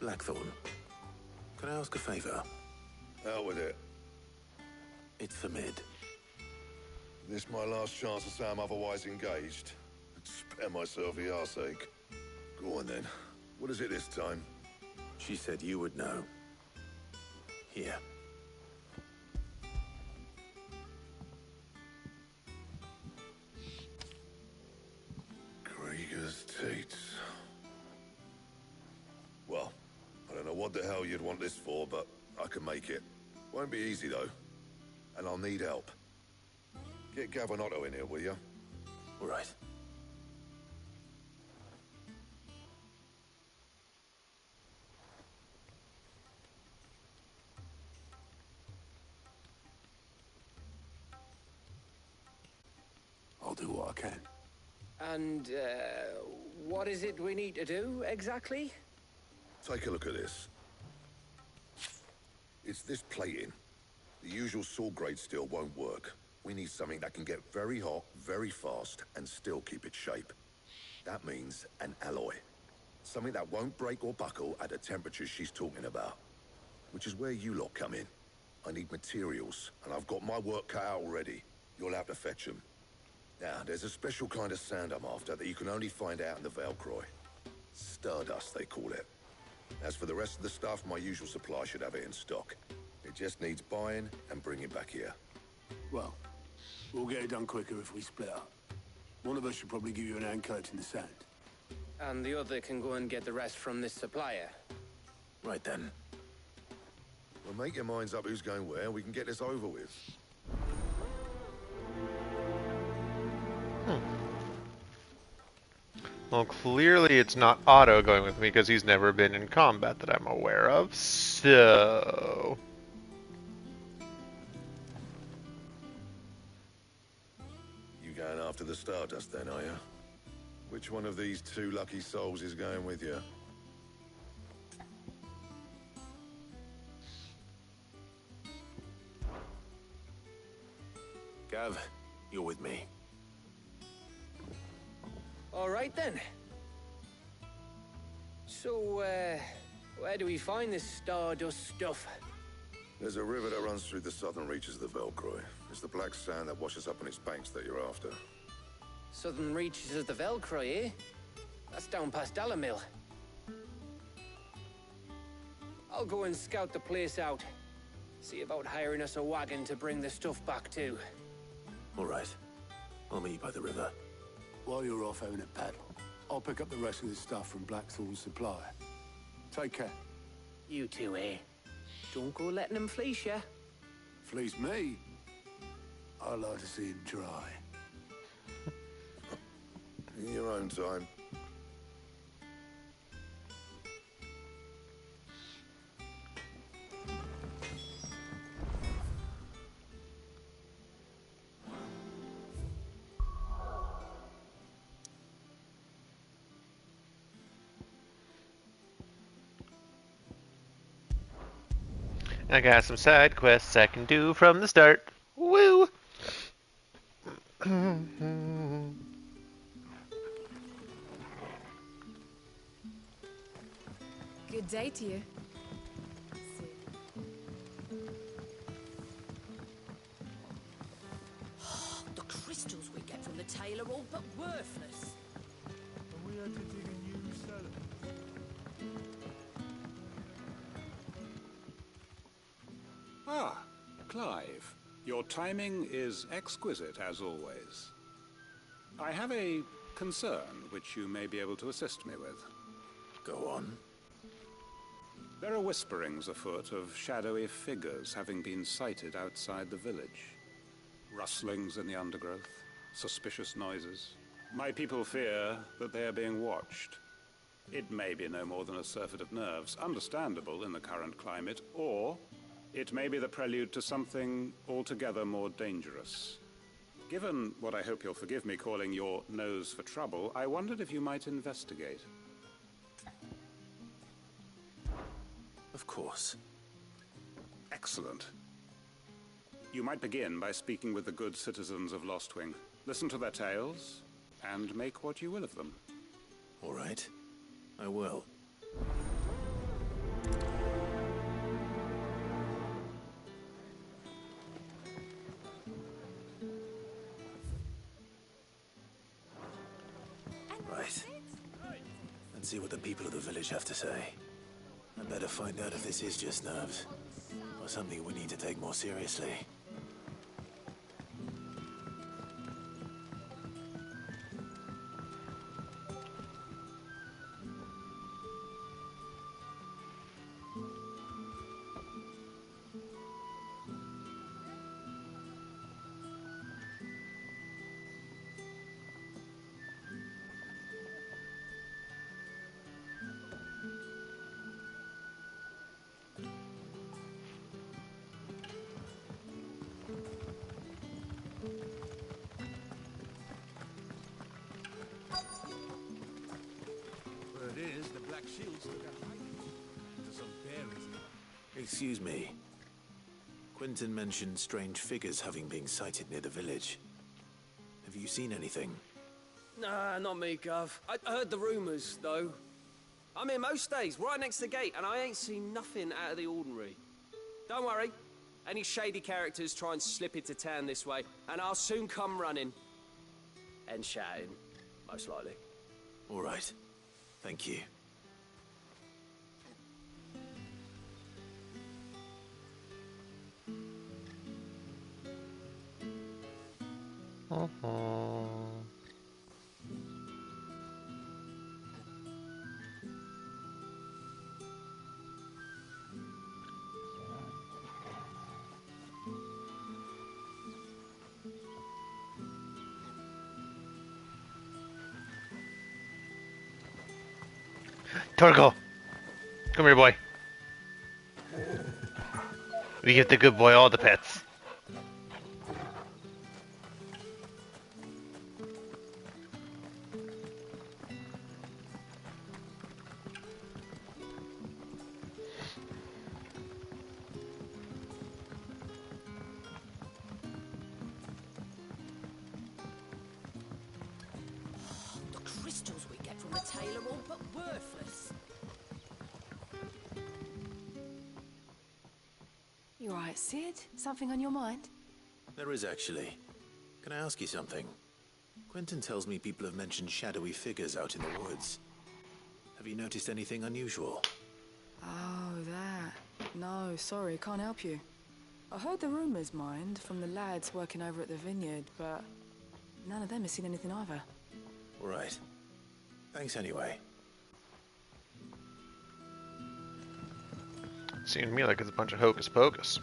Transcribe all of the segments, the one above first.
Blackthorn, could I ask a favor? Out with it. It's for Mid. This my last chance to say I'm otherwise engaged. Spare myself the arseache. Go on then. What is it this time? She said you would know. Here. Krieger's Tates. Well, I don't know what the hell you'd want this for, but I can make it. Won't be easy, though. And I'll need help. Get Gavin-Otto in here, will you? All right. I'll do what I can. And, what is it we need to do, exactly? Take a look at this. It's this plating. The usual saw grade steel won't work. We need something that can get very hot, very fast, and still keep its shape. That means an alloy. Something that won't break or buckle at the temperatures she's talking about. Which is where you lot come in. I need materials, and I've got my work cut out already. You'll have to fetch them. Now, there's a special kind of sand I'm after that you can only find out in the Velcroy. Stardust, they call it. As for the rest of the stuff, my usual supply should have it in stock. It just needs buying and bringing back here. Well, we'll get it done quicker if we split up. One of us should probably give you an hand collecting the sand. And the other can go and get the rest from this supplier. Right then. Well, make your minds up who's going where, and we can get this over with. Well, clearly it's not Otto going with me because he's never been in combat that I'm aware of, so... You going after the Stardust then, are you? Which one of these two lucky souls is going with you? Gav, you're with me. All right, then. So, where do we find this Stardust stuff? There's a river that runs through the southern reaches of the Velcroy. It's the black sand that washes up on its banks that you're after. Southern reaches of the Velcroy, eh? That's down past Dalamil. I'll go and scout the place out. See about hiring us a wagon to bring the stuff back to. All right. I'll meet you by the river. While you're off having a paddle, I'll pick up the rest of the stuff from Blackthorn's supply. Take care. You two, eh? Don't go letting them fleece ya. Fleece me? I like to see him try. In your own time. I got some side quests I can do from the start. Woo! Good day to you. The crystals we get from the tail are all but worthless. And we had to dig a new cellar. Ah, Clive. Your timing is exquisite, as always. I have a concern which you may be able to assist me with. Go on. There are whisperings afoot of shadowy figures having been sighted outside the village. Rustlings in the undergrowth, suspicious noises. My people fear that they are being watched. It may be no more than a surfeit of nerves, understandable in the current climate, or it may be the prelude to something altogether more dangerous. Given what I hope you'll forgive me calling your nose for trouble, I wondered if you might investigate. Of course. Excellent. You might begin by speaking with the good citizens of Lostwing. Listen to their tales, and make what you will of them. All right. I will. Right. Let's see what the people of the village have to say. I better find out if this is just nerves, or something we need to take more seriously. Excuse me. Quentin mentioned strange figures having been sighted near the village. Have you seen anything? Nah, not me, Gov. I heard the rumours, though. I'm here most days, right next to the gate, and I ain't seen nothing out of the ordinary. Don't worry. Any shady characters try and slip into town this way, and I'll soon come running. And shouting, most likely. All right. Thank you. Torgo! Come here, boy. We give the good boy all the pets. The crystals we get from the tailor all but worthless. You alright, Sid? Something on your mind? There is actually. Can I ask you something? Quentin tells me people have mentioned shadowy figures out in the woods. Have you noticed anything unusual? Oh, that. No, sorry, can't help you. I heard the rumours, mind, from the lads working over at the vineyard, but none of them has seen anything either. All right. Thanks anyway. Seems to me like it's a bunch of hocus pocus.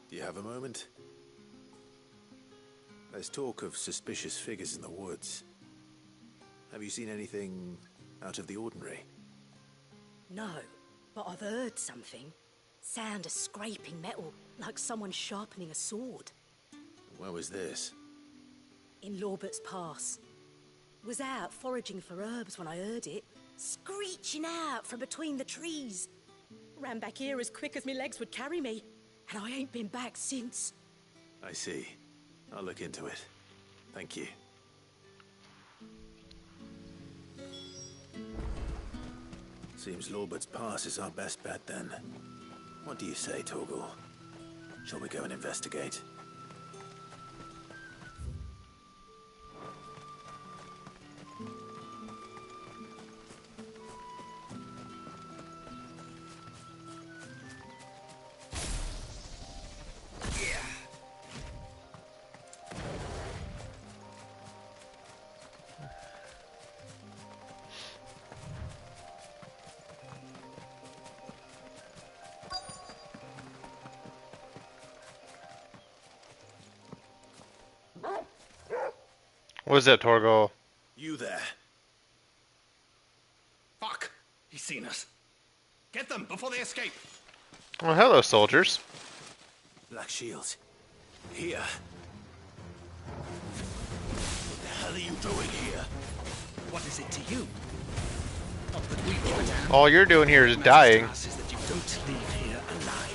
Do you have a moment? There's talk of suspicious figures in the woods. Have you seen anything out of the ordinary? No, but I've heard something. Sound of scraping metal, like someone sharpening a sword. Where was this? In Lorbert's Pass. Was out foraging for herbs when I heard it, screeching out from between the trees. Ran back here as quick as my legs would carry me, and I ain't been back since. I see. I'll look into it. Thank you. Seems Lorbert's Pass is our best bet then. What do you say, Torgal? Shall we go and investigate? What is that, Torgo? You there. Fuck! He's seen us. Get them before they escape. Well, hello, soldiers. Black shields. Here. What the hell are you doing here? What is it to you? Not that we give a damn. All you're doing here is What dying. matters to us is that you don't leave here alive.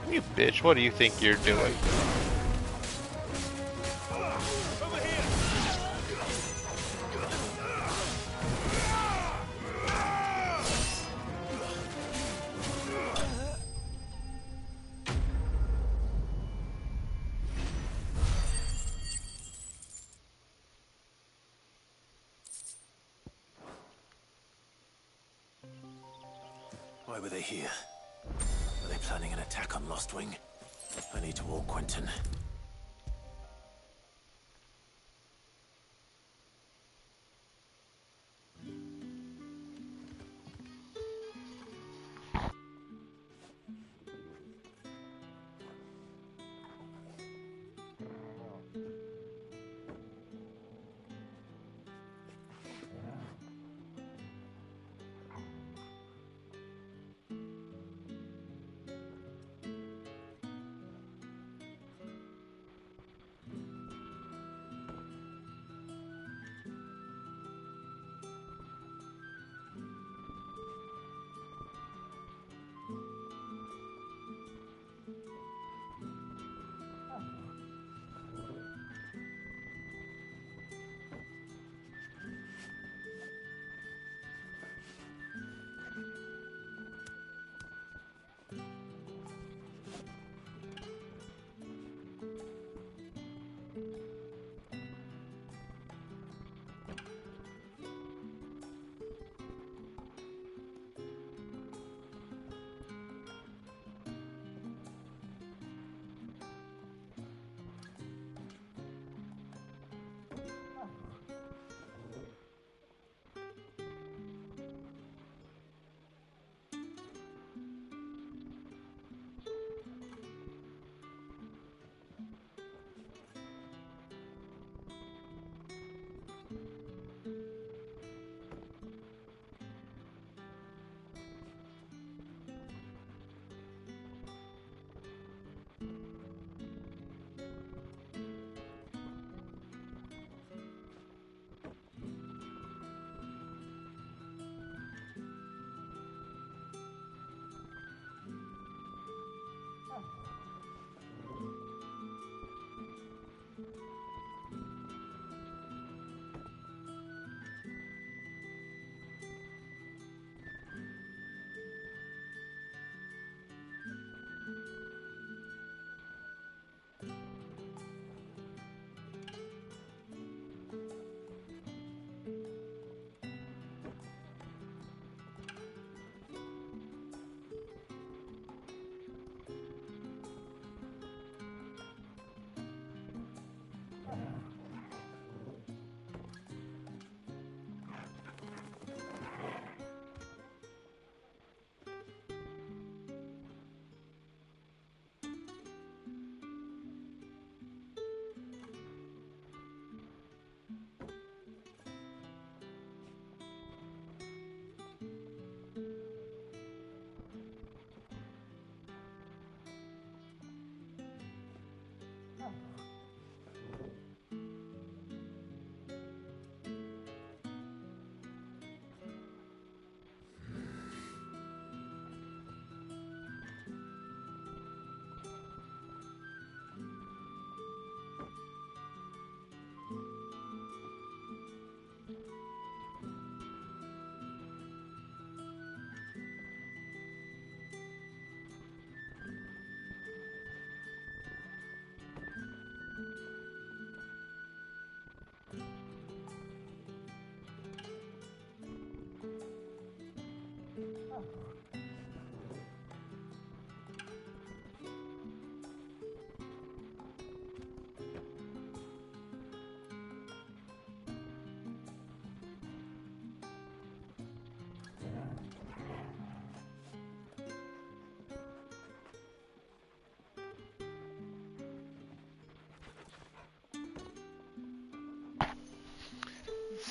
You bitch, what do you think you're doing? Why were they here? Are they planning an attack on Lost Wing? I need to warn Quentin.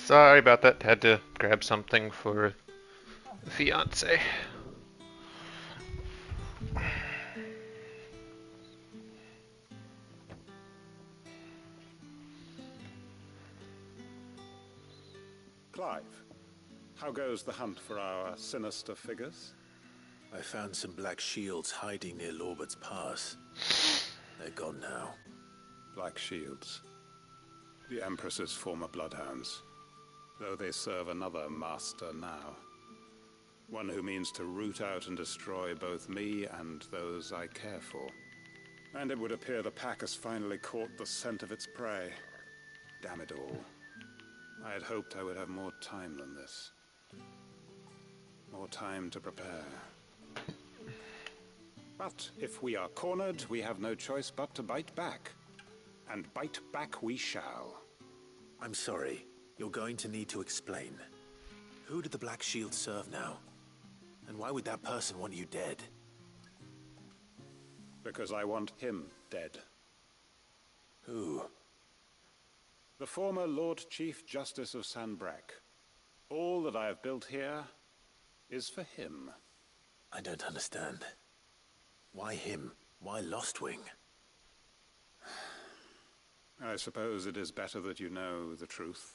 Sorry about that. Had to grab something for the fiance. Clive, how goes the hunt for our sinister figures? I found some black shields hiding near Lorbert's Pass. They're gone now. Black Shields. The Empress's former bloodhounds. Though they serve another master now. One who means to root out and destroy both me and those I care for. And it would appear the pack has finally caught the scent of its prey. Damn it all. I had hoped I would have more time than this. More time to prepare. But if we are cornered, we have no choice but to bite back. And bite back we shall. I'm sorry. You're going to need to explain. Who did the Black Shield serve now? And why would that person want you dead? Because I want him dead. Who? The former Lord Chief Justice of Sanbreque. All that I have built here is for him. I don't understand. Why him? Why Lostwing? I suppose it is better that you know the truth.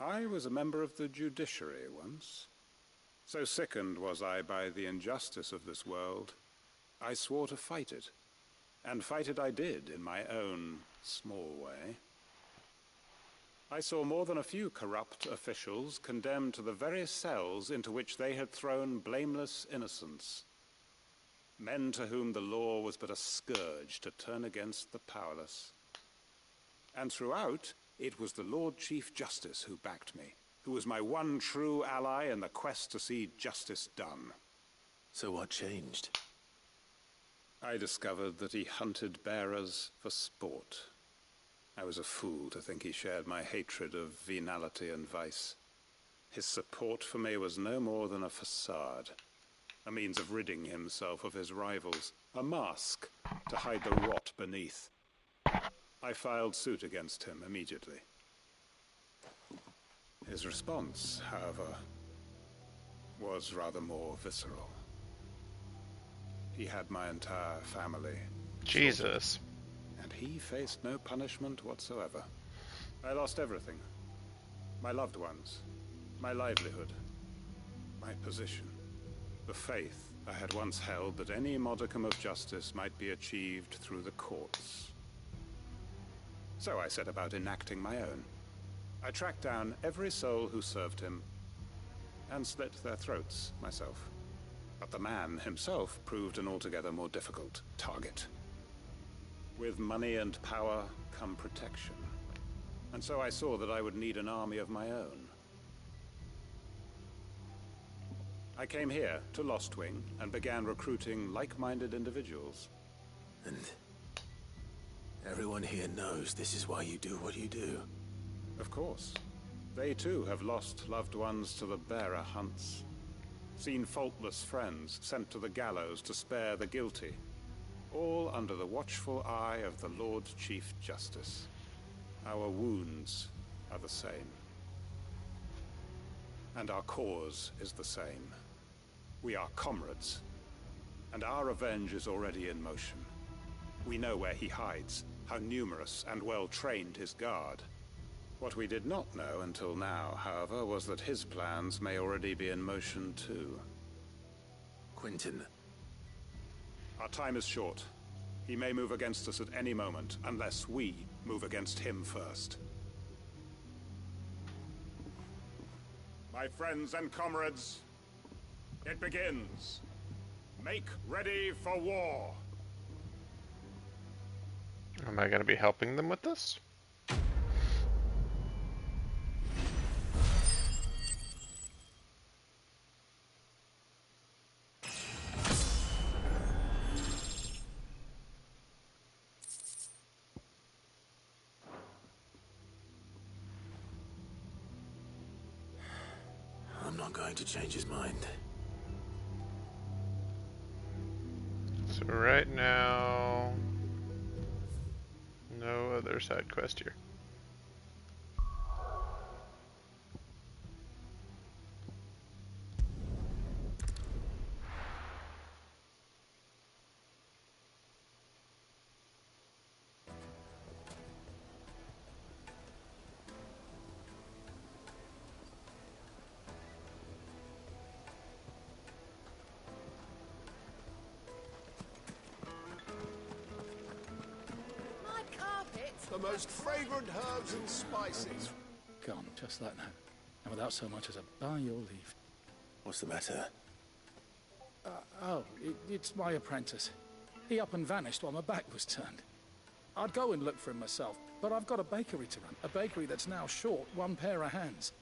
I was a member of the judiciary once. So sickened was I by the injustice of this world, I swore to fight it. And fight it I did in my own small way. I saw more than a few corrupt officials condemned to the very cells into which they had thrown blameless innocents. Men to whom the law was but a scourge to turn against the powerless. And throughout, it was the Lord Chief Justice who backed me, who was my one true ally in the quest to see justice done. So what changed? I discovered that he hunted bearers for sport. I was a fool to think he shared my hatred of venality and vice. His support for me was no more than a facade, a means of ridding himself of his rivals, a mask to hide the rot beneath. I filed suit against him immediately. His response, however, was rather more visceral. He had my entire family. Jesus. And he faced no punishment whatsoever. I lost everything. My loved ones, my livelihood, my position, the faith I had once held that any modicum of justice might be achieved through the courts. So I set about enacting my own. I tracked down every soul who served him, and slit their throats myself. But the man himself proved an altogether more difficult target. With money and power come protection. And so I saw that I would need an army of my own. I came here to Lostwing and began recruiting like-minded individuals. And everyone here knows this is why you do what you do. Of course. They too have lost loved ones to the bearer hunts. Seen faultless friends sent to the gallows to spare the guilty. All under the watchful eye of the Lord Chief Justice. Our wounds are the same. And our cause is the same. We are comrades. And our revenge is already in motion. We know where he hides, how numerous and well-trained his guard. What we did not know until now, however, was that his plans may already be in motion too. Quentin. Our time is short. He may move against us at any moment, unless we move against him first. My friends and comrades, it begins. Make ready for war. Am I going to be helping them with this? I'm not going to change his mind. So right now, no other side quest here. The most fragrant herbs and spices. Gone, just like that. And without so much as a by your leave. What's the matter? It's my apprentice. He up and vanished while my back was turned. I'd go and look for him myself, but I've got a bakery to run. A bakery that's now short one pair of hands.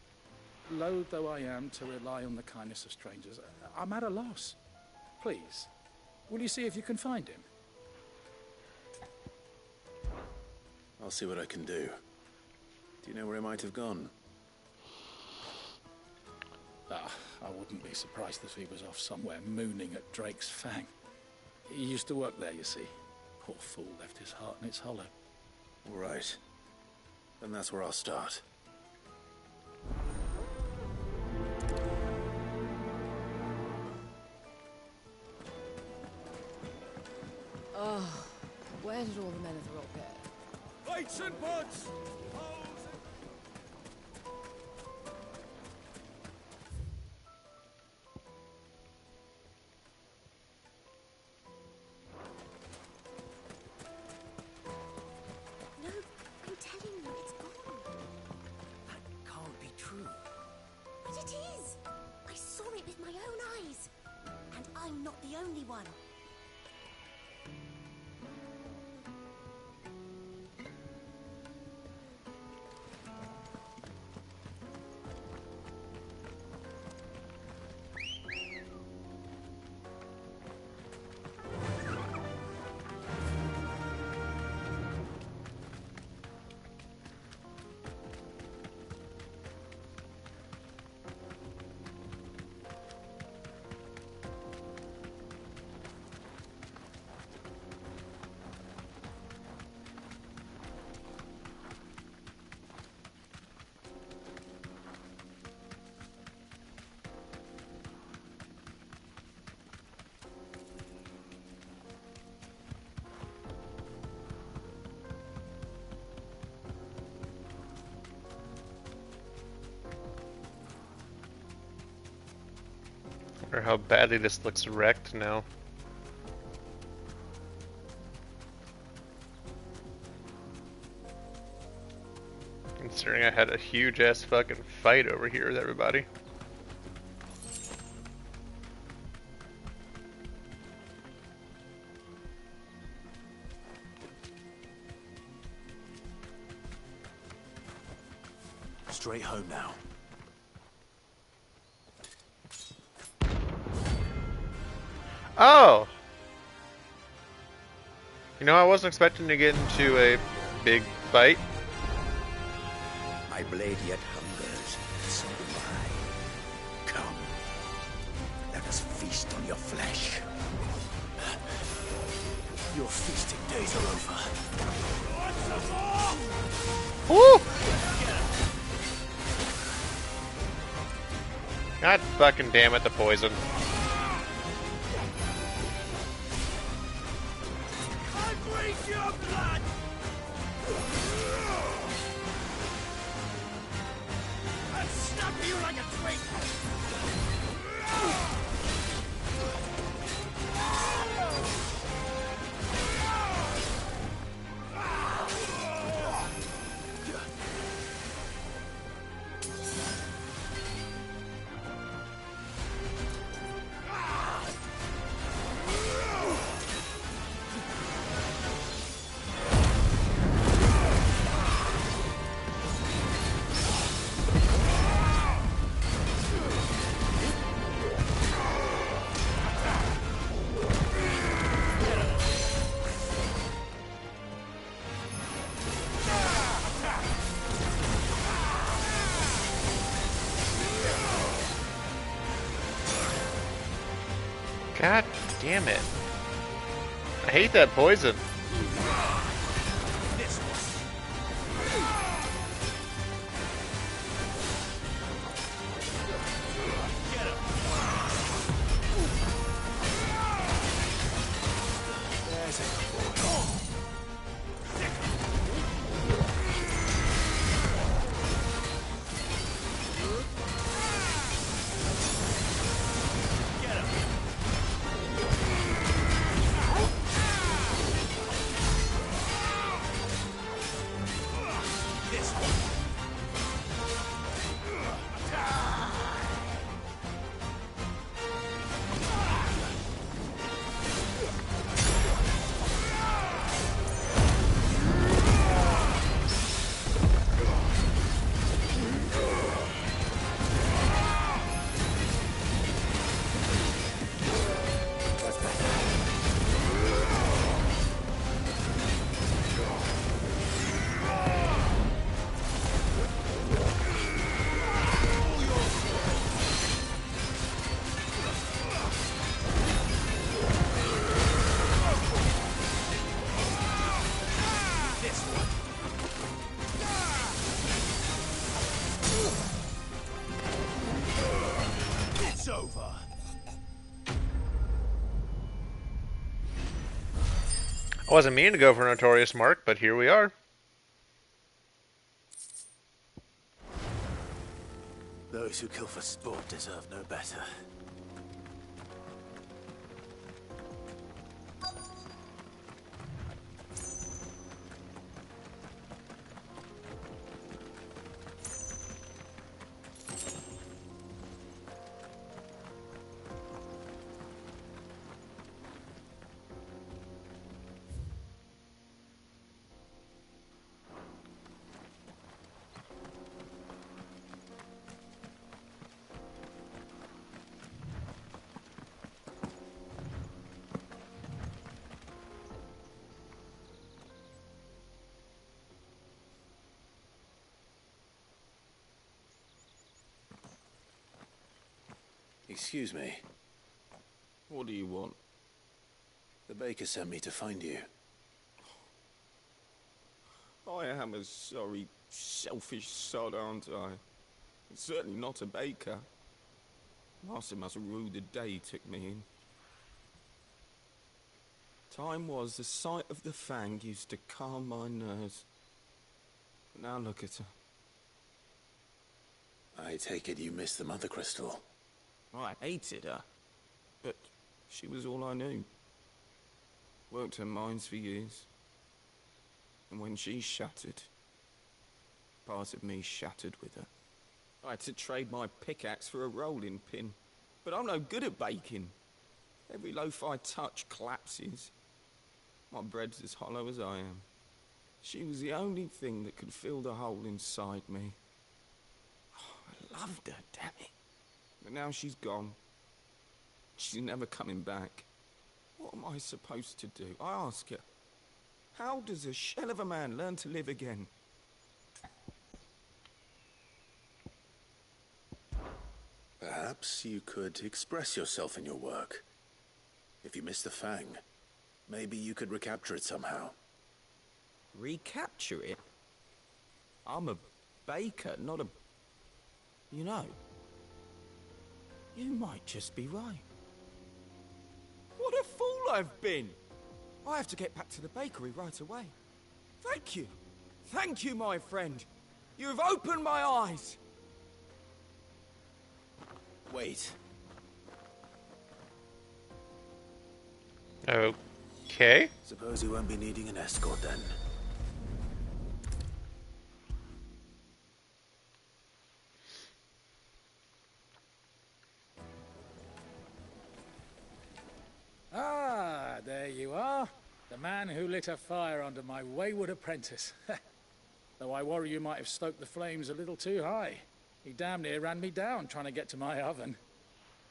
Loath though I am to rely on the kindness of strangers, I'm at a loss. Please, will you see if you can find him? I'll see what I can do. Do you know where he might have gone? I wouldn't be surprised if he was off somewhere mooning at Drake's Fang. He used to work there, you see. Poor fool left his heart in its hollow. All right. Then that's where I'll start. Oh, where did all the men of the rock go? Weights and buds! No, I'm telling you, it's gone. That can't be true. But it is. I saw it with my own eyes. And I'm not the only one. Or how badly this looks wrecked now. Considering I had a huge ass fucking fight over here with everybody. Straight home now. Oh! You know, I wasn't expecting to get into a big fight. My blade yet hungers, so do I. Come, let us feast on your flesh. Your feasting days are over. Woo! God fucking damn it, the poison. God damn it. I hate that poison. I wasn't meaning to go for a notorious mark, but here we are. Those who kill for sport deserve no better. Excuse me. What do you want? The baker sent me to find you. I am a sorry, selfish sod, aren't I? Certainly not a baker. Master must have ruled the day he took me in. Time was the sight of the fang used to calm my nerves. But now look at her. I take it you missed the Mother Crystal. I hated her, but she was all I knew. Worked her mines for years. And when she shattered, part of me shattered with her. I had to trade my pickaxe for a rolling pin, but I'm no good at baking. Every loaf I touch collapses. My bread's as hollow as I am. She was the only thing that could fill the hole inside me. Oh, I loved her, damn it. But now she's gone. She's never coming back. What am I supposed to do? I ask her. How does a shell of a man learn to live again? Perhaps you could express yourself in your work. If you miss the fang, maybe you could recapture it somehow. Recapture it? I'm a baker, not a... You know, you might just be right. What a fool I've been! I have to get back to the bakery right away. Thank you. Thank you, my friend. You've opened my eyes. Wait. Okay. Suppose you won't be needing an escort then. Ah, there you are. The man who lit a fire under my wayward apprentice. Though I worry you might have stoked the flames a little too high. He damn near ran me down trying to get to my oven.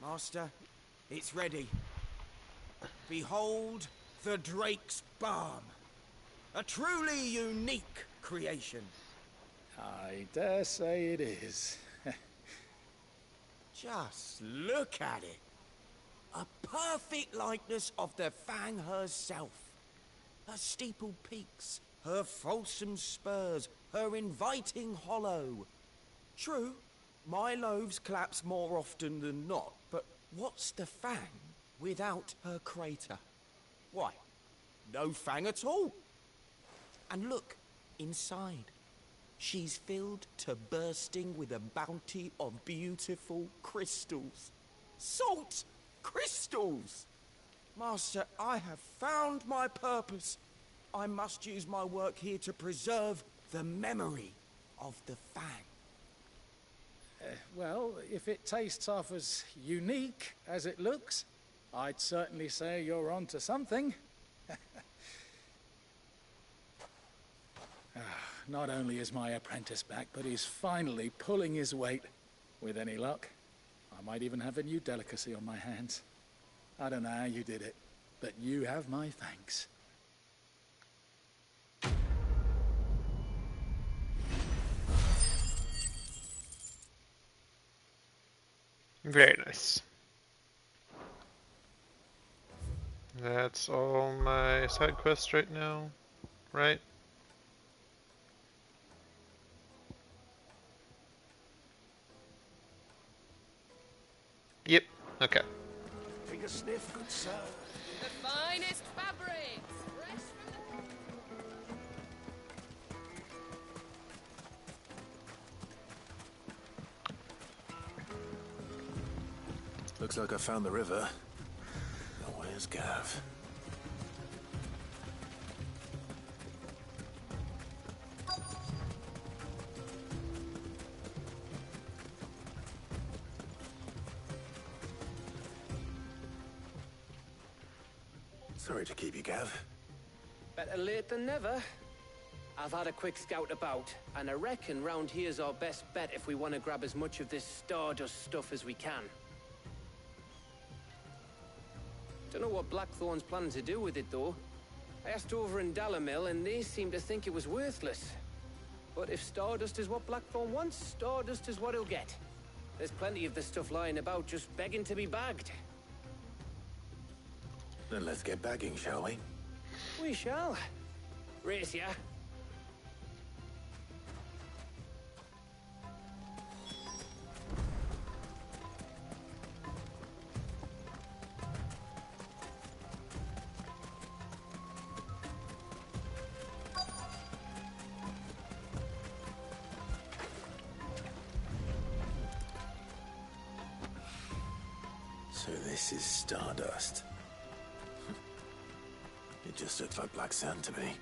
Master, it's ready. Behold the Drake's Balm. A truly unique creation. I dare say it is. Just look at it. A perfect likeness of the Fang herself. Her steepled peaks, her fulsome spurs, her inviting hollow. True, my loaves collapse more often than not, but what's the Fang without her crater? Why, no Fang at all. And look, inside. She's filled to bursting with a bounty of beautiful crystals. Salt crystals! Master, I have found my purpose. I must use my work here to preserve the memory of the Fang? Well, if it tastes half as unique as it looks, I'd certainly say you're onto something. Not only is my apprentice back, but he's finally pulling his weight. With any luck, I might even have a new delicacy on my hands. I don't know how you did it, but you have my thanks. Very nice. That's all my side quests right now, right? Yep, okay. Take a sniff, good sir. The finest fabrics, fresh from Looks like I found the river. Now where's Gav? Sorry to keep you, Gav. Better late than never. I've had a quick scout about, and I reckon round here's our best bet if we want to grab as much of this Stardust stuff as we can. Don't know what Blackthorn's planning to do with it, though. I asked over in Dalamil, and they seem to think it was worthless. But if Stardust is what Blackthorn wants, Stardust is what he'll get. There's plenty of this stuff lying about, just begging to be bagged. Then let's get bagging, shall we? We shall. Race ya. So this is Stardust. It just looks like black sand to me.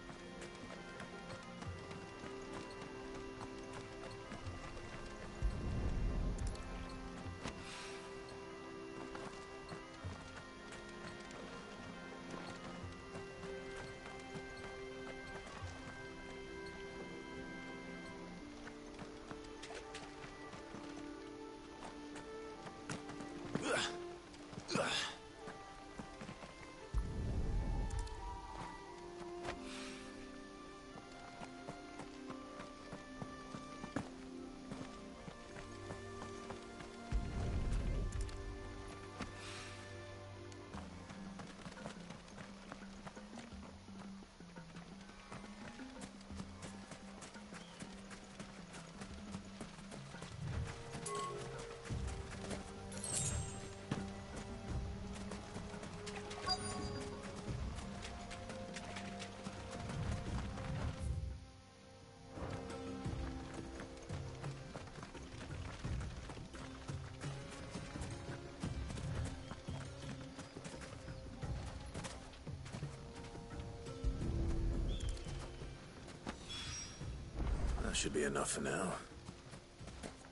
That should be enough for now.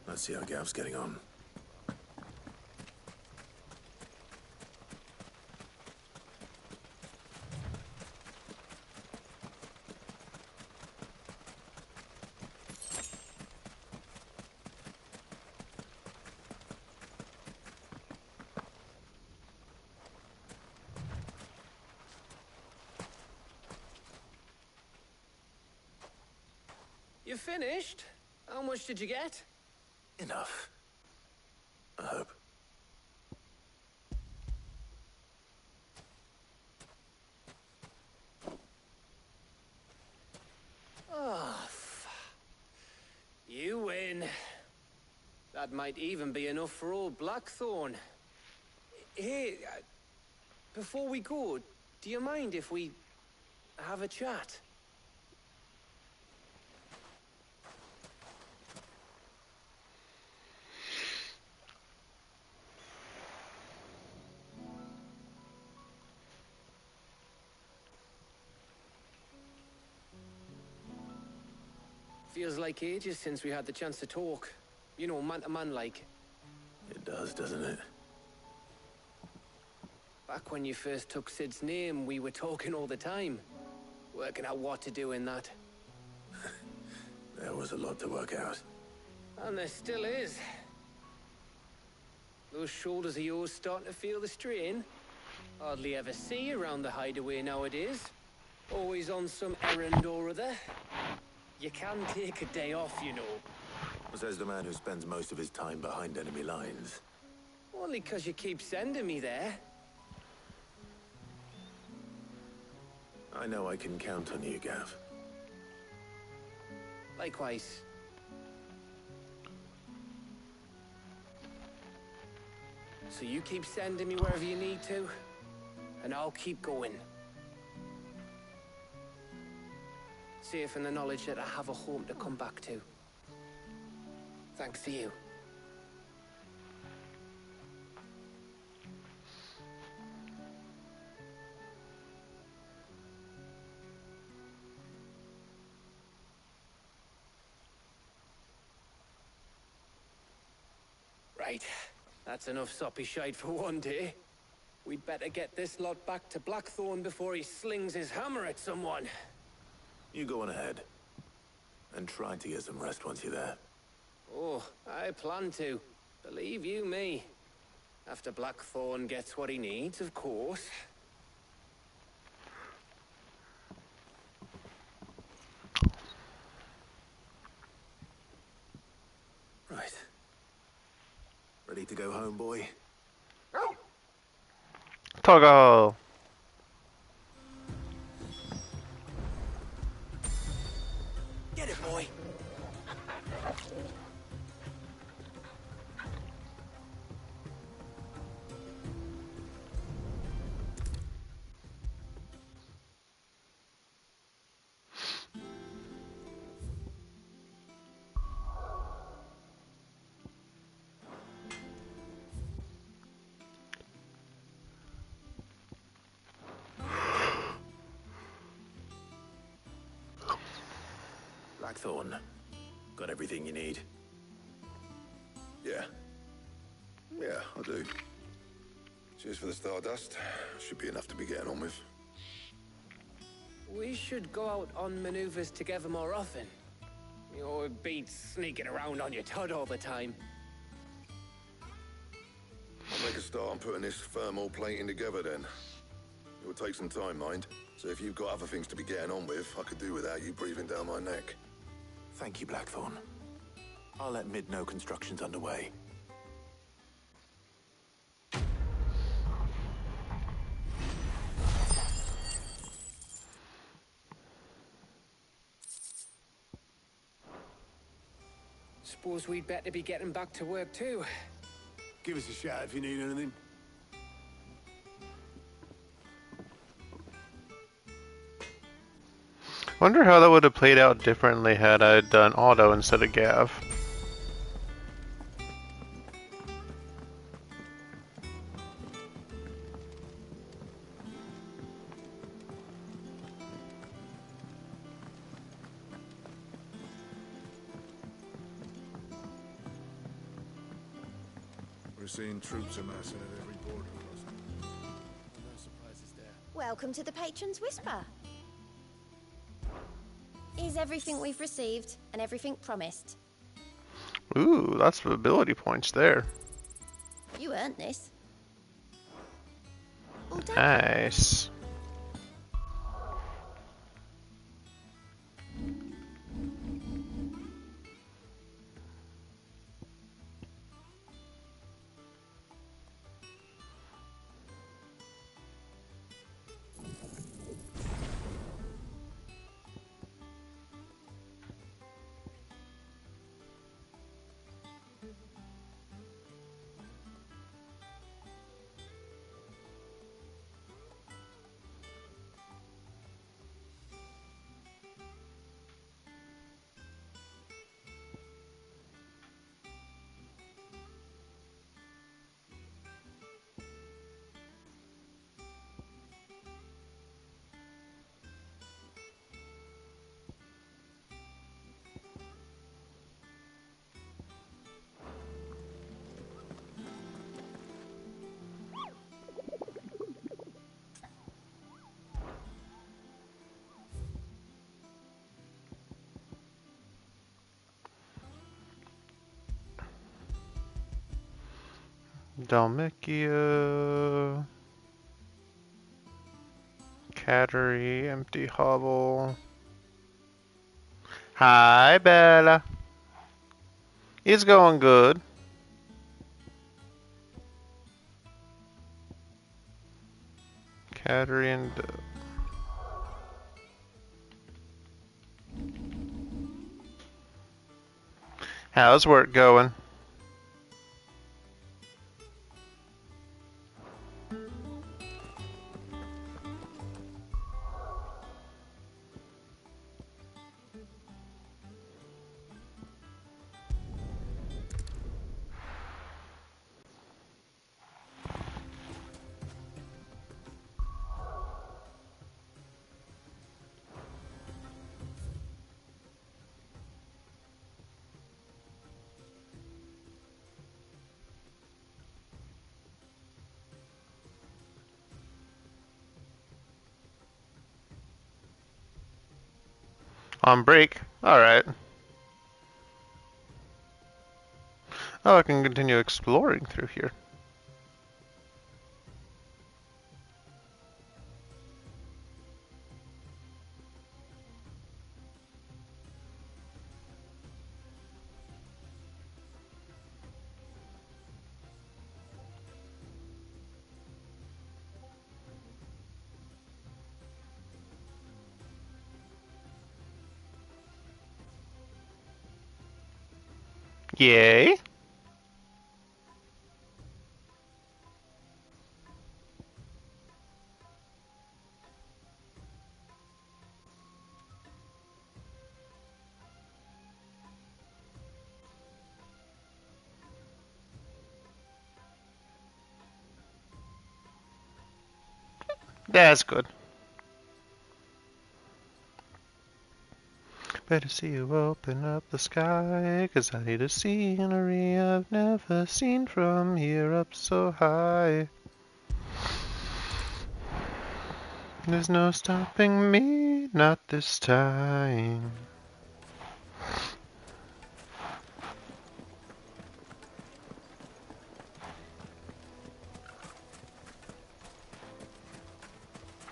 Let's see how Gav's getting on. You finished? How much did you get? Enough. I hope. Oh, you win. That might even be enough for old Blackthorn. Hey, before we go, do you mind if we have a chat? Feels like ages since we had the chance to talk. You know, man to man like. It does, doesn't it? Back when you first took Sid's name, we were talking all the time. Working out what to do in that. There was a lot to work out. And there still is. Those shoulders of yours starting to feel the strain. Hardly ever see you around the hideaway nowadays. Always on some errand or other. You can take a day off, you know. Says the man who spends most of his time behind enemy lines. Only 'cause you keep sending me there. I know I can count on you, Gav. Likewise. So you keep sending me wherever you need to, and I'll keep going. Safe in the knowledge that I have a home to come back to. Thanks to you. Right. That's enough soppy shite for one day. We'd better get this lot back to Blackthorn before he slings his hammer at someone. You go on ahead. And try to get some rest once you're there. Oh, I plan to. Believe you me. After Blackthorn gets what he needs, of course. Right. Ready to go home, boy? Toggle! Get it, boy! Blackthorn. Got everything you need? Yeah. Yeah, I do. Cheers for the Stardust. Should be enough to be getting on with. We should go out on maneuvers together more often. You know, it beats sneaking around on your Todd all the time. I'll make a start on putting this thermal plating together then. It will take some time, mind. So if you've got other things to be getting on with, I could do without you breathing down my neck. Thank you, Blackthorn. I'll let Mid know construction's underway. Suppose we'd better be getting back to work too. Give us a shout if you need anything. Wonder how that would have played out differently had I done Auto instead of Gav. We're seeing troops amassing at every border crossing. No surprises there. Welcome to the Patron's Whisper. Is everything we've received and everything promised? Ooh, lots of ability points there. You earned this. Nice. Dalmicia. Cattery, empty hovel. Hi, Bella. It's going good. Cattery and... How's work going? On break? Alright. Oh, I can continue exploring through here. Yay! That's good. Better see you open up the sky, 'cause I need a scenery I've never seen from here up so high. There's no stopping me, not this time.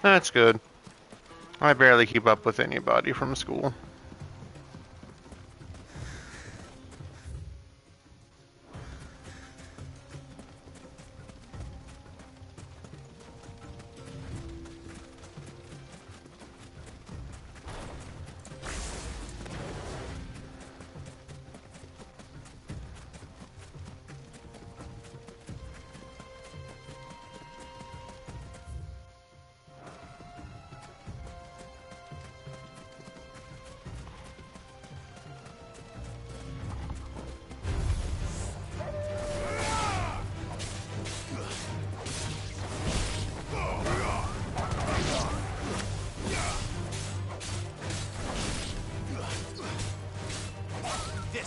That's good. I barely keep up with anybody from school.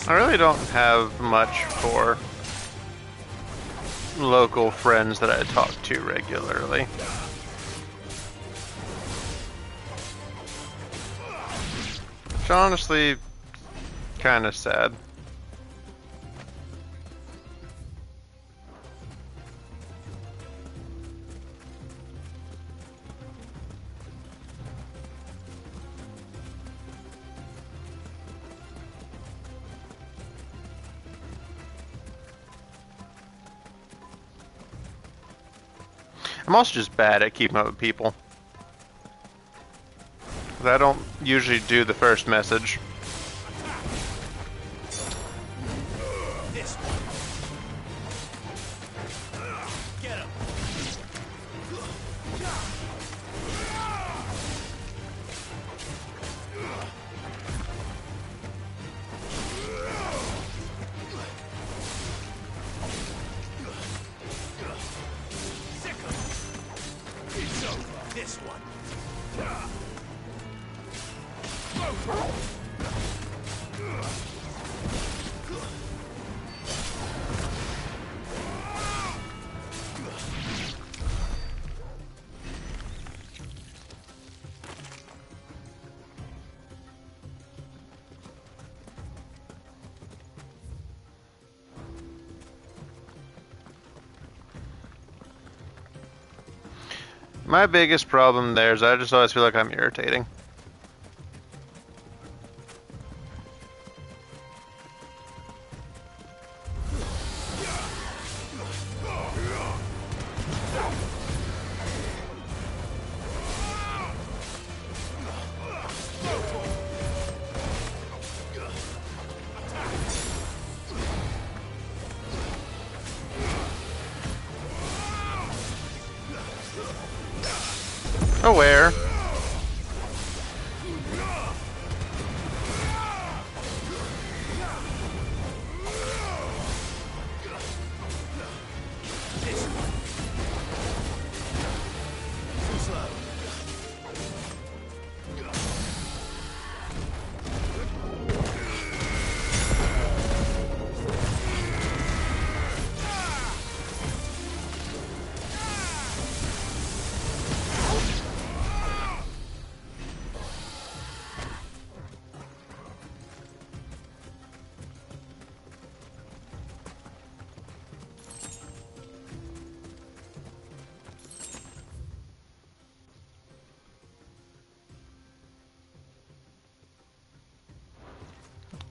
I really don't have much for local friends that I talk to regularly. Which honestly, kind of sad. I'm also just bad at keeping up with people. I don't usually do the first message. My biggest problem there is I just always feel like I'm irritating. Aware.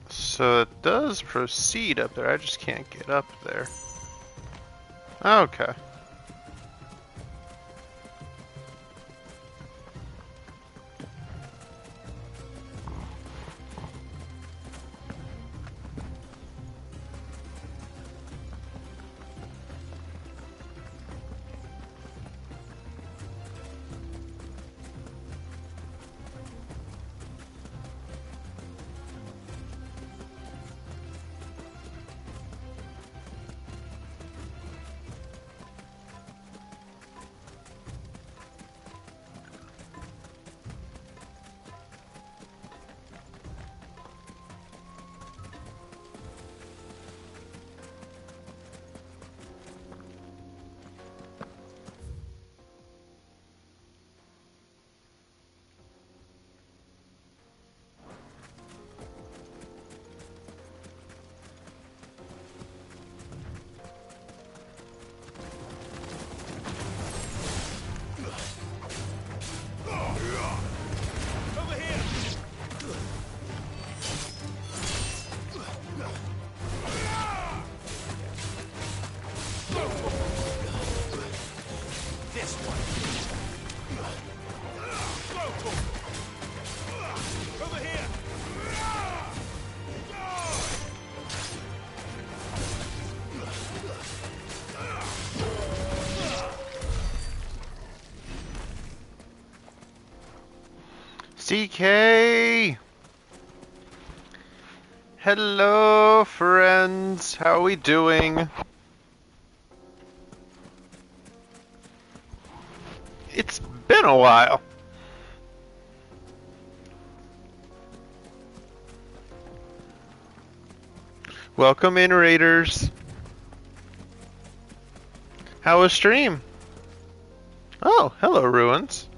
So it does proceed up there, I just can't get up there. Okay. CK! Hello, friends. How are we doing? It's been a while. Welcome in, Raiders. How was stream? Oh, hello, Ruins.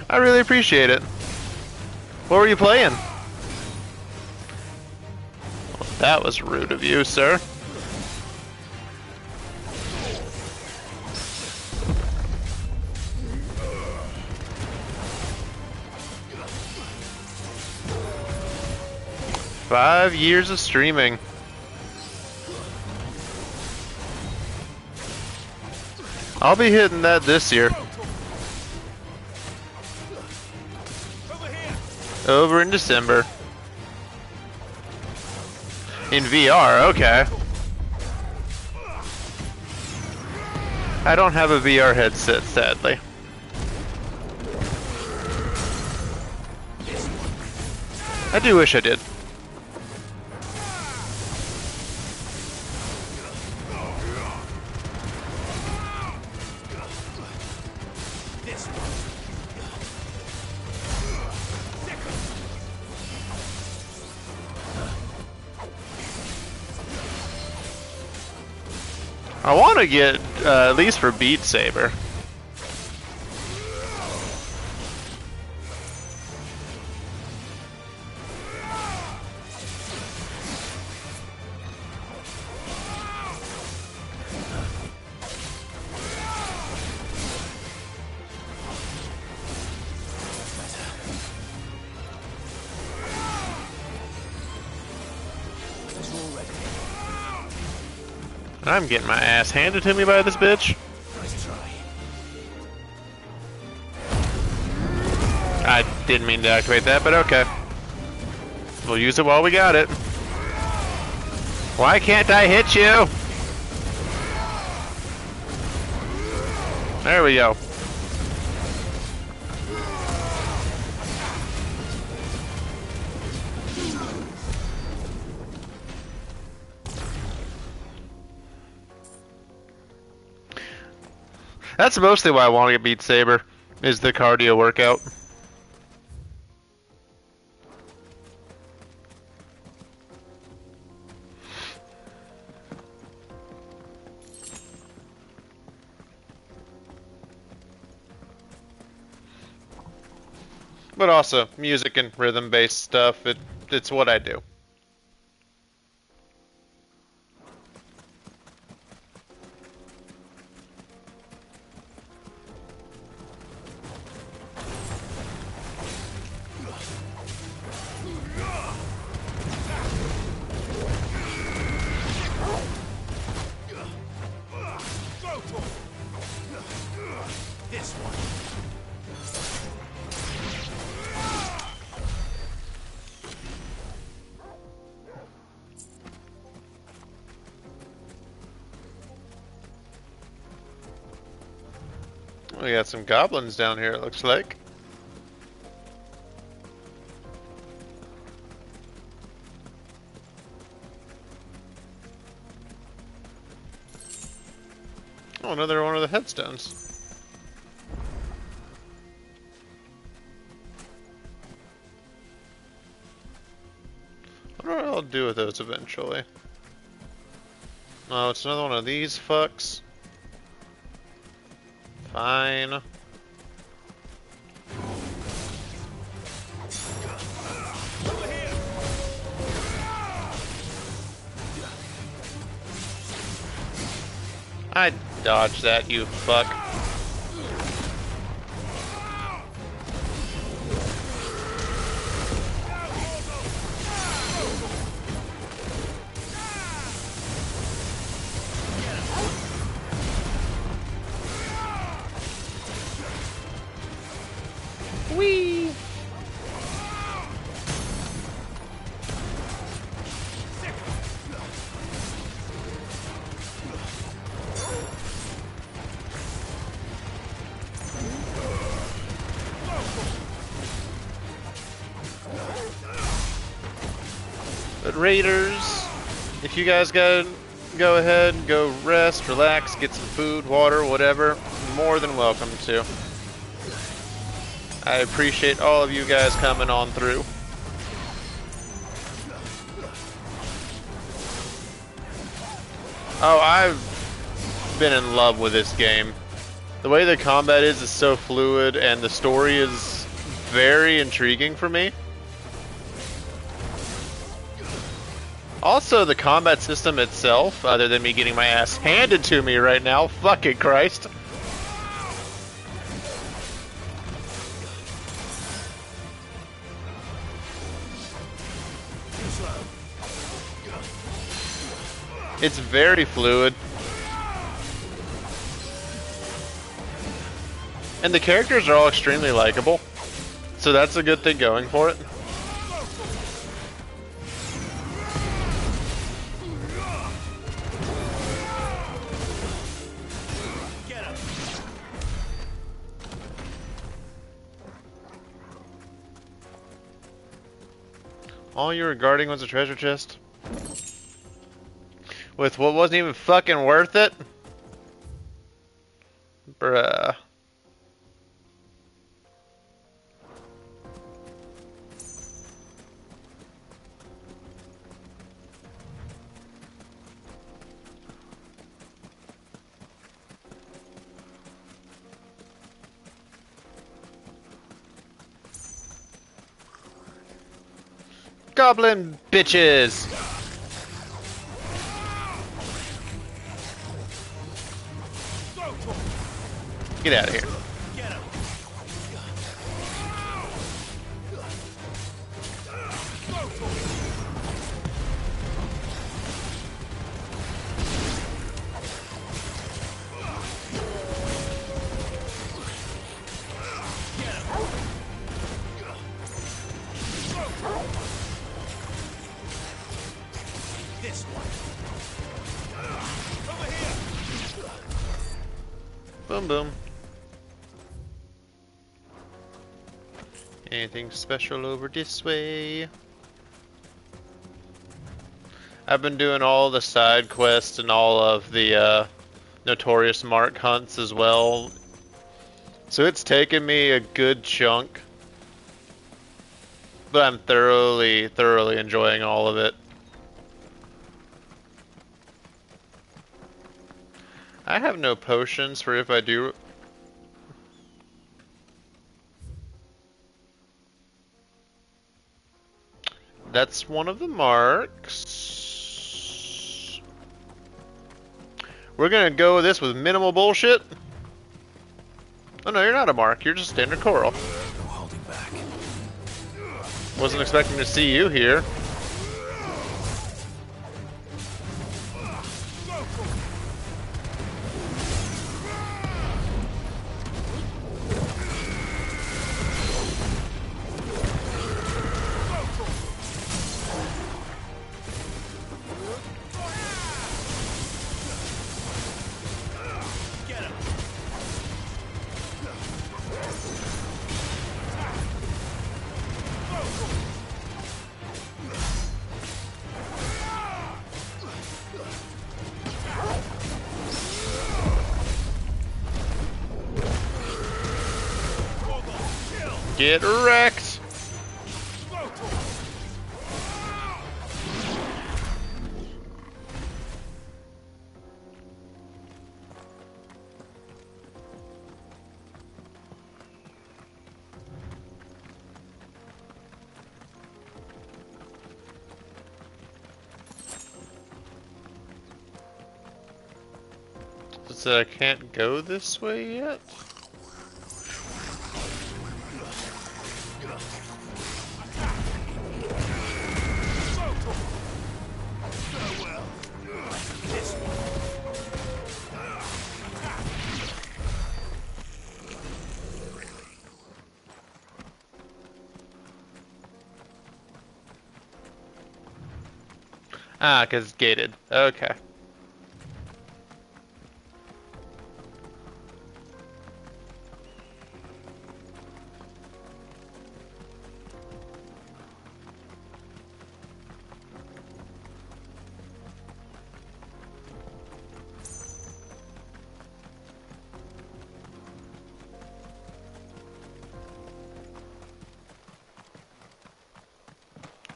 I really appreciate it. What were you playing? Well, that was rude of you, sir. "5 years of streaming. I'll be hitting that this year. Over in December. In VR, okay. I don't have a VR headset, sadly. I do wish I did. I want to get, at least for Beat Saber. I'm getting my ass handed to me by this bitch. Nice try. I didn't mean to activate that, but okay. We'll use it while we got it. Why can't I hit you? There we go. That's mostly why I want to get Beat Saber, is the cardio workout. But also, music and rhythm-based stuff, it's what I do. This one. We got some goblins down here, it looks like. Oh, another one of the headstones. I wonder what I'll do with those eventually. Oh, it's another one of these fucks. Fine. I dodged that, you fuck. Whee! But Raiders, if you guys gotta go ahead and go rest, relax, get some food, water, whatever, more than welcome to. I appreciate all of you guys coming on through. Oh, I've been in love with this game. The way the combat is so fluid, and the story is very intriguing for me. Also, the combat system itself, other than me getting my ass handed to me right now, fucking Christ. It's very fluid. And the characters are all extremely likable. So that's a good thing going for it. All you were guarding was a treasure chest? With what wasn't even fucking worth it? Bruh. Goblin bitches! Get out of here. Boom, boom. Anything special over this way? I've been doing all the side quests and all of the notorious mark hunts as well. So it's taken me a good chunk. But I'm thoroughly enjoying all of it. I have no potions for if I do. That's one of the marks. We're gonna go with this with minimal bullshit. Oh no, you're not a mark. You're just standard coral. No holding back. Wasn't expecting to see you here. Get wrecked! So I can't go this way yet? Ah, because it's gated. Okay.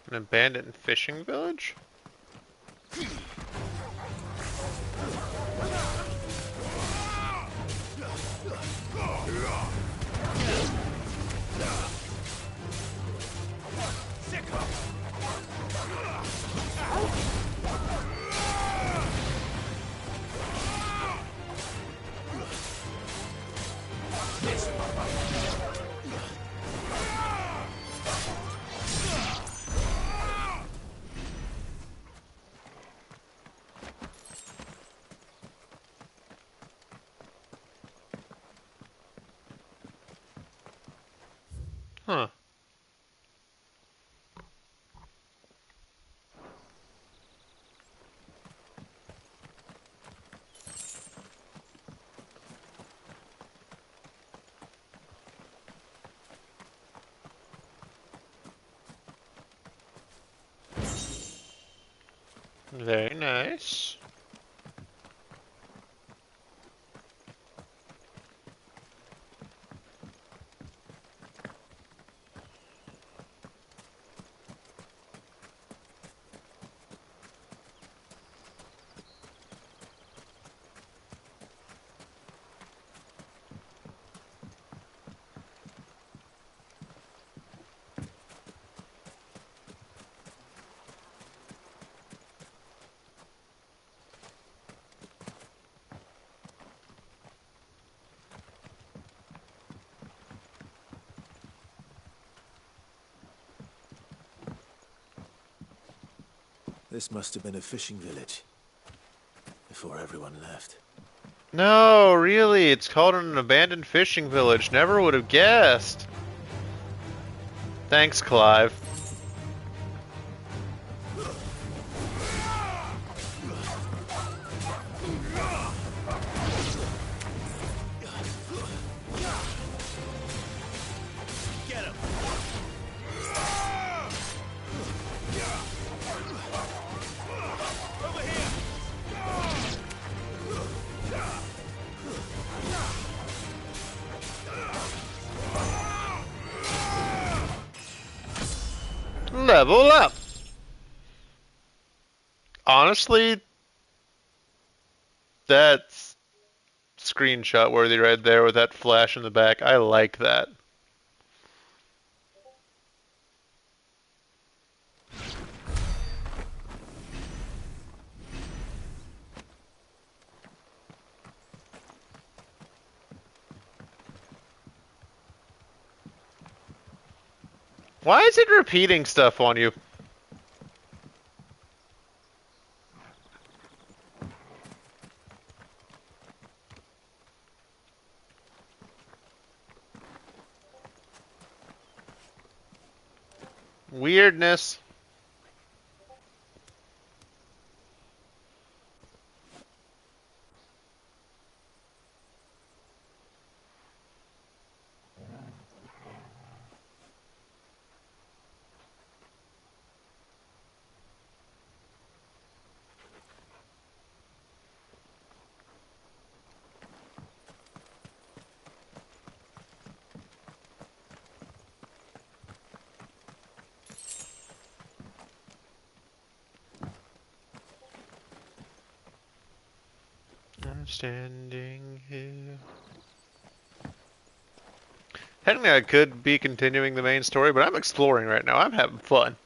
An abandoned fishing village? Huh. Very nice. This must have been a fishing village. Before everyone left. No, really, it's called an abandoned fishing village. Never would have guessed. Thanks, Clive. Level up! Honestly, that's screenshot worthy right there with that flash in the back. I like that. Why is it repeating stuff on you? Weirdness. I'm standing here. Technically, I could be continuing the main story, but I'm exploring right now. I'm having fun.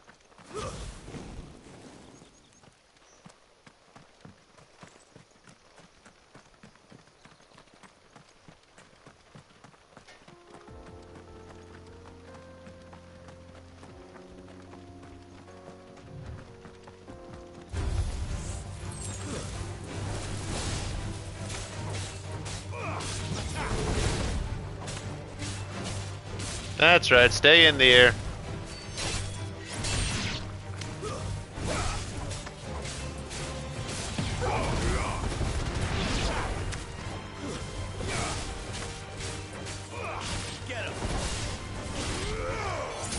That's right, stay in the air.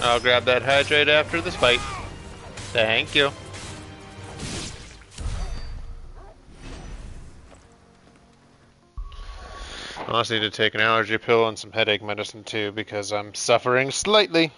I'll grab that hydrate after this fight. Thank you. I also need to take an allergy pill and some headache medicine too because I'm suffering slightly.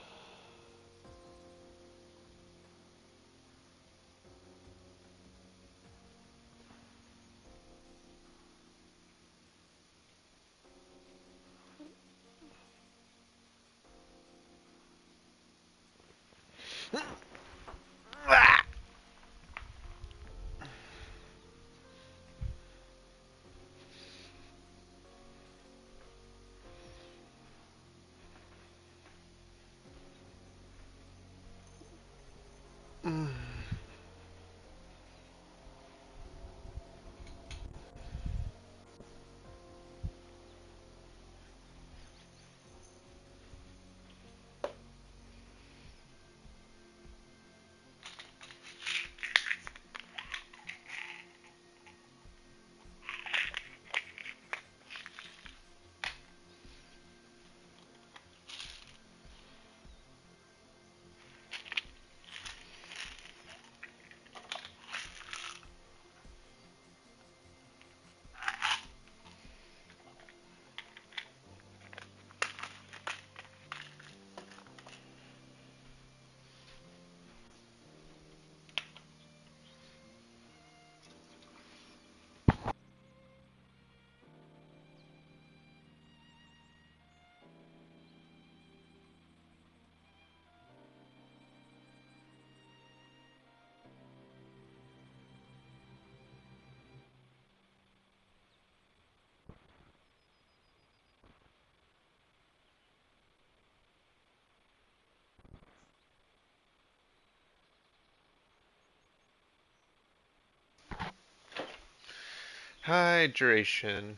Hydration.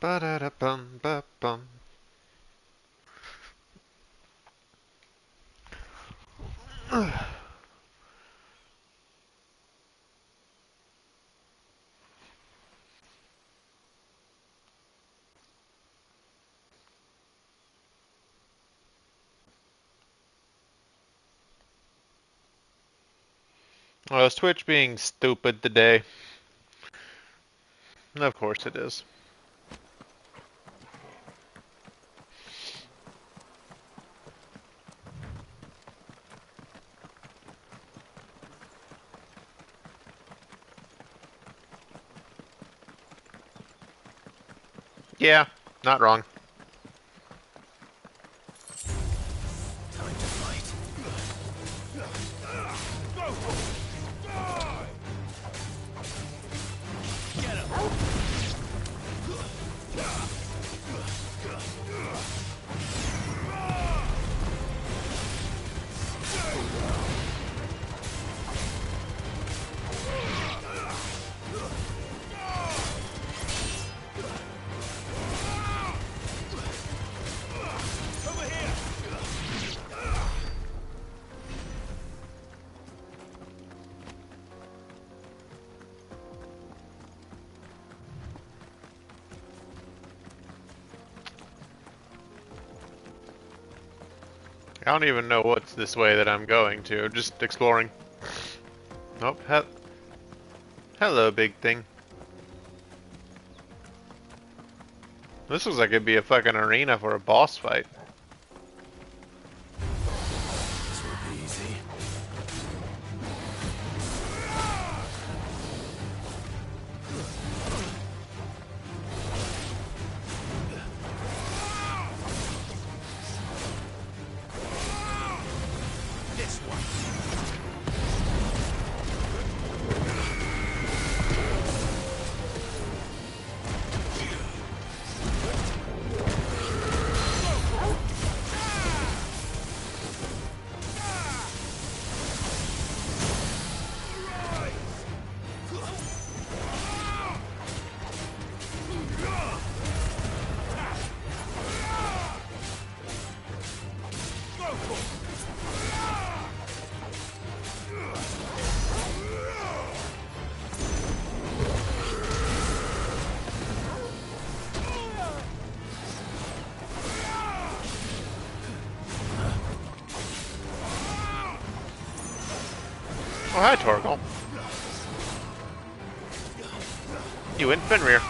Ba-da-da-bum-ba-bum. Well, is Twitch being stupid today? Of course it is. Yeah, not wrong. Time to fight. Get him! I don't even know what's this way that I'm going to. Just exploring. Oh, hello, big thing. This looks like it'd be a fucking arena for a boss fight. This will be easy. This one. Oh, hi, Torgal. You went Fenrir.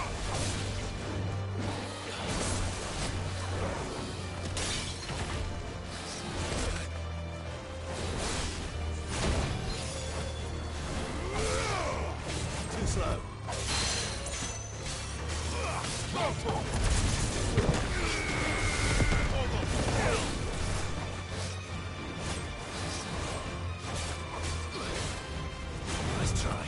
Too slow. Let's try.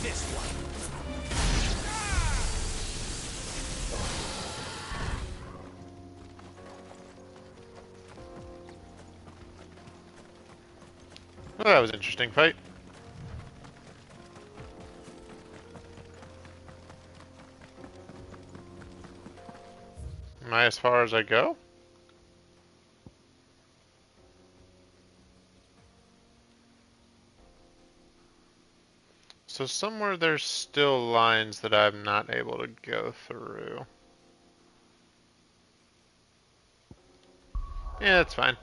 This one. Well, that was an interesting fight. Am I as far as I go? So somewhere there's still lines that I'm not able to go through. Yeah, that's fine.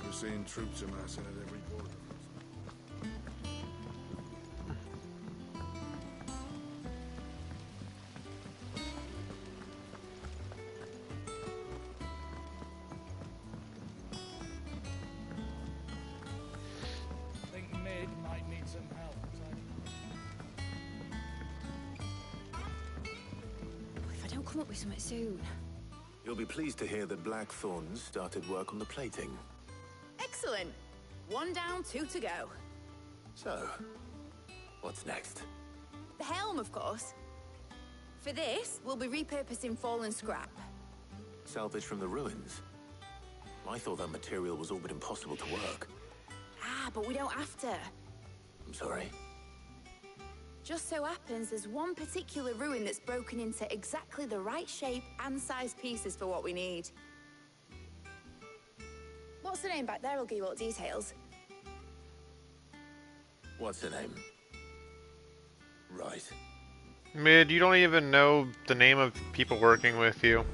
We're seeing troops amassing at every border. come up with something soon. You'll be pleased to hear that Blackthorn started work on the plating. Excellent. 1 down, 2 to go. So, what's next? The helm, of course. For this, we'll be repurposing fallen scrap. Salvage from the ruins? I thought that material was all but impossible to work. Ah, but we don't have to. I'm sorry. Just so happens there's one particular ruin that's broken into exactly the right shape and size pieces for what we need. What's the name back there? I'll give you all the details. What's her name? Right. Mid, you don't even know the name of people working with you.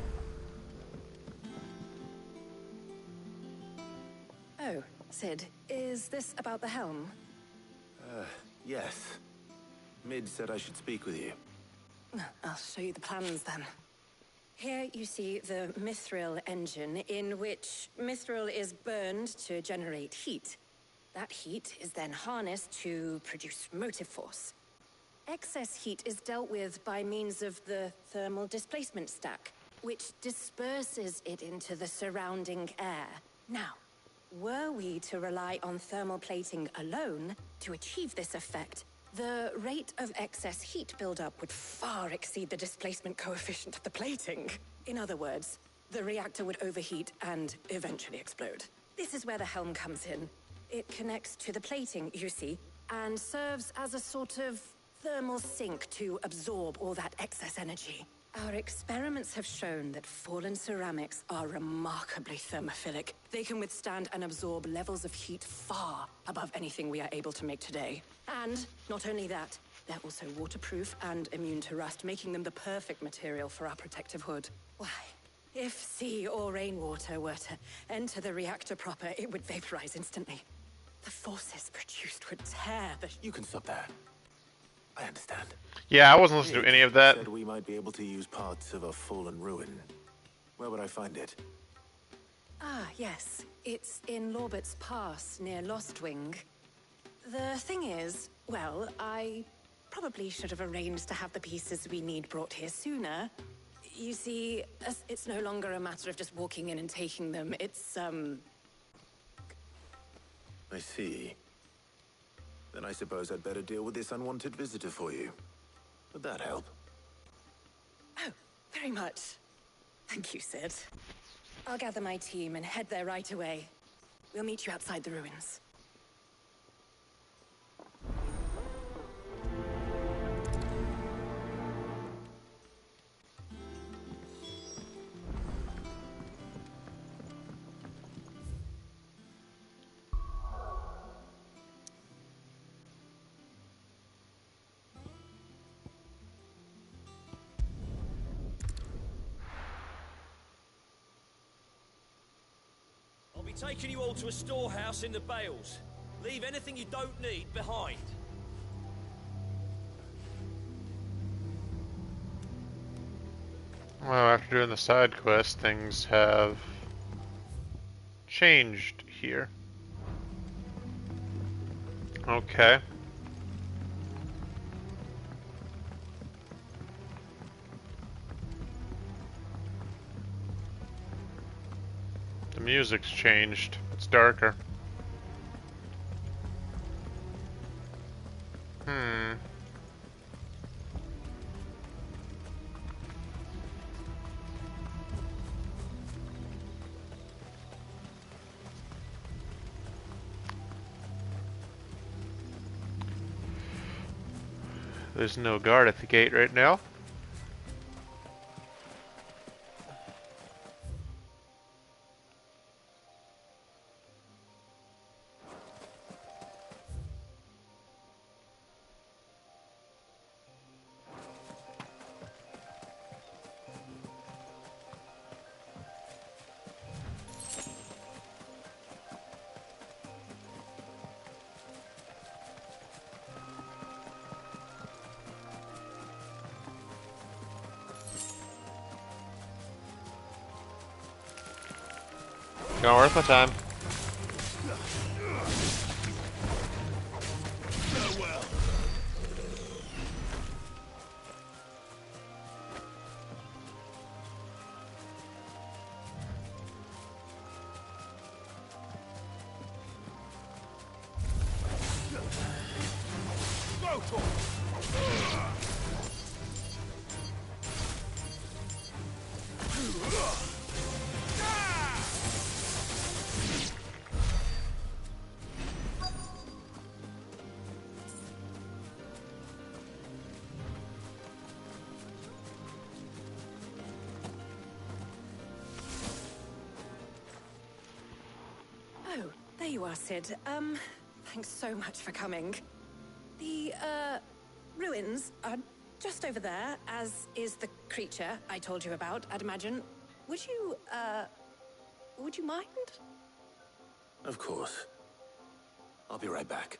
Oh, Sid, is this about the helm? Yes. Mid said I should speak with you. I'll show you the plans then. Here you see the mithril engine, in which mithril is burned to generate heat. That heat is then harnessed to produce motive force. Excess heat is dealt with by means of the thermal displacement stack, which disperses it into the surrounding air. Now, were we to rely on thermal plating alone to achieve this effect, the rate of excess heat buildup would far exceed the displacement coefficient of the plating. In other words, the reactor would overheat and eventually explode. This is where the helm comes in. It connects to the plating, you see, and serves as a sort of thermal sink to absorb all that excess energy. Our experiments have shown that fallen ceramics are remarkably thermophilic. They can withstand and absorb levels of heat far above anything we are able to make today. And not only that, they're also waterproof and immune to rust, making them the perfect material for our protective hood. Why, if sea or rainwater were to enter the reactor proper, it would vaporize instantly. The forces produced would tear the... You can stop there. I understand. Yeah, I wasn't listening to any of that. Said we might be able to use parts of a fallen ruin. Where would I find it? Ah, yes. It's in Lorbert's Pass, near Lostwing. The thing is, well, I probably should have arranged to have the pieces we need brought here sooner. You see, it's no longer a matter of just walking in and taking them. It's, I see. Then I suppose I'd better deal with this unwanted visitor for you. Would that help? Oh, very much. Thank you, Sid. I'll gather my team and head there right away. We'll meet you outside the ruins. I'll be taking you all to a storehouse in the Bales. Leave anything you don't need behind. Well, after doing the side quest, things have changed here. Okay. The music's changed. It's darker. There's no guard at the gate right now. Not worth my time. There you are, Sid. Thanks so much for coming. The, ruins are just over there, as is the creature I told you about, I'd imagine. Would you mind? Of course. I'll be right back.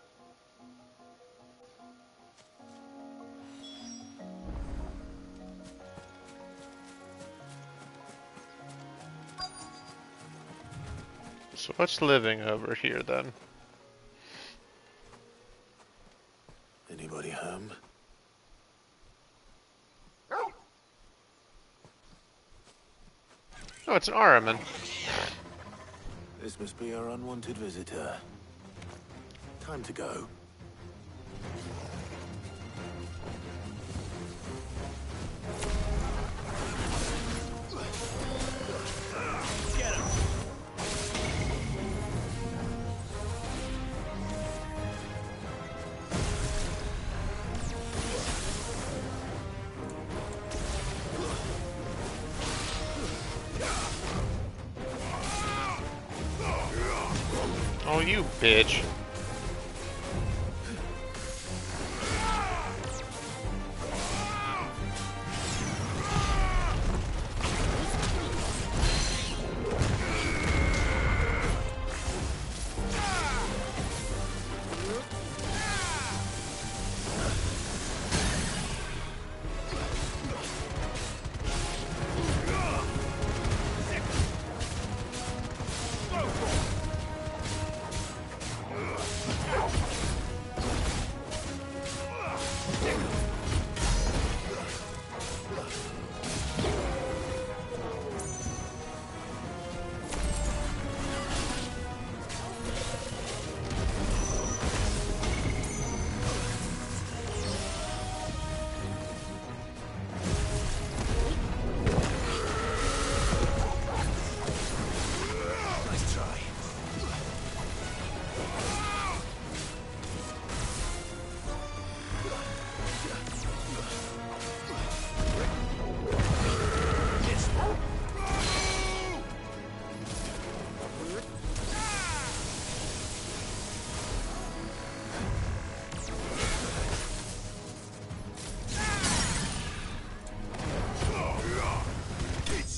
So what's living over here then? Anybody home? Oh, it's an Ahriman. This must be our unwanted visitor. Time to go. Get him! Oh, you bitch.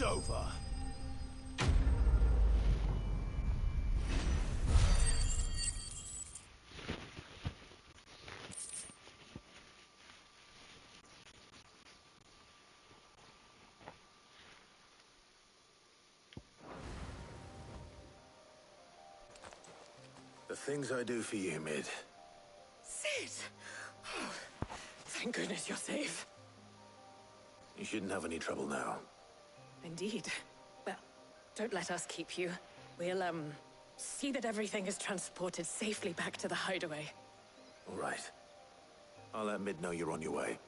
Over. The things I do for you, Mid. Sid! Oh, thank goodness you're safe. You shouldn't have any trouble now. Indeed. Well, don't let us keep you. We'll, see that everything is transported safely back to the hideaway. All right. I'll let Mid know you're on your way.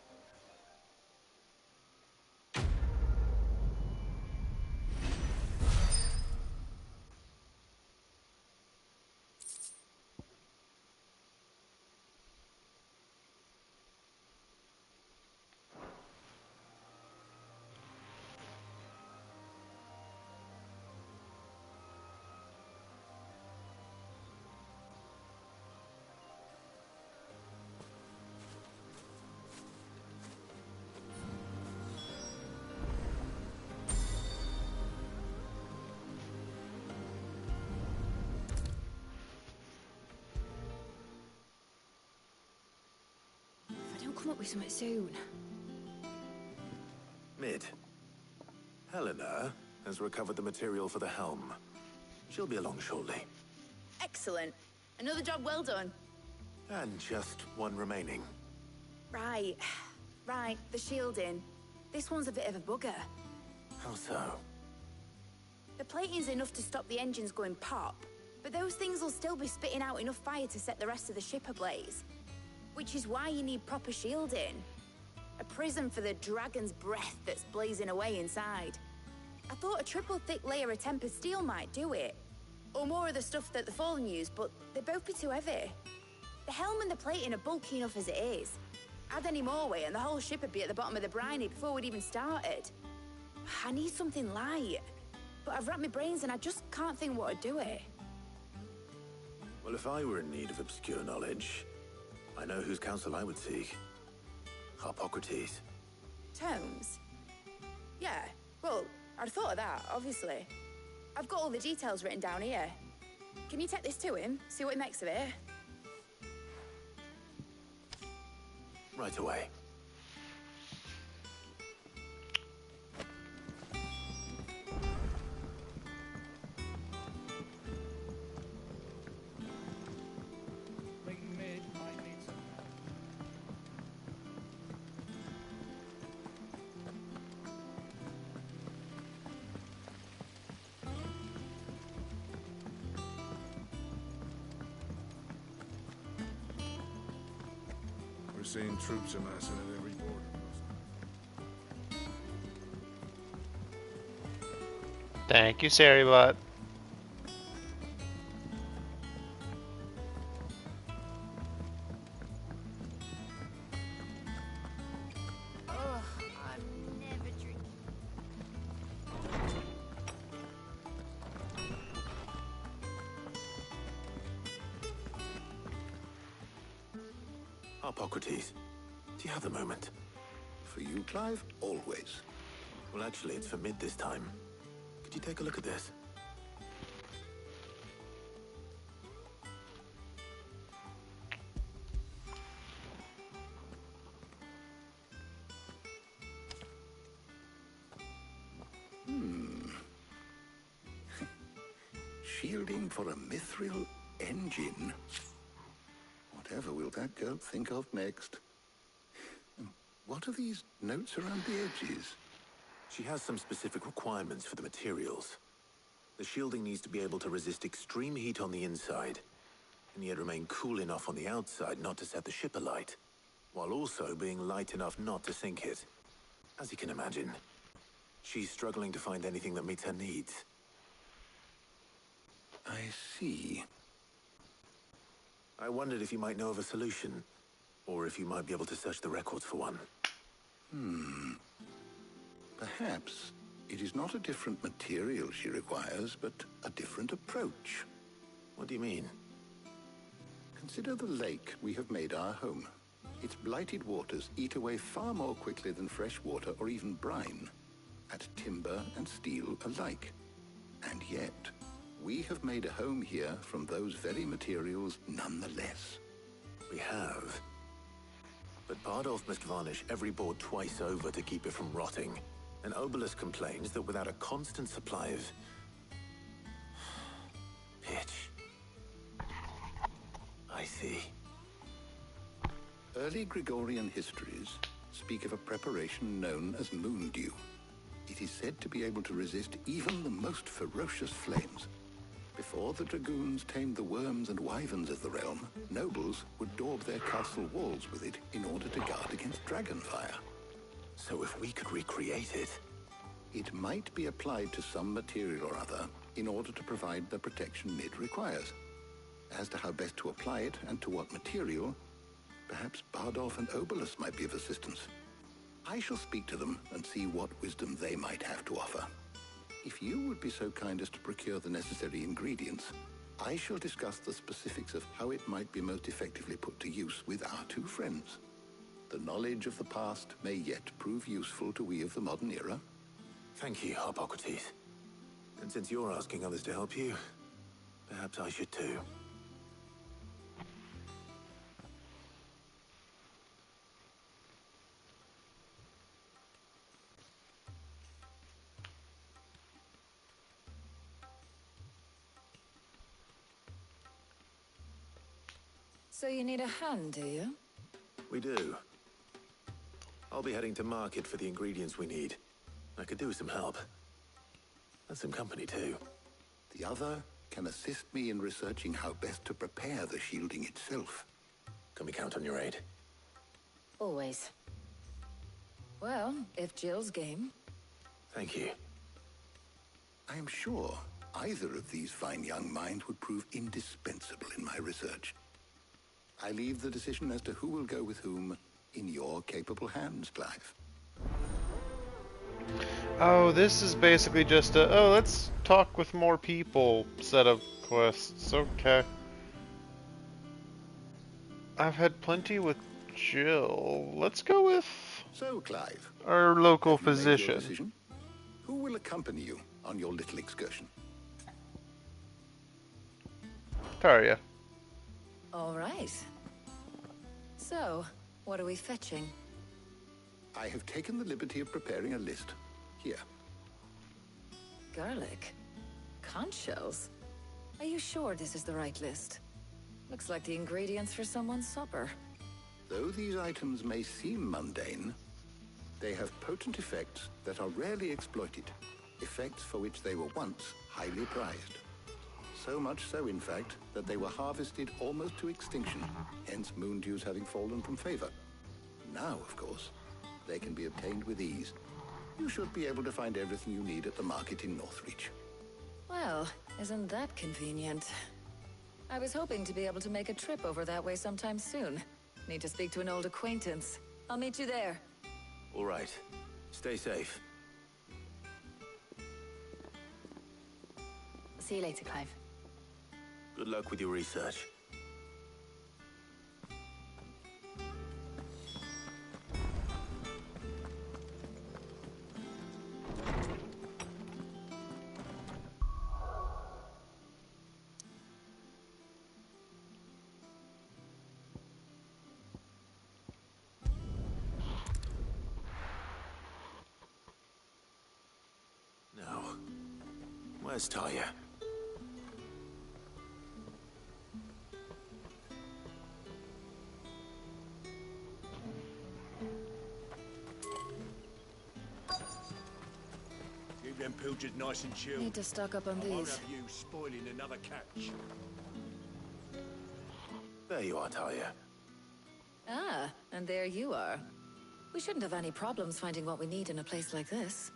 Come up with something soon. Mid. Helena has recovered the material for the helm. She'll be along shortly. Excellent. Another job well done. And just one remaining. Right. Right, the shielding. This one's a bit of a bugger. How so? The plating's enough to stop the engines going pop, but those things will still be spitting out enough fire to set the rest of the ship ablaze. Which is why you need proper shielding. A prison for the dragon's breath that's blazing away inside. I thought a triple thick layer of tempered steel might do it. Or more of the stuff that the Fallen use, but they'd both be too heavy. The helm and the plating are bulky enough as it is. Add any more weight and the whole ship would be at the bottom of the briny before we'd even started. I need something light. But I've racked my brains and I just can't think what would do it. Well, if I were in need of obscure knowledge, I know whose counsel I would seek. Hippocrates. Tomes? Yeah, well, I'd thought of that, obviously. I've got all the details written down here. Can you take this to him, see what he makes of it? Right away. We're seeing troops amassing at every border crossing. Thank you, Saribot. Hippocrates, do you have a moment? For you, Clive? Always. Well, actually, it's for mid this time. Could you take a look at this? Shielding for a mithril engine. Whatever will that girl think of next? What are these notes around the edges? She has some specific requirements for the materials. The shielding needs to be able to resist extreme heat on the inside, and yet remain cool enough on the outside not to set the ship alight, while also being light enough not to sink it. As you can imagine, she's struggling to find anything that meets her needs. I see. I wondered if you might know of a solution, or if you might be able to search the records for one. Perhaps it is not a different material she requires, but a different approach. What do you mean? Consider the lake we have made our home. Its blighted waters eat away far more quickly than fresh water or even brine, at timber and steel alike. And yet, we have made a home here from those very materials nonetheless. We have. But Bardolph must varnish every board twice over to keep it from rotting. And Obelisk complains that without a constant supply of pitch. I see. Early Gregorian histories speak of a preparation known as moon dew. It is said to be able to resist even the most ferocious flames. Before the dragoons tamed the worms and wyverns of the realm, nobles would daub their castle walls with it in order to guard against dragonfire. So if we could recreate it... It might be applied to some material or other in order to provide the protection Mid requires. As to how best to apply it and to what material, perhaps Bardolph and Obelisk might be of assistance. I shall speak to them and see what wisdom they might have to offer. If you would be so kind as to procure the necessary ingredients, I shall discuss the specifics of how it might be most effectively put to use with our two friends. The knowledge of the past may yet prove useful to we of the modern era. Thank you, Hippocrates. And since you're asking others to help you, perhaps I should too. So you need a hand, do you? We do. I'll be heading to market for the ingredients we need. I could do with some help. And some company, too. The other can assist me in researching how best to prepare the shielding itself. Can we count on your aid? Always. Well, if Jill's game. Thank you. I am sure either of these fine young minds would prove indispensable in my research. I leave the decision as to who will go with whom in your capable hands, Clive. Oh, this is basically just a, oh, let's talk with more people set of quests. Okay. I've had plenty with Jill. Let's go with So, Clive, our local have you made your physician. decision? Who will accompany you on your little excursion? Taria. All right. So, what are we fetching? I have taken the liberty of preparing a list. Here. Garlic? Conch shells? Are you sure this is the right list? Looks like the ingredients for someone's supper. Though these items may seem mundane, they have potent effects that are rarely exploited. Effects for which they were once highly prized. So much so, in fact, that they were harvested almost to extinction, hence moon dews having fallen from favor. Now, of course, they can be obtained with ease. You should be able to find everything you need at the market in Northreach. Well, isn't that convenient? I was hoping to be able to make a trip over that way sometime soon. Need to speak to an old acquaintance. I'll meet you there. All right. Stay safe. See you later, Clive. Good luck with your research. Now, where's Talia? Keep them pilgers nice and chilled. Need to stock up on I won't these. have you spoiling another catch. There you are, Talia. Ah, and there you are. We shouldn't have any problems finding what we need in a place like this.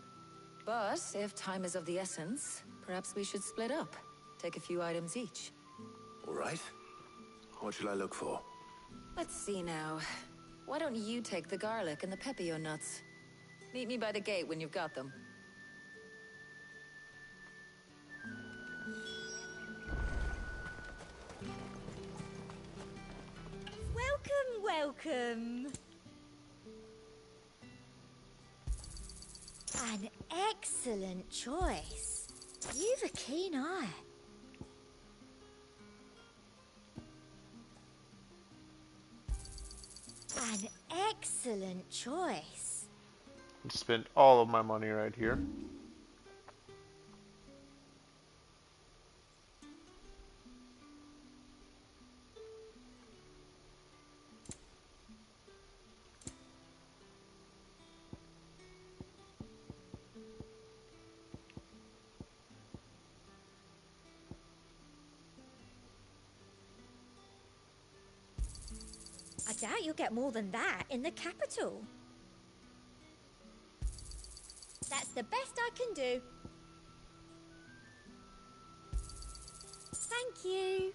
But if time is of the essence, perhaps we should split up. Take a few items each. All right. What shall I look for? Let's see now. Why don't you take the garlic and the pepio nuts? Meet me by the gate when you've got them. Welcome, welcome. An excellent choice. You've a keen eye. An excellent choice. Spend all of my money right here. I doubt you'll get more than that in the capital. That's the best I can do. Thank you.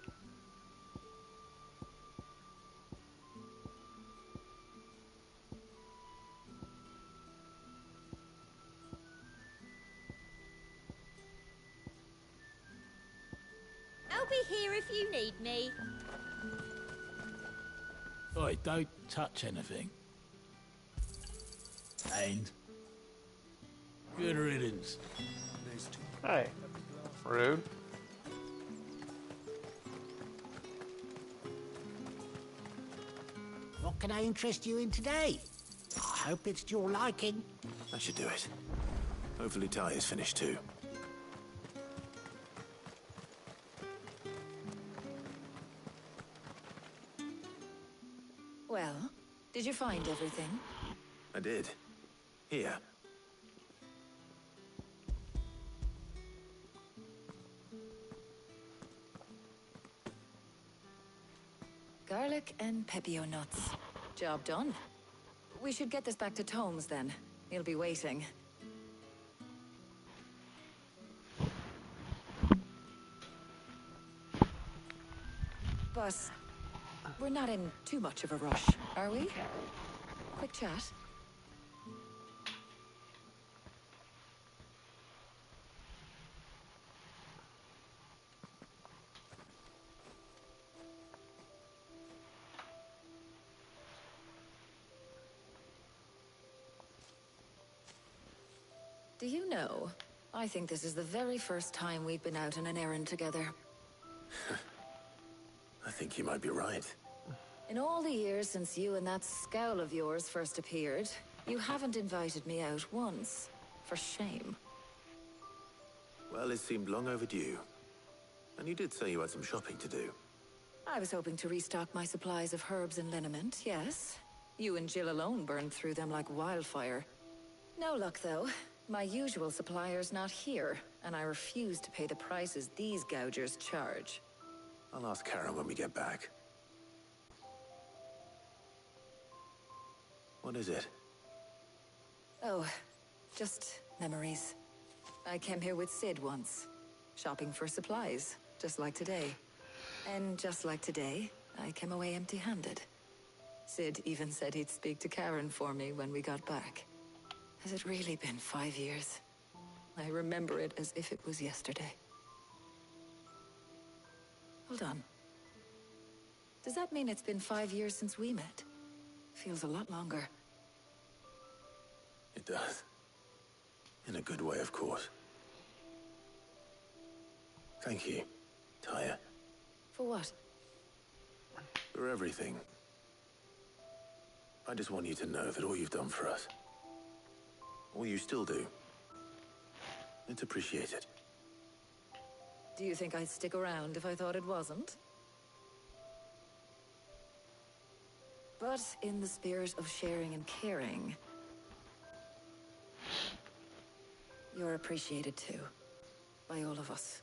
I'll be here if you need me. Oi, don't touch anything. And good riddance. Hey, rude. What can I interest you in today? I hope it's to your liking. That should do it. Hopefully Talia's finished too. Well, did you find everything? I did. Here. Garlic and pepio nuts. Job done. We should get this back to Tomes then. He'll be waiting. But we're not in too much of a rush, are we? Quick chat. Do you know, I think this is the very first time we've been out on an errand together. I think you might be right. In all the years since you and that scowl of yours first appeared, you haven't invited me out once. For shame. Well, it seemed long overdue. And you did say you had some shopping to do. I was hoping to restock my supplies of herbs and liniment, yes. You and Jill alone burned through them like wildfire. No luck, though. My usual supplier's not here, and I refuse to pay the prices these gougers charge. I'll ask Karen when we get back. What is it? Oh, just memories. I came here with Sid once, shopping for supplies, just like today. And just like today, I came away empty-handed. Sid even said he'd speak to Karen for me when we got back. Has it really been 5 years? I remember it as if it was yesterday. Hold on. Does that mean it's been 5 years since we met? Feels a lot longer. It does. In a good way, of course. Thank you, Tyre. For what? For everything. I just want you to know that all you've done for us, all you still do, it's appreciated. Do you think I'd stick around if I thought it wasn't? But in the spirit of sharing and caring, you're appreciated too, by all of us.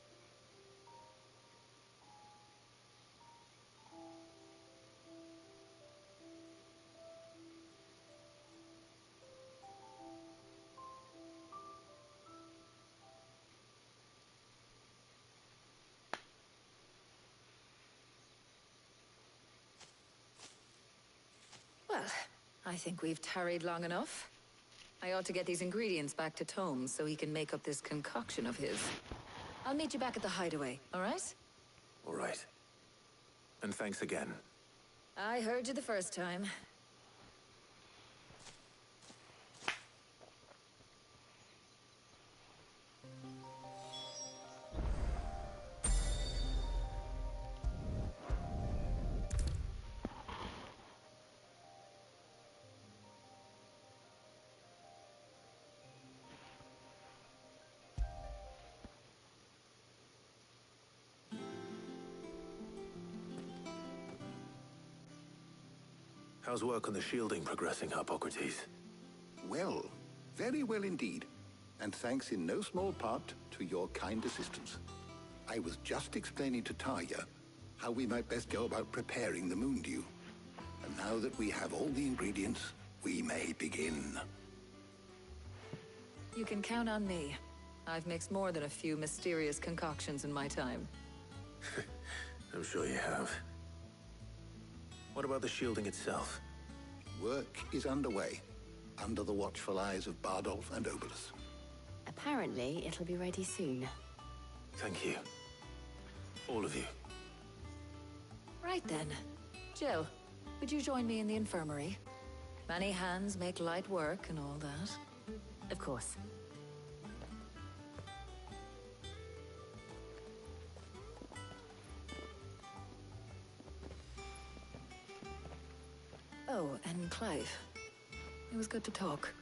Well, I think we've tarried long enough. I ought to get these ingredients back to Tome so he can make up this concoction of his. I'll meet you back at the hideaway, all right? All right. And thanks again. I heard you the first time. How's work on the shielding progressing, Hippocrates? Well, very well indeed. And thanks in no small part to your kind assistance. I was just explaining to Tarja how we might best go about preparing the moon dew. And now that we have all the ingredients, we may begin. You can count on me. I've mixed more than a few mysterious concoctions in my time. I'm sure you have. What about the shielding itself? Work is underway, under the watchful eyes of Bardolph and Obolus. Apparently, it'll be ready soon. Thank you. All of you. Right then. Jill, would you join me in the infirmary? Many hands make light work and all that. Of course. Oh, and Clive. It was good to talk.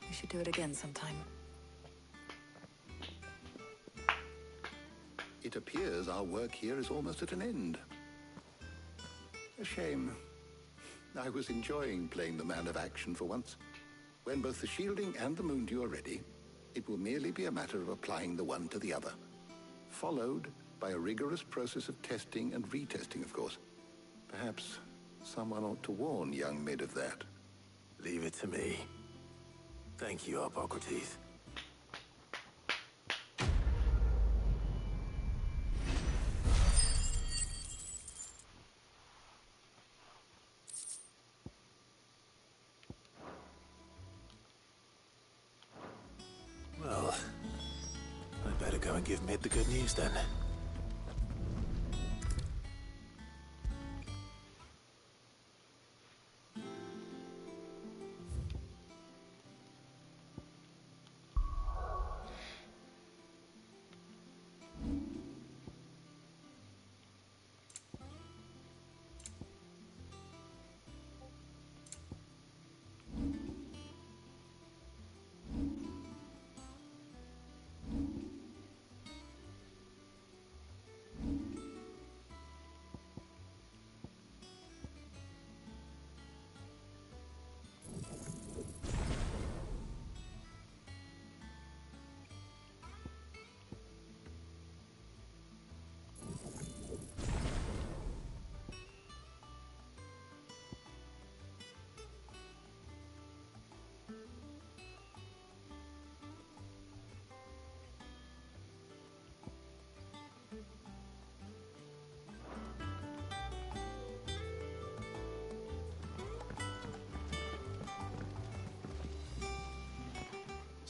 We should do it again sometime. It appears our work here is almost at an end. A shame. I was enjoying playing the man of action for once. When both the shielding and the moon dew are ready, it will merely be a matter of applying the one to the other. Followed by a rigorous process of testing and retesting, of course. Perhaps someone ought to warn young Mid of that. Leave it to me. Thank you, Hippocrates. Well, I'd better go and give Mid the good news then.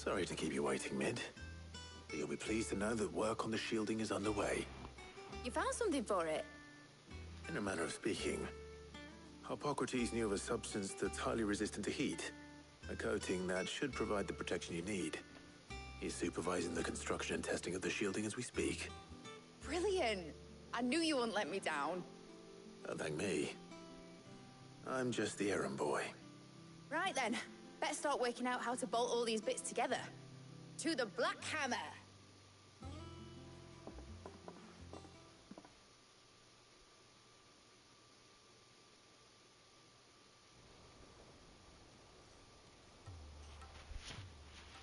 Sorry to keep you waiting, Mid. But you'll be pleased to know that work on the shielding is underway. You found something for it? In a manner of speaking, Hippocrates knew of a substance that's highly resistant to heat. A coating that should provide the protection you need. He's supervising the construction and testing of the shielding as we speak. Brilliant! I knew you wouldn't let me down. Don't thank me. I'm just the errand boy. Right then, better start working out how to bolt all these bits together. To the Black Hammer!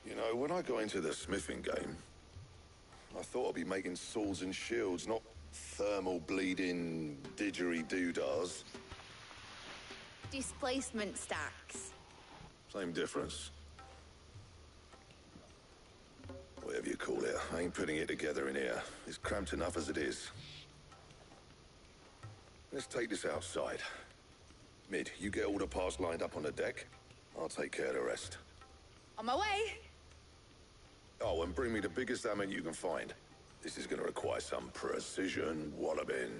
You know, when I got into the smithing game, I thought I'd be making swords and shields, not thermal bleeding didgeridoo-dahs. Displacement stacks. Same difference. Whatever you call it, I ain't putting it together in here. It's cramped enough as it is. Let's take this outside. Mid, you get all the parts lined up on the deck. I'll take care of the rest. On my way! Oh, and bring me the biggest hammer you can find. This is gonna require some precision walloping.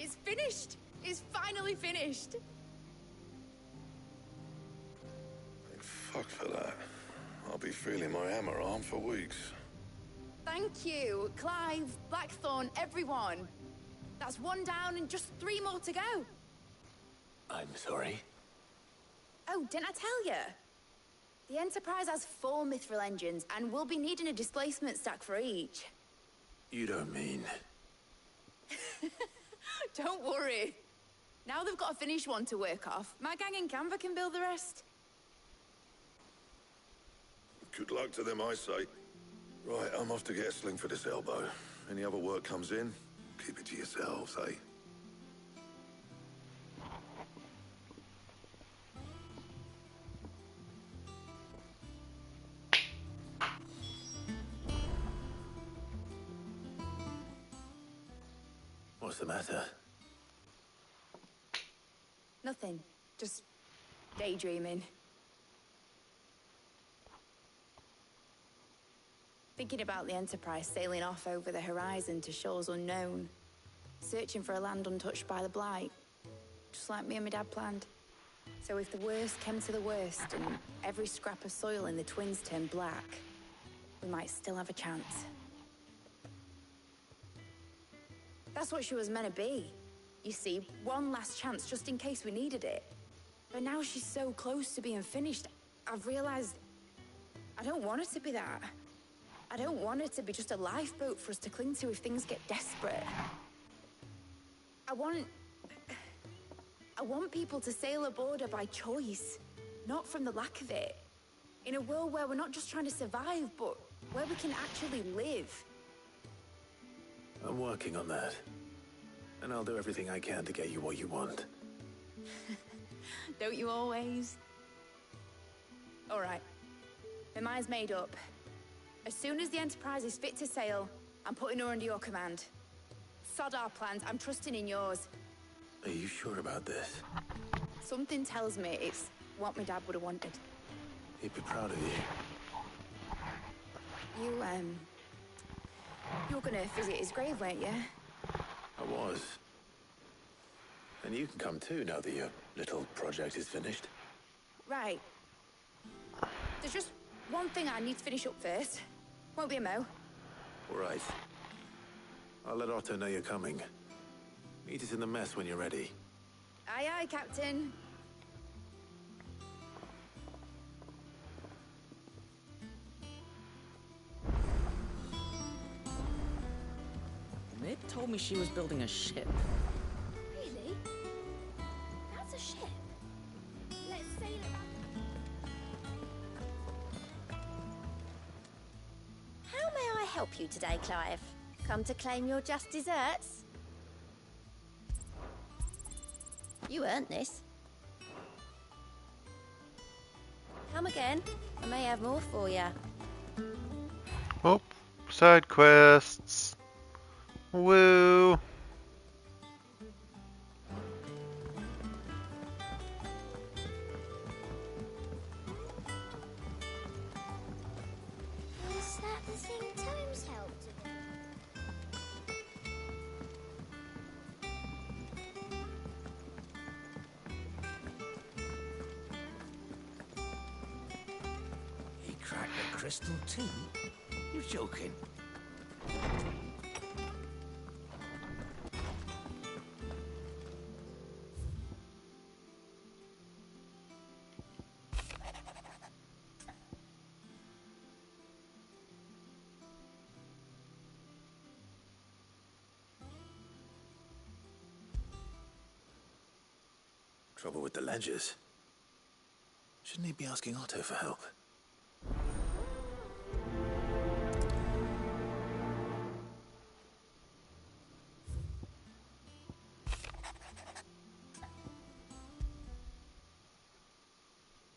It's finished! It's finally finished! Thank fuck for that. I'll be feeling my hammer arm for weeks. Thank you, Clive, Blackthorn, everyone. That's one down and just 3 more to go. I'm sorry. Oh, didn't I tell you? The Enterprise has 4 mithril engines, and we'll be needing a displacement stack for each. You don't mean... Don't worry. Now they've got a finished one to work off. My gang in Canva can build the rest. Good luck to them, I say. Right, I'm off to get a sling for this elbow. Any other work comes in, keep it to yourselves, eh? What's the matter? Nothing. Just daydreaming. Thinking about the Enterprise sailing off over the horizon to shores unknown. Searching for a land untouched by the Blight. Just like me and my dad planned. So if the worst came to the worst and every scrap of soil in the Twins turned black, we might still have a chance. That's what she was meant to be. You see, one last chance just in case we needed it. But now she's so close to being finished, I've realized I don't want it to be that. I don't want it to be just a lifeboat for us to cling to if things get desperate. I want people to sail aboard her by choice, not from the lack of it. In a world where we're not just trying to survive, but where we can actually live. I'm working on that. And I'll do everything I can to get you what you want. Don't you always? All right. My mind's made up. As soon as the Enterprise is fit to sail, I'm putting her under your command. Sod our plans, I'm trusting in yours. Are you sure about this? Something tells me it's what my dad would have wanted. He'd be proud of you. You were gonna visit his grave, weren't you? I was. And you can come too now that your little project is finished. Right. There's just one thing I need to finish up first. Won't be a mo. All right. I'll let Otto know you're coming. Meet us in the mess when you're ready. Aye, aye, Captain. Mid? Nick told me she was building a ship. Really? That's a ship. Let's sail it around. How may I help you today, Clive? Come to claim your just desserts? You earned this. Come again. I may have more for you. Oh, side quests. Woo. Is that the thing Tomes helped with? He cracked the crystal too? You're joking. Trouble with the ledgers. Shouldn't he be asking Otto for help?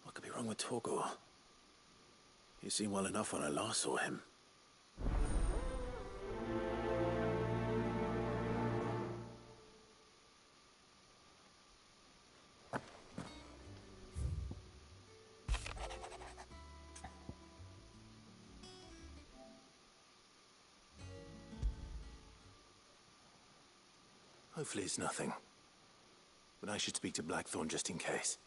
What could be wrong with Torgor? He seemed well enough when I last saw him. Hopefully it's nothing. But I should speak to Blackthorn just in case.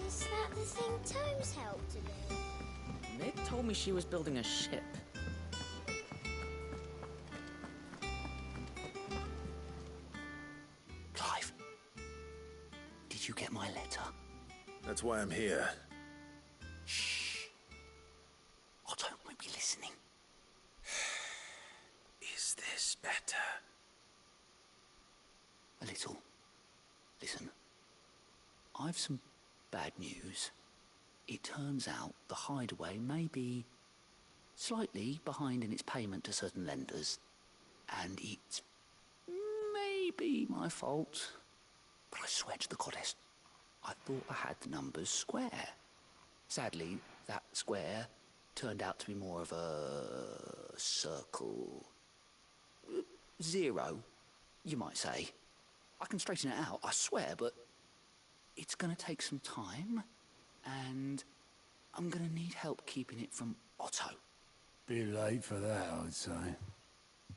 Is that the thing Tomes helped to do? Nick told me she was building a ship. Clive, did you get my letter? That's why I'm here. Shh. Otto won't be listening. Is this better? A little. Listen, I've some bad news. It turns out the hideaway may be slightly behind in its payment to certain lenders, and it's maybe my fault. But I swear to the goddess, I thought I had the numbers square. Sadly, that square turned out to be more of a circle. Zero, you might say. I can straighten it out, I swear, but it's gonna take some time, and I'm gonna need help keeping it from Otto. Bit late for that, I'd say.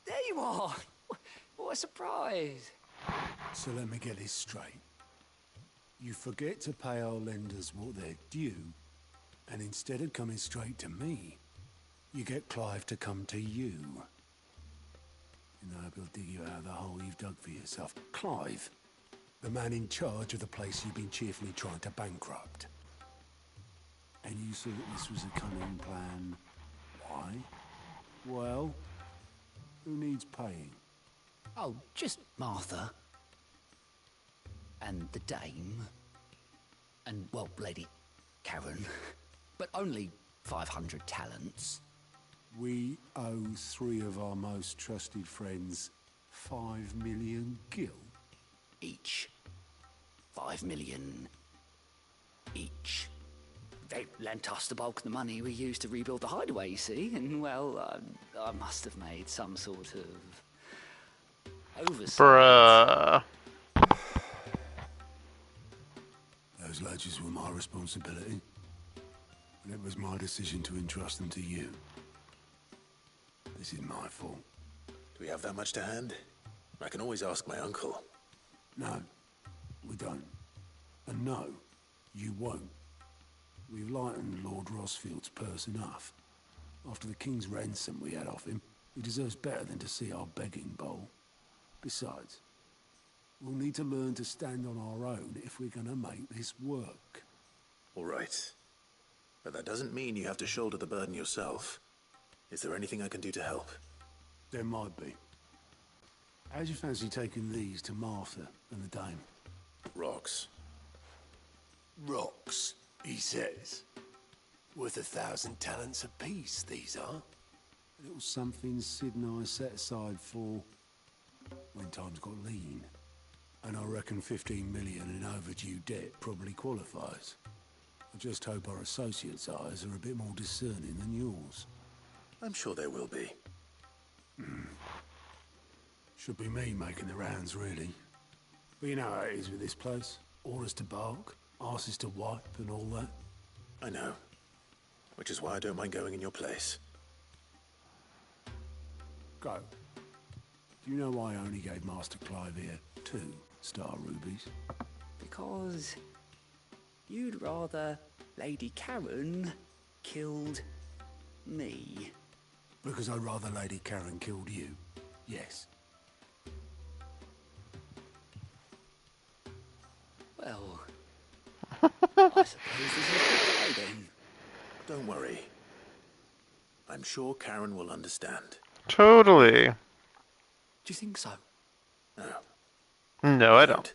There you are! What a surprise! So let me get this straight. You forget to pay our lenders what they're due, and instead of coming straight to me, you get Clive to come to you. You know, he'll dig you out of the hole you've dug for yourself. Clive, the man in charge of the place you've been cheerfully trying to bankrupt. And you thought this was a cunning plan. Why? Well, who needs paying? Oh, just Martha. And the dame. And, well, Lady Karen. But only 500 talents. We owe 3 of our most trusted friends 5 million gil. Each. 5 million each. They lent us the bulk of the money we used to rebuild the hideaway, you see, and, well, I must have made some sort of oversight. Bruh. Those ledgers were my responsibility, and it was my decision to entrust them to you. This is my fault. Do we have that much to hand? I can always ask my uncle. No, we don't. And no, you won't. We've lightened Lord Rosfield's purse enough. After the king's ransom we had off him, he deserves better than to see our begging bowl. Besides, we'll need to learn to stand on our own if we're gonna make this work. All right. But that doesn't mean you have to shoulder the burden yourself. Is there anything I can do to help? There might be. How'd you fancy taking these to Martha and the dame? Rocks. Rocks, he says. Worth 1,000 talents apiece, these are. A little something Sid and I set aside for when times got lean. And I reckon 15 million in overdue debt probably qualifies. I just hope our associates' eyes are a bit more discerning than yours. I'm sure there will be. Should be me making the rounds, really. But you know how it is with this place. Orders to bark, arses to wipe, and all that. I know. Which is why I don't mind going in your place. Go. Do you know why I only gave Master Clive here 2 star rubies? Because you'd rather Lady Karen killed me. Because I'd rather Lady Karen killed you. Yes. Well, I suppose this is a good day then. Don't worry. I'm sure Karen will understand. Totally. Do you think so? No. No, I don't.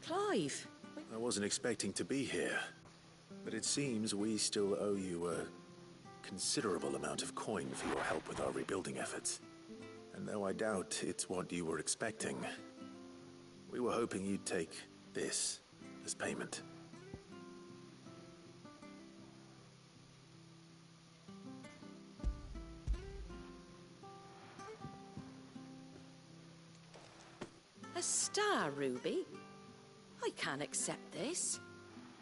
Clive! I wasn't expecting to be here, but it seems we still owe you a considerable amount of coin for your help with our rebuilding efforts. And though I doubt it's what you were expecting, we were hoping you'd take this as payment. A star ruby? I can't accept this.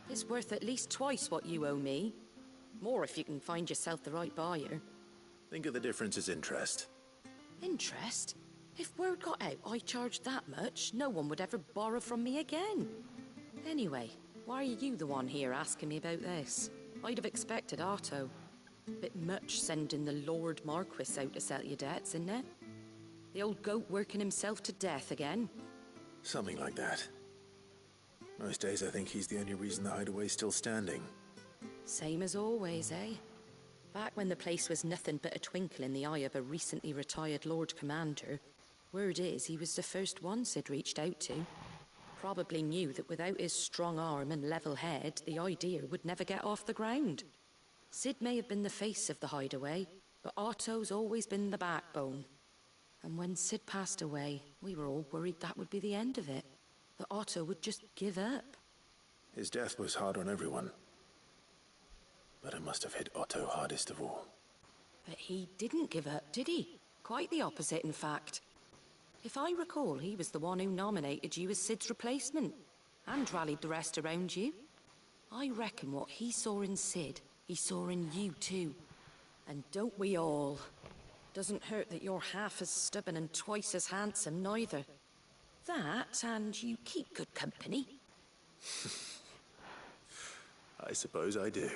It's worth at least twice what you owe me. More if you can find yourself the right buyer. Think of the difference as interest. Interest? If word got out I charged that much, no one would ever borrow from me again. Anyway, why are you the one here asking me about this? I'd have expected Otto. Bit much sending the Lord Marquis out to settle your debts, isn't it? The old goat working himself to death again. Something like that. Most days I think he's the only reason the hideaway's still standing. Same as always, eh? Back when the place was nothing but a twinkle in the eye of a recently retired Lord Commander, word is he was the first one Sid reached out to. Probably knew that without his strong arm and level head, the idea would never get off the ground. Sid may have been the face of the hideaway, but Otto's always been the backbone. And when Sid passed away, we were all worried that would be the end of it. That Otto would just give up. His death was hard on everyone. But it must have hit Otto hardest of all. But he didn't give up, did he? Quite the opposite, in fact. If I recall, he was the one who nominated you as Sid's replacement, and rallied the rest around you. I reckon what he saw in Sid, he saw in you too. And don't we all? Doesn't hurt that you're half as stubborn and twice as handsome, neither. That, and you keep good company. I suppose I do.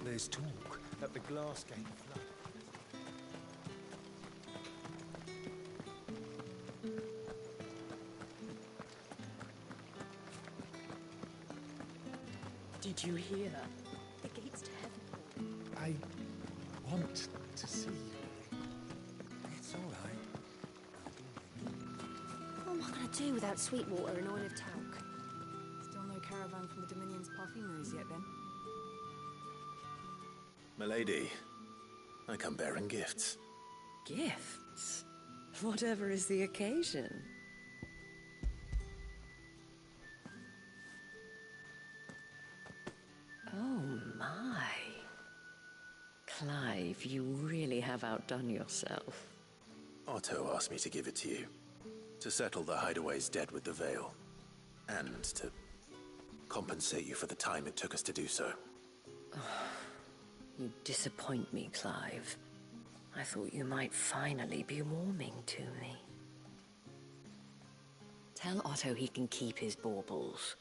There's talk that the glass gate flood. Did you hear? The gates to heaven. I want to see you. It's all right. What am I going to do without sweet water and oil of talc? Still no caravan from the Dominion's perfumeries yet, then? Milady, I come bearing gifts. Gifts? Whatever is the occasion. Oh my. Clive, you really have outdone yourself. Otto asked me to give it to you. To settle the hideaway's debt with the Veil. And to compensate you for the time it took us to do so. You disappoint me, Clive. I thought you might finally be warming to me. Tell Otto he can keep his baubles.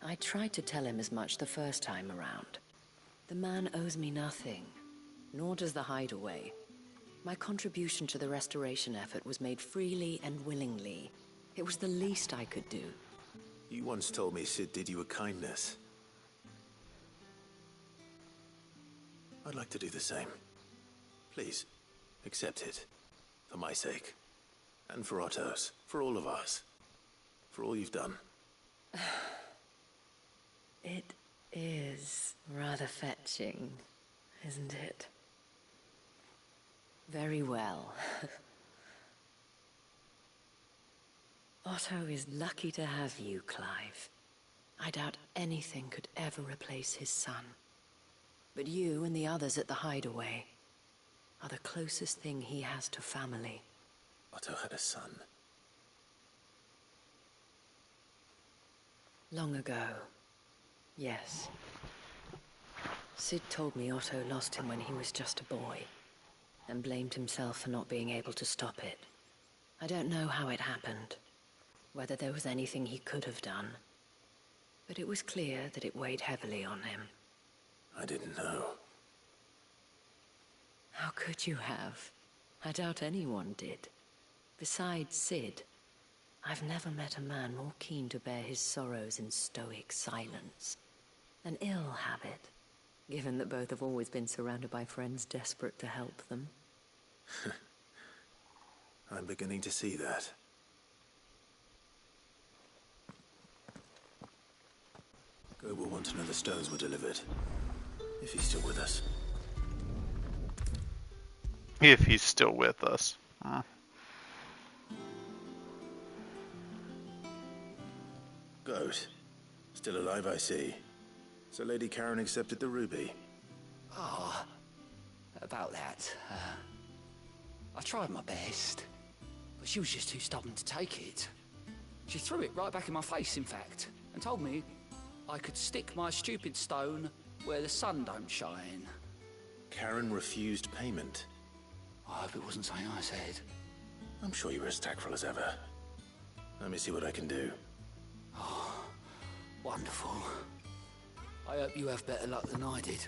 I tried to tell him as much the first time around. The man owes me nothing, nor does the hideaway. My contribution to the restoration effort was made freely and willingly. It was the least I could do. You once told me Sid did you a kindness. I'd like to do the same. Please, accept it. For my sake. And for Otto's. For all of us. For all you've done. It is rather fetching, isn't it? Very well. Otto is lucky to have you, Clive. I doubt anything could ever replace his son. But you and the others at the hideaway are the closest thing he has to family. Otto had a son. Long ago, yes. Sid told me Otto lost him when he was just a boy, and blamed himself for not being able to stop it. I don't know how it happened, whether there was anything he could have done, but it was clear that it weighed heavily on him. I didn't know. How could you have? I doubt anyone did. Besides Sid, I've never met a man more keen to bear his sorrows in stoic silence. An ill habit, given that both have always been surrounded by friends desperate to help them. I'm beginning to see that. Gob will want to know the stones were delivered. If he's still with us. If he's still with us. Huh. Goat. Still alive, I see. So Lady Karen accepted the ruby. Ah, about that. I tried my best, but she was just too stubborn to take it. She threw it right back in my face, in fact, and told me I could stick my stupid stone where the sun don't shine. Karen refused payment. I hope it wasn't something I said. I'm sure you were as tactful as ever. Let me see what I can do. Oh, wonderful. I hope you have better luck than I did.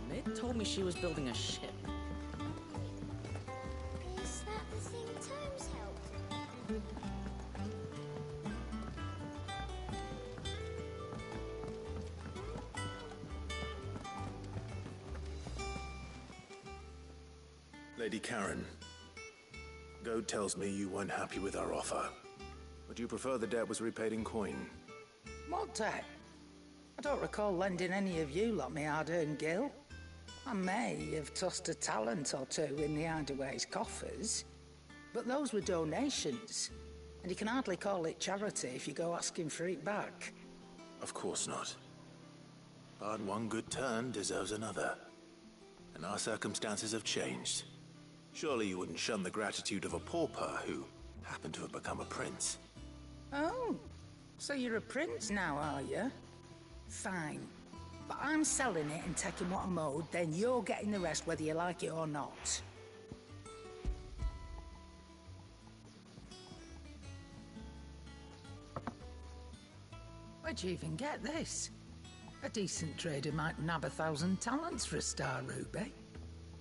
Mid told me she was building a ship. Is that the thing Terms helped? Lady Karen, Goad tells me you weren't happy with our offer. Would you prefer the debt was repaid in coin? What debt? I don't recall lending any of you lot me hard-earned gil. I may have tossed a talent or two in the Hideaway's coffers, but those were donations, and you can hardly call it charity if you go asking for it back. Of course not. But one good turn deserves another. And our circumstances have changed. Surely you wouldn't shun the gratitude of a pauper who happened to have become a prince. Oh, so you're a prince now, are you? Fine. But I'm selling it and taking what I'm owed, then you're getting the rest whether you like it or not. Where'd you even get this? A decent trader might nab 1,000 talents for a star ruby.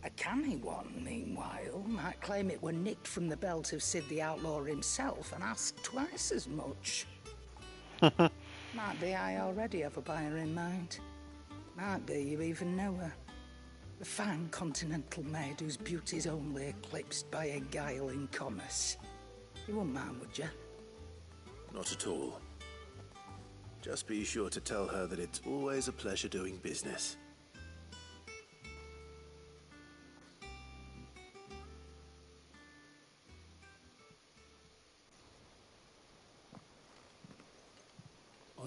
A canny one, meanwhile, might claim it were nicked from the belt of Sid the Outlaw himself and ask twice as much. Might be I already have a buyer in mind. Might be you even know her. A fine continental maid whose beauty's only eclipsed by a guile in commerce. You wouldn't mind, would you? Not at all. Just be sure to tell her that it's always a pleasure doing business.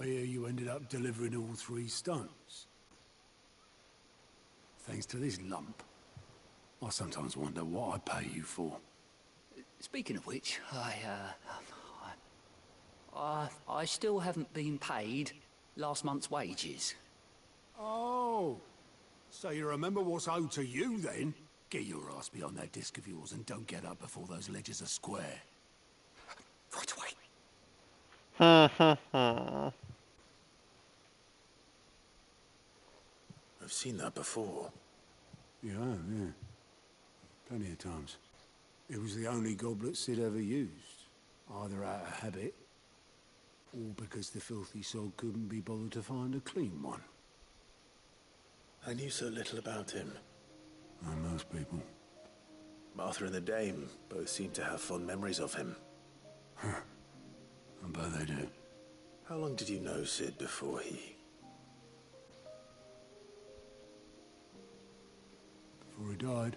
I hear you ended up delivering all 3 stones. Thanks to this lump. I sometimes wonder what I pay you for. Speaking of which, I still haven't been paid last month's wages. Oh, so you remember what's owed to you then? Get your ass behind that disc of yours and don't get up before those ledgers are square. Right away. I've seen that before. Yeah, yeah. Plenty of times. It was the only goblet Sid ever used. Either out of habit, or because the filthy soul couldn't be bothered to find a clean one. I knew so little about him. Like most people. Martha and the Dame both seem to have fond memories of him. I bet they do. How long did you know Sid before he... Before he died.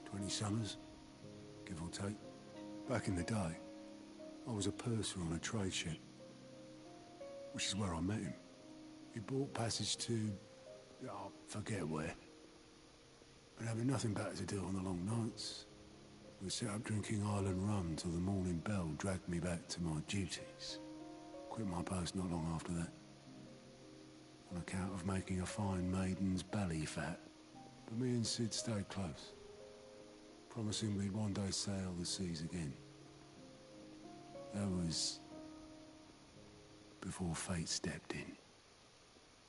20 summers, give or take. Back in the day, I was a purser on a trade ship. Which is where I met him. He bought passage to... I forget where. But having nothing better to do on the long nights, we set up drinking island rum till the morning bell dragged me back to my duties. Quit my post not long after that. On account of making a fine maiden's belly fat. But me and Sid stayed close. Promising we'd one day sail the seas again. That was... before fate stepped in.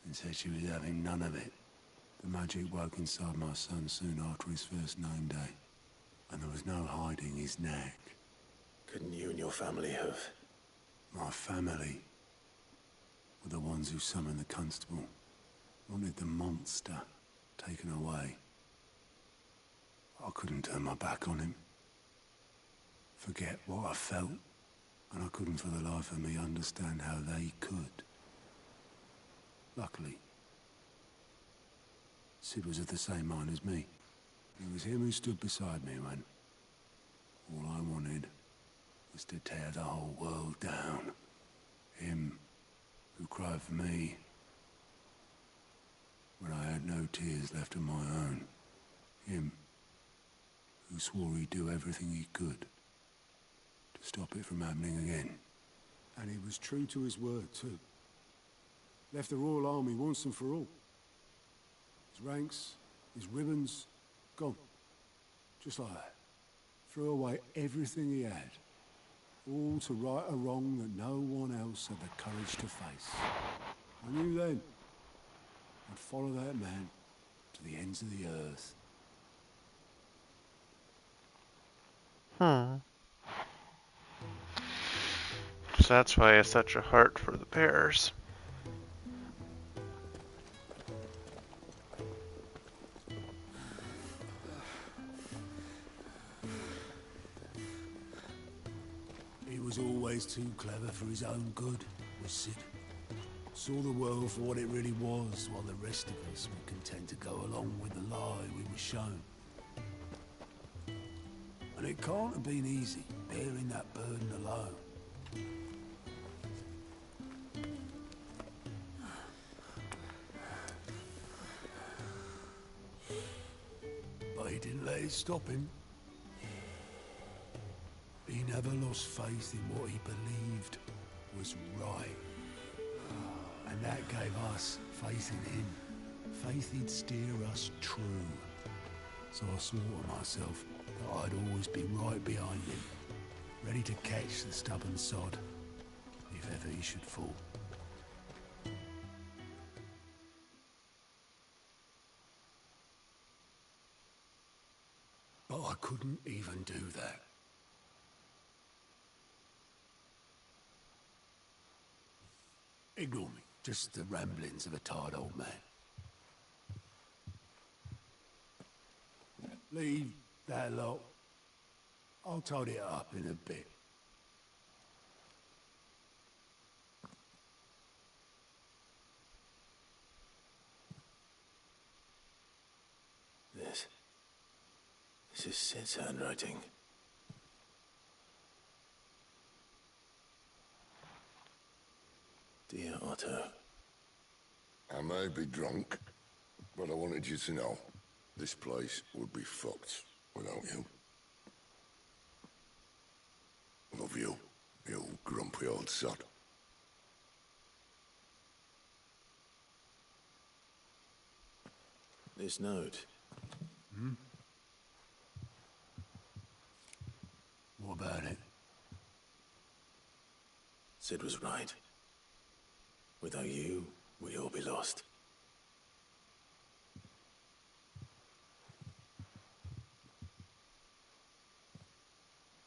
And said she was having none of it. The magic woke inside my son soon after his first name day. And there was no hiding his knack. Couldn't you and your family have... My family were the ones who summoned the constable. Wanted the monster taken away. I couldn't turn my back on him. Forget what I felt. And I couldn't for the life of me understand how they could. Luckily, Sid was of the same mind as me. It was him who stood beside me when all I wanted was to tear the whole world down. Him who cried for me when I had no tears left of my own. Him who swore he'd do everything he could to stop it from happening again. And he was true to his word too. Left the Royal Army once and for all. His ranks, his ribbons, gone. Just like that. Threw away everything he had. All to right a wrong that no one else had the courage to face. I knew then I'd follow that man to the ends of the earth. So that's why he has such a heart for the bears. He was always too clever for his own good, was Sid. Saw the world for what it really was, while the rest of us were content to go along with the lie we were shown. And it can't have been easy, bearing that burden alone. But he didn't let it stop him. He never lost faith in what he believed was right. And that gave us faith in him. Faith he'd steer us true. So I swore to myself that I'd always be right behind him, ready to catch the stubborn sod, if ever he should fall. But I couldn't even do that. Ignore me. Just the ramblings of a tired old man. Leave that lot. I'll tidy it up in a bit. This is Sid's handwriting. Dear Otto. I may be drunk, but I wanted you to know this place would be fucked without you. Love you, you grumpy old sod. This note. What about it? Sid was right. Without you, we'd all be lost.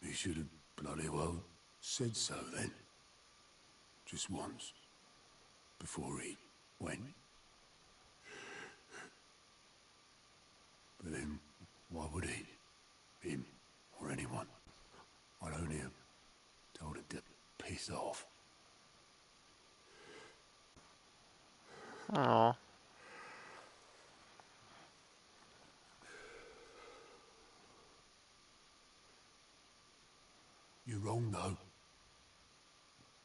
He should have bloody well said so then. Just once. Before he went. But then, why would he? Him, or anyone. I'd only have told him to piss off. Aww. You're wrong, though.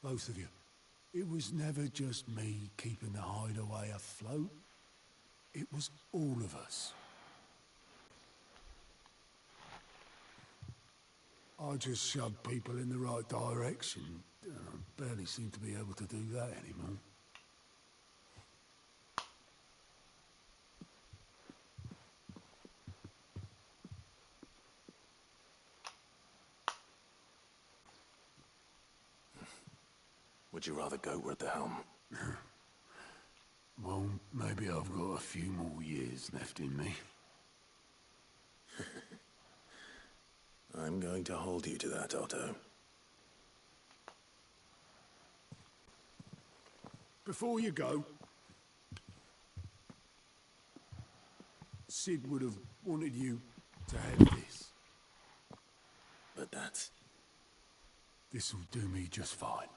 Both of you. It was never just me keeping the hideaway afloat. It was all of us. I just shoved people in the right direction. I barely seem to be able to do that anymore. Would you rather go at the helm? Well, maybe I've got a few more years left in me. I'm going to hold you to that, Otto. Before you go, Sid would have wanted you to have this. But that's... This'll do me just fine.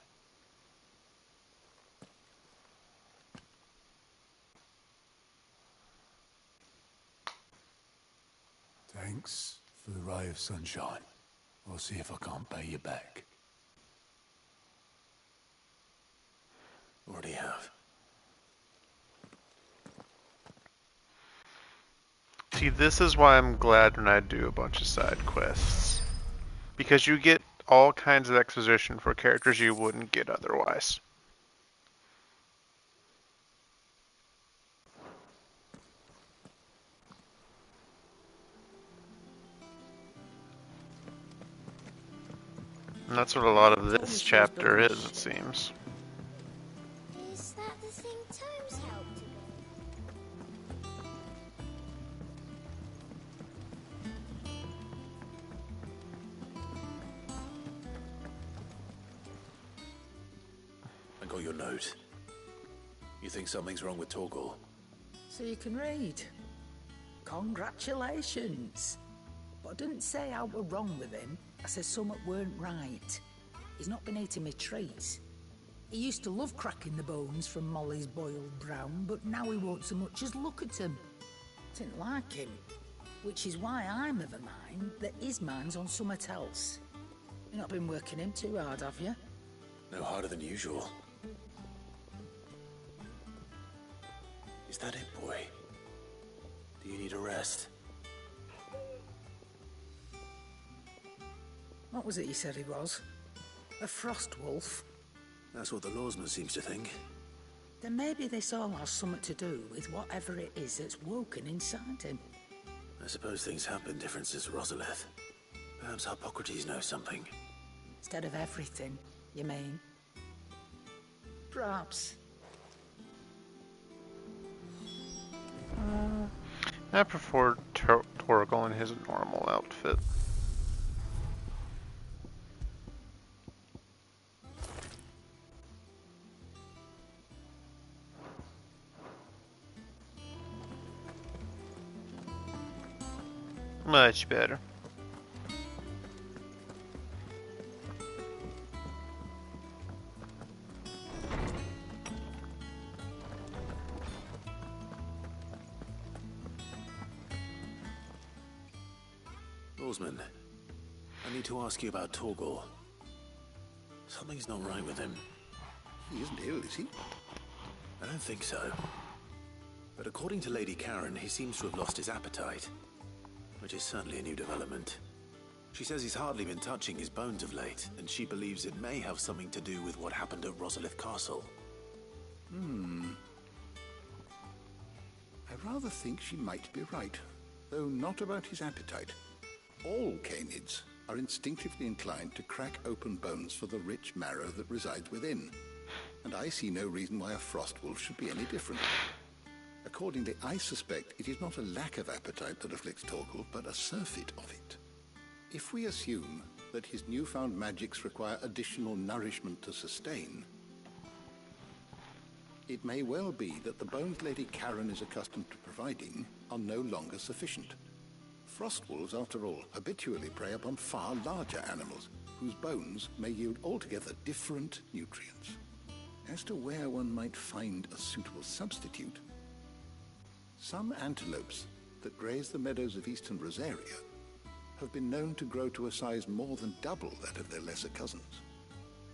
Thanks for the ray of sunshine. I'll see if I can't pay you back. Already have. See, this is why I'm glad when I do a bunch of side quests. Because you get all kinds of exposition for characters you wouldn't get otherwise. And that's what a lot of Told me this she was chapter building a is, it ship. seems. Is that the thing Tomes helped to build? I got your note. You think something's wrong with Torgal? So you can read. Congratulations. But I didn't say I were wrong with him. I said something weren't right. He's not been eating me treats. He used to love cracking the bones from Molly's boiled brown, but now he won't so much as look at 'em. Didn't like him. Which is why I'm of a mind that his mind's on something else. You've not been working him too hard, have you? No harder than usual. Is that it, boy? Do you need a rest? What was it you said he was? A frost wolf? That's what the lawsman seems to think. Then maybe this all has something to do with whatever it is that's woken inside him. I suppose things have been different since Rosalith. Perhaps Hippocrates knows something. Instead of everything, you mean? Perhaps. I prefer Torgal in his normal outfit. Much better. Lawsman, I need to ask you about Torgal. Something's not right with him. He isn't ill, is he? I don't think so. But according to Lady Karen, he seems to have lost his appetite. Which is certainly a new development. She says he's hardly been touching his bones of late, and she believes it may have something to do with what happened at Rosalith Castle. I rather think she might be right, though not about his appetite. All canids are instinctively inclined to crack open bones for the rich marrow that resides within, and I see no reason why a frost wolf should be any different. Accordingly, I suspect it is not a lack of appetite that afflicts Torgal, but a surfeit of it. If we assume that his newfound magics require additional nourishment to sustain, it may well be that the bones Lady Karen is accustomed to providing are no longer sufficient. Frost wolves, after all, habitually prey upon far larger animals, whose bones may yield altogether different nutrients. As to where one might find a suitable substitute, some antelopes that graze the meadows of eastern Rosaria have been known to grow to a size more than double that of their lesser cousins.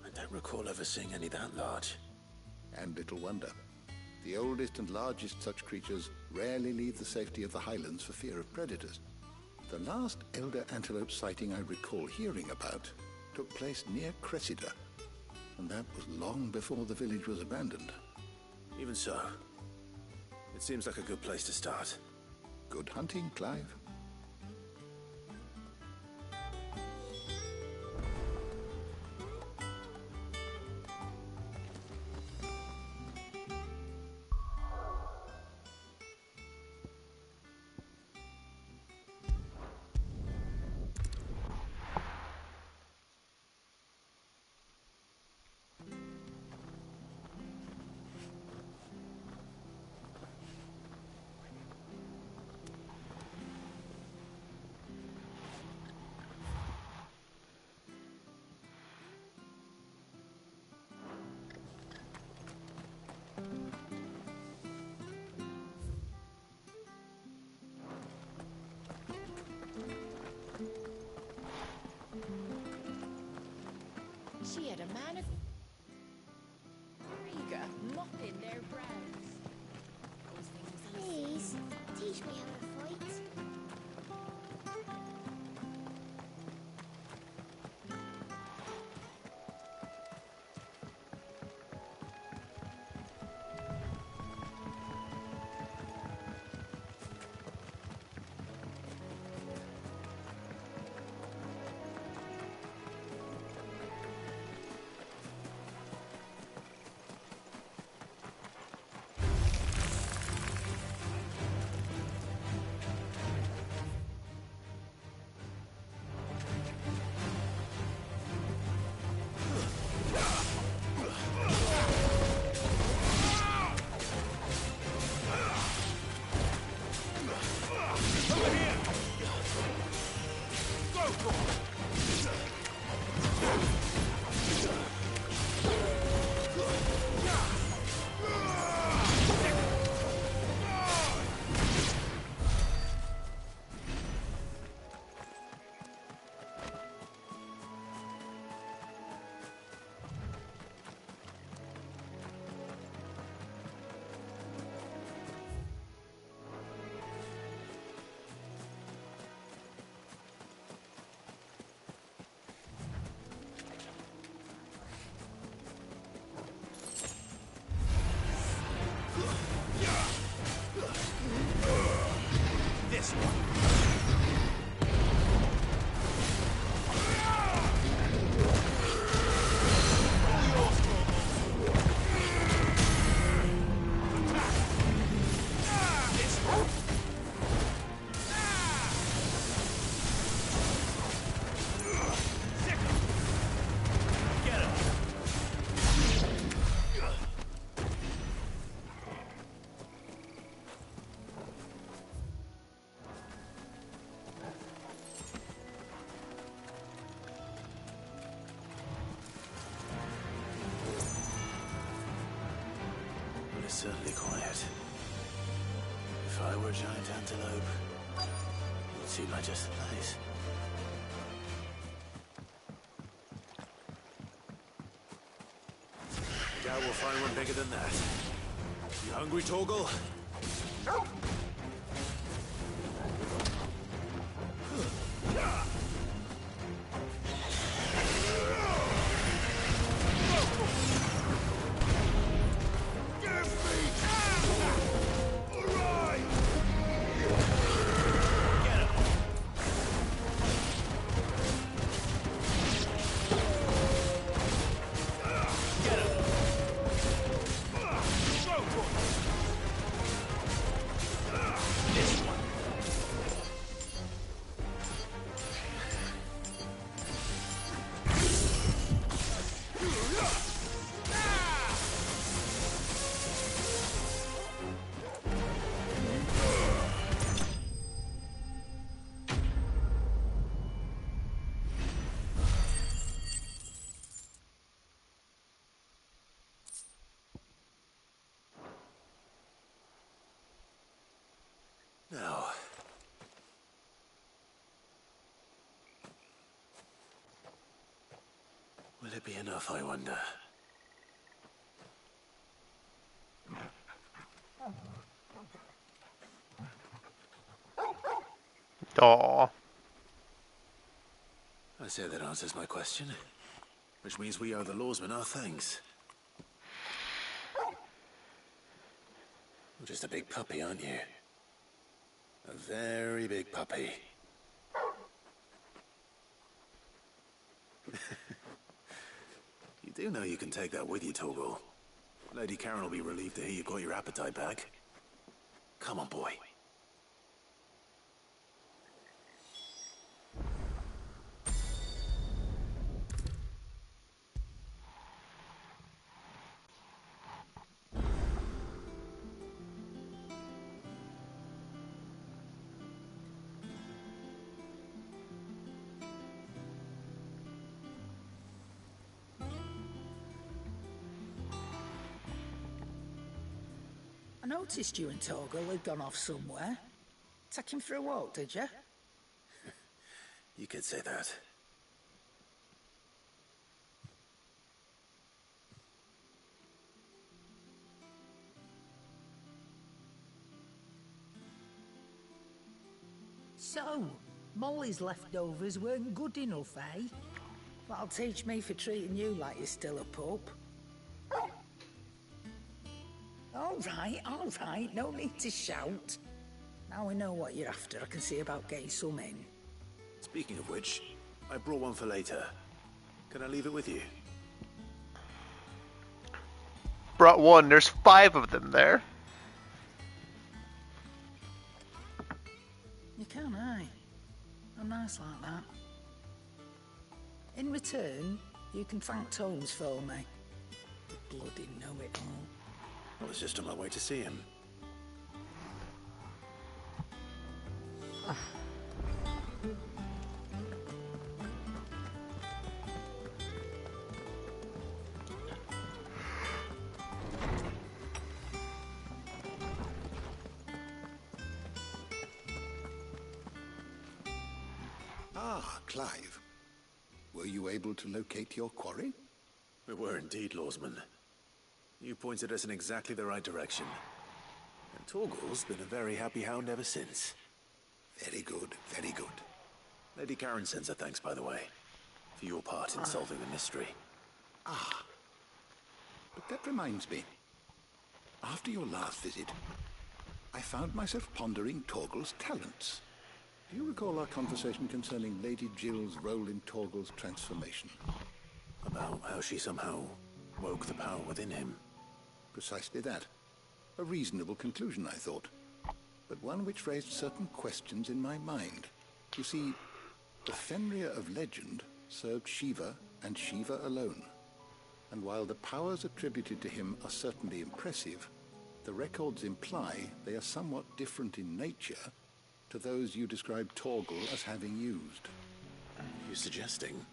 I don't recall ever seeing any that large. And little wonder. The oldest and largest such creatures rarely leave the safety of the highlands for fear of predators. The last elder antelope sighting I recall hearing about took place near Cressida, and that was long before the village was abandoned. Even so, it seems like a good place to start. Good hunting, Clive. She had a man of Riga mopping their brows. Please, teach me how to fight. This one. It's certainly quiet. If I were a giant antelope, it would seem like just the place. Doubt we'll find one bigger than that. You hungry, Torgal? Now, will it be enough, I wonder? Aww. I say that answers my question, which means we owe the lawsman our thanks. You're just a big puppy, aren't you? A very big puppy. You do know you can take that with you, Torgal. Lady Karen will be relieved to hear you got your appetite back. Come on, boy. I noticed you and Torgal had gone off somewhere. Take him for a walk, did you? You could say that. So, Molly's leftovers weren't good enough, eh? That'll teach me for treating you like you're still a pup. All right, no need to shout. Now we know what you're after, I can see about getting some in. Speaking of which, I brought one for later. Can I leave it with you? Brought one, there's 5 of them there. You can, aye. I'm nice like that. In return, you can thank Tomes for me. The bloody know-it-all. I was just on my way to see him. Ah, Clive. Were you able to locate your quarry? We were indeed, Lawsman. You pointed us in exactly the right direction. And Torgal's been a very happy hound ever since. Very good, very good. Lady Karen sends her thanks, by the way, for your part in solving the mystery. Ah. But that reminds me. After your last visit, I found myself pondering Torgal's talents. Do you recall our conversation concerning Lady Jill's role in Torgal's transformation? About how she somehow woke the power within him. Precisely that. A reasonable conclusion, I thought. But one which raised certain questions in my mind. You see, the Fenrir of legend served Shiva and Shiva alone. And while the powers attributed to him are certainly impressive, the records imply they are somewhat different in nature to those you described Torgal as having used. Are you suggesting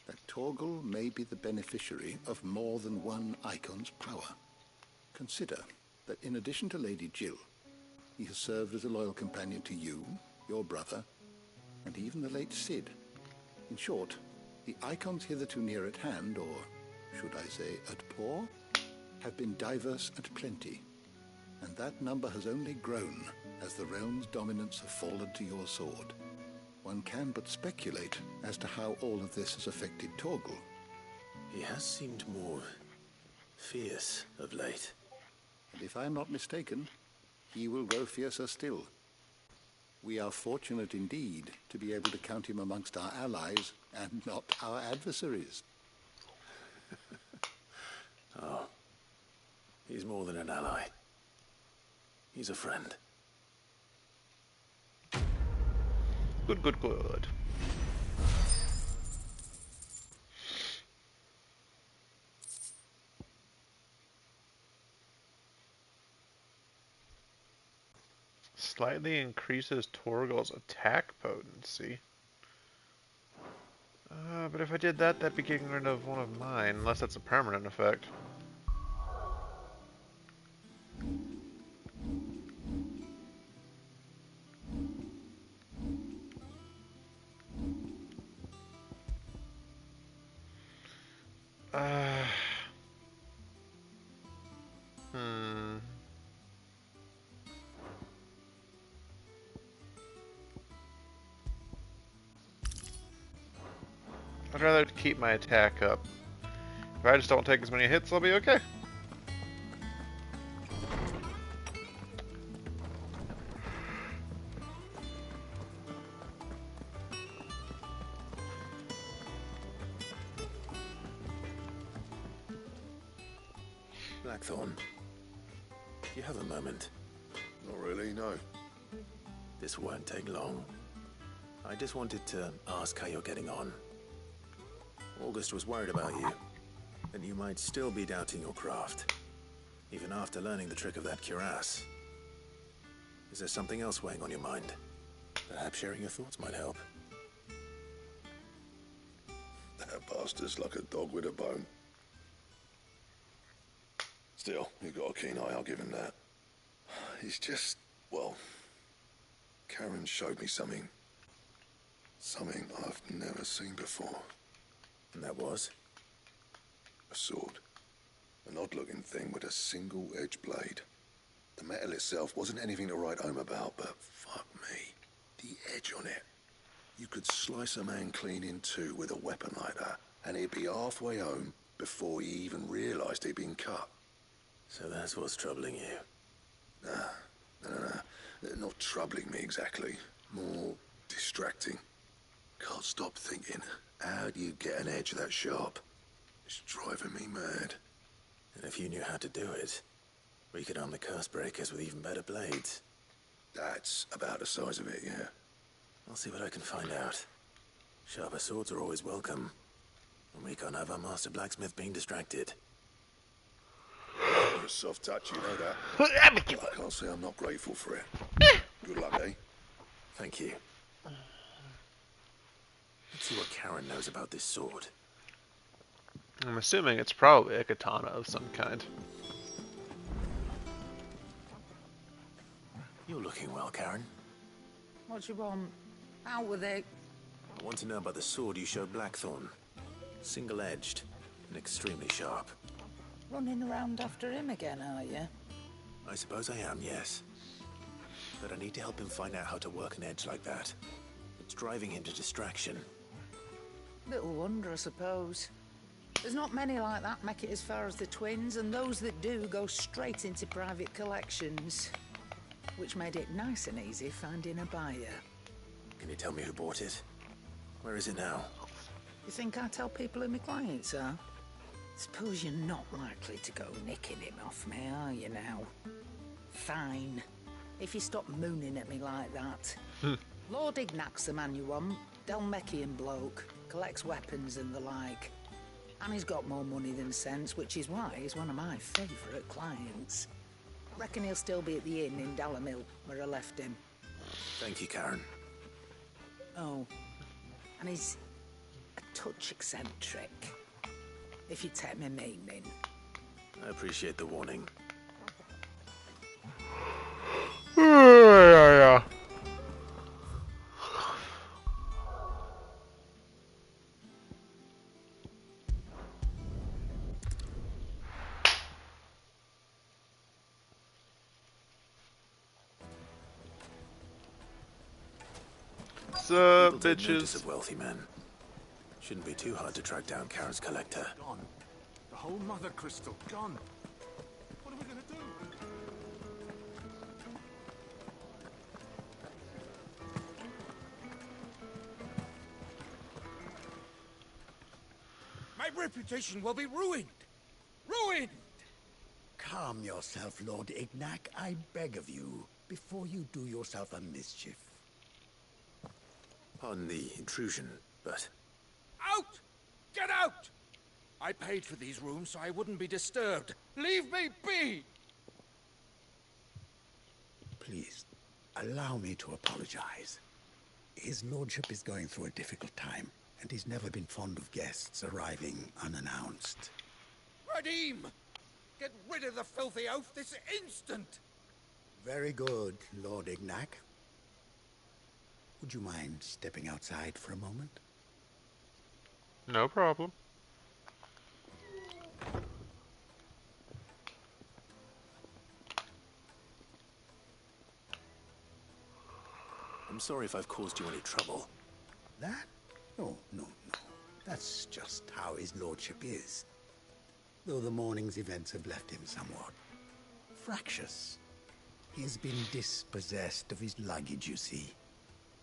that Torgal may be the beneficiary of more than one icon's power? Consider that in addition to Lady Jill, he has served as a loyal companion to you, your brother, and even the late Cid. In short, the icons hitherto near at hand, or should I say at paw, have been diverse and plenty, and that number has only grown as the realm's dominance have fallen to your sword. One can but speculate as to how all of this has affected Torgal. he has seemed more fierce of late? And if I am not mistaken, he will grow fiercer still. We are fortunate indeed to be able to count him amongst our allies and not our adversaries. Oh, he's more than an ally. He's a friend. Good, good, good. Slightly increases Torgal's attack potency. But if I did that, that'd be getting rid of one of mine, unless that's a permanent effect. I'd rather keep my attack up. If I just don't take as many hits, I'll be okay. Blackthorn, do you have a moment? Not really, no. This won't take long. I just wanted to ask how you're getting on. August was worried about you, and you might still be doubting your craft, even after learning the trick of that cuirass. Is there something else weighing on your mind? Perhaps sharing your thoughts might help. That bastard's like a dog with a bone. Still, he's got a keen eye, I'll give him that. He's just, well, Karen showed me something. Something I've never seen before. And that was? A sword. An odd-looking thing with a single-edged blade. The metal itself wasn't anything to write home about, but fuck me. The edge on it. You could slice a man clean in two with a weapon like that, and he'd be halfway home before he even realised he'd been cut. So that's what's troubling you? Nah. Not troubling me exactly. More distracting. Can't stop thinking, how do you get an edge that sharp? It's driving me mad. And if you knew how to do it, we could arm the curse breakers with even better blades. That's about the size of it, yeah. I'll see what I can find out. Sharper swords are always welcome. And we can't have our master blacksmith being distracted. You're a soft touch, you know that. I can't say I'm not grateful for it. Good luck, eh? Thank you. Let's see what Karen knows about this sword. I'm assuming it's probably a katana of some kind. You're looking well, Karen. What do you want? How were they? I want to know about the sword you showed Blackthorn. Single-edged and extremely sharp. Running around after him again, are you? I suppose I am, yes. But I need to help him find out how to work an edge like that. It's driving him to distraction. Little wonder, I suppose. There's not many like that make it as far as the twins, and those that do go straight into private collections. Which made it nice and easy finding a buyer. Can you tell me who bought it? Where is it now? You think I tell people who my clients are? Suppose you're not likely to go nicking him off me, are you now? Fine. If you stop mooning at me like that. Lord Ignac's the man you want. Delmechian bloke. Collects weapons and the like. And he's got more money than sense, which is why he's one of my favourite clients. Reckon he'll still be at the inn in Dalamil, where I left him. Thank you, Karen. Oh. And he's a touch eccentric. If you take me meaning. I appreciate the warning. Yeah. What's up, People take notice bitches? of wealthy men. Shouldn't be too hard to track down Karen's collector. Gone. The whole mother crystal gone. What are we gonna do? My reputation will be ruined! Ruined! Calm yourself, Lord Ignac, I beg of you, before you do yourself a mischief. Pardon the intrusion, but... Out! Get out! I paid for these rooms so I wouldn't be disturbed. Leave me be! Please, allow me to apologize. His lordship is going through a difficult time, and he's never been fond of guests arriving unannounced. Radim! Get rid of the filthy oaf this instant! Very good, Lord Ignac. Would you mind stepping outside for a moment? No problem. I'm sorry if I've caused you any trouble. That? No. That's just how his lordship is. Though the morning's events have left him somewhat fractious. He has been dispossessed of his luggage, you see.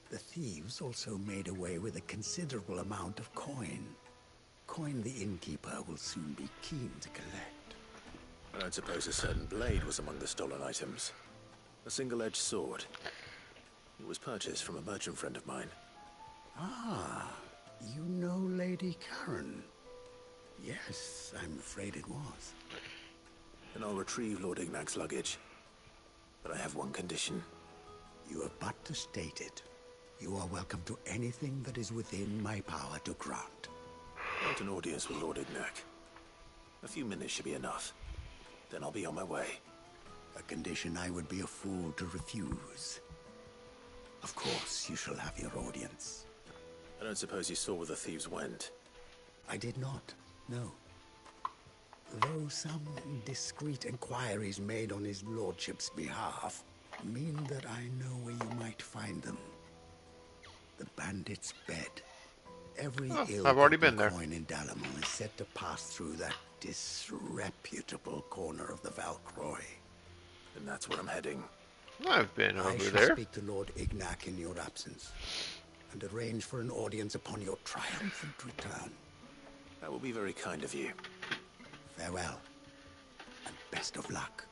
The thieves also made away with a considerable amount of coin. Coin the innkeeper will soon be keen to collect. I don't suppose a certain blade was among the stolen items. A single-edged sword. It was purchased from a merchant friend of mine. Ah, you know Lady Karen. Yes, I'm afraid it was. Then I'll retrieve Lord Ignac's luggage. But I have one condition. You have but to state it. You are welcome to anything that is within my power to grant. I want an audience with Lord Ignac. A few minutes should be enough. Then I'll be on my way. A condition I would be a fool to refuse. Of course, you shall have your audience. I don't suppose you saw where the thieves went. I did not, no. Though some discreet inquiries made on his lordship's behalf mean that I know where you might find them. The bandit's bed. Every I've already been there. coin in Dalamon is said to pass through that disreputable corner of the Valcroy. And that's where I'm heading. I've been I over shall there. speak to Lord Ignac in your absence, and arrange for an audience upon your triumphant return. That will be very kind of you. Farewell, and best of luck.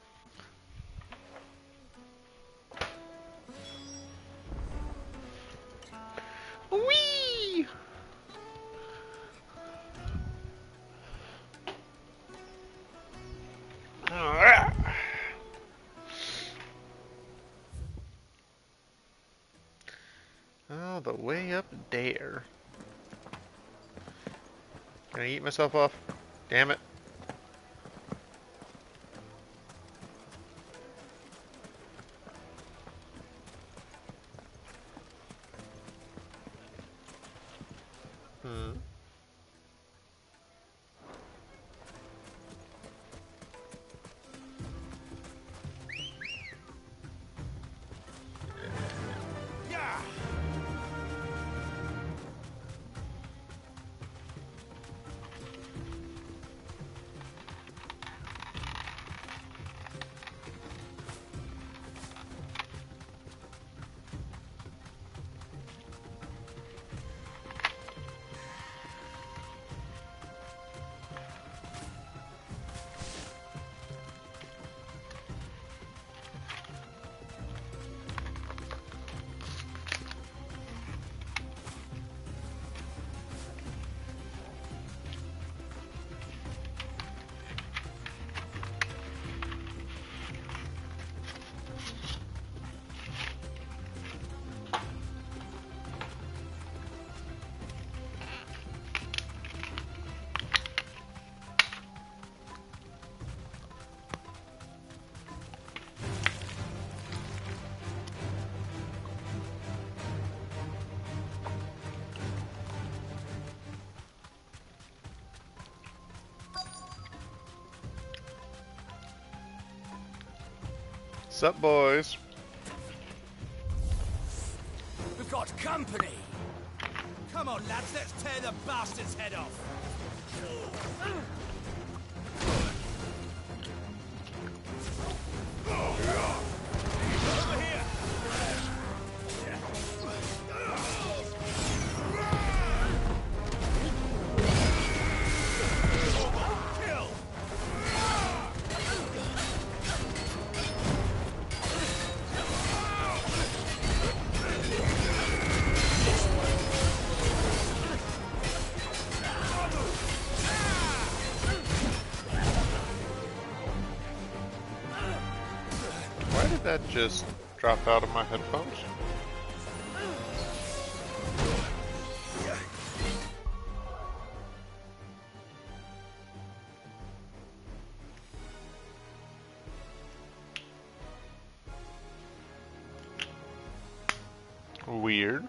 Whee! Alright. Oh, the way up there. Gonna eat myself off. Damn it. Hmm. Sup, boys? We've got company! Come on, lads, let's tear the bastard's head off! Over here! Kill! Why did that just drop out of my headphones? Weird.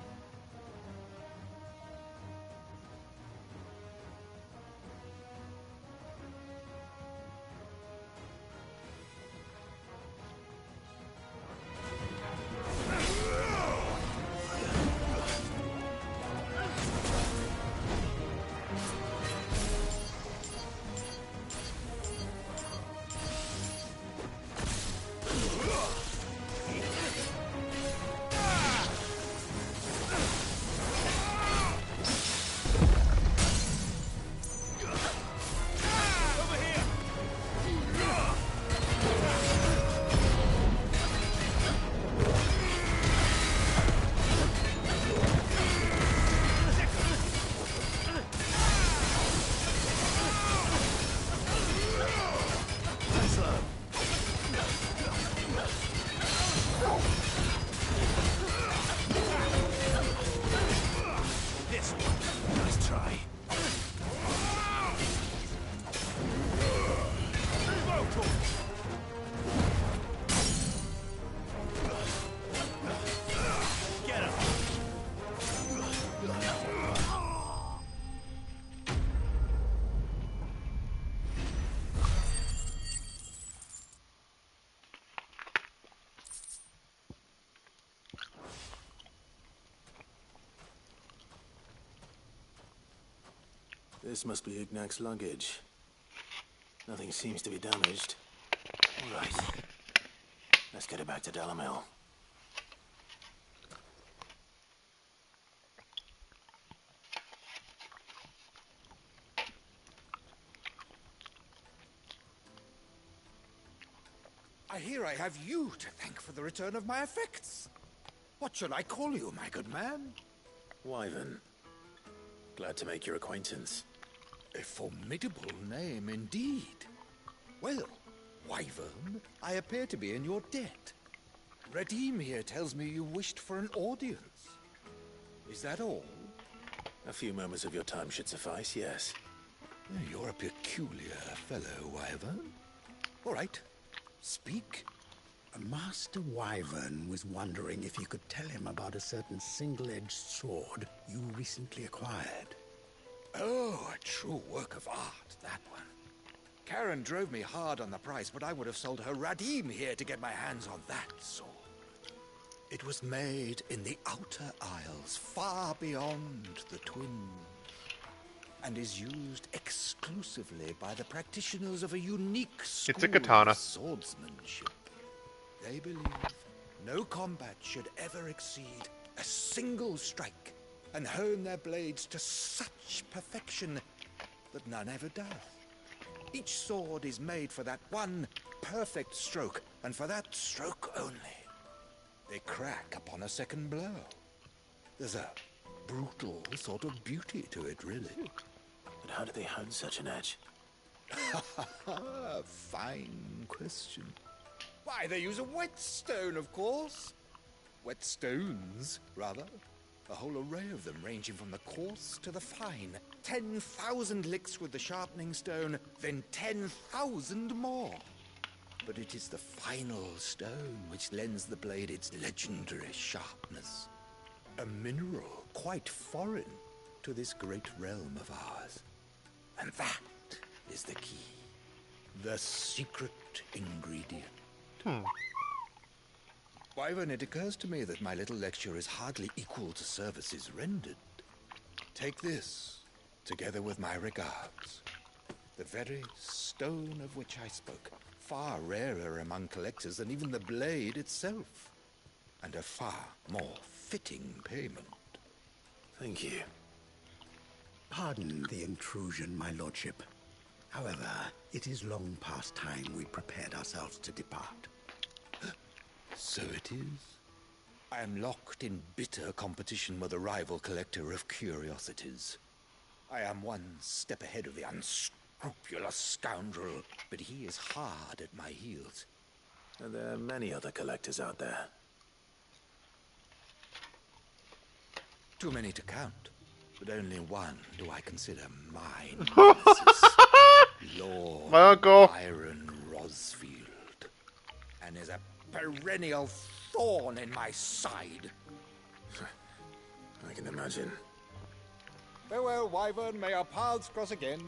This must be Ignac's luggage. Nothing seems to be damaged. All right. Let's get it back to Delamel. I hear I have you to thank for the return of my effects. What shall I call you, my good man? Wyvern. Glad to make your acquaintance. A formidable name indeed. Well, Wyvern, I appear to be in your debt. Redeem here tells me you wished for an audience. Is that all? A few moments of your time should suffice, yes. You're a peculiar fellow, Wyvern. All right, speak. Master Wyvern was wondering if you could tell him about a certain single-edged sword you recently acquired. Oh, a true work of art, that one. Karen drove me hard on the price, but I would have sold her Radim here to get my hands on that sword. It was made in the Outer Isles, far beyond the Twins, and is used exclusively by the practitioners of a unique school It's a katana. of swordsmanship. They believe no combat should ever exceed a single strike, and hone their blades to such perfection that none ever does. Each sword is made for that one perfect stroke, and for that stroke only. They crack upon a second blow. There's a brutal sort of beauty to it, really. But how do they hone such an edge? Fine question. Why, they use a whetstone, of course. Whetstones, rather. A whole array of them, ranging from the coarse to the fine. 10,000 licks with the sharpening stone, then 10,000 more. But it is the final stone which lends the blade its legendary sharpness. A mineral quite foreign to this great realm of ours. And that is the key. The secret ingredient. Wyvern, it occurs to me that my little lecture is hardly equal to services rendered. Take this, together with my regards. The very stone of which I spoke, far rarer among collectors than even the blade itself, and a far more fitting payment. Thank you. Pardon the intrusion, my lordship. However, it is long past time we prepared ourselves to depart. So it is. I am locked in bitter competition with a rival collector of curiosities. I am one step ahead of the unscrupulous scoundrel, but he is hard at my heels. Are there many other collectors out there? Too many to count, but only one do I consider mine. Nemesis, Lord My uncle. Byron Rosfield, and is a perennial thorn in my side. I can imagine. Farewell, Wyvern. May our paths cross again.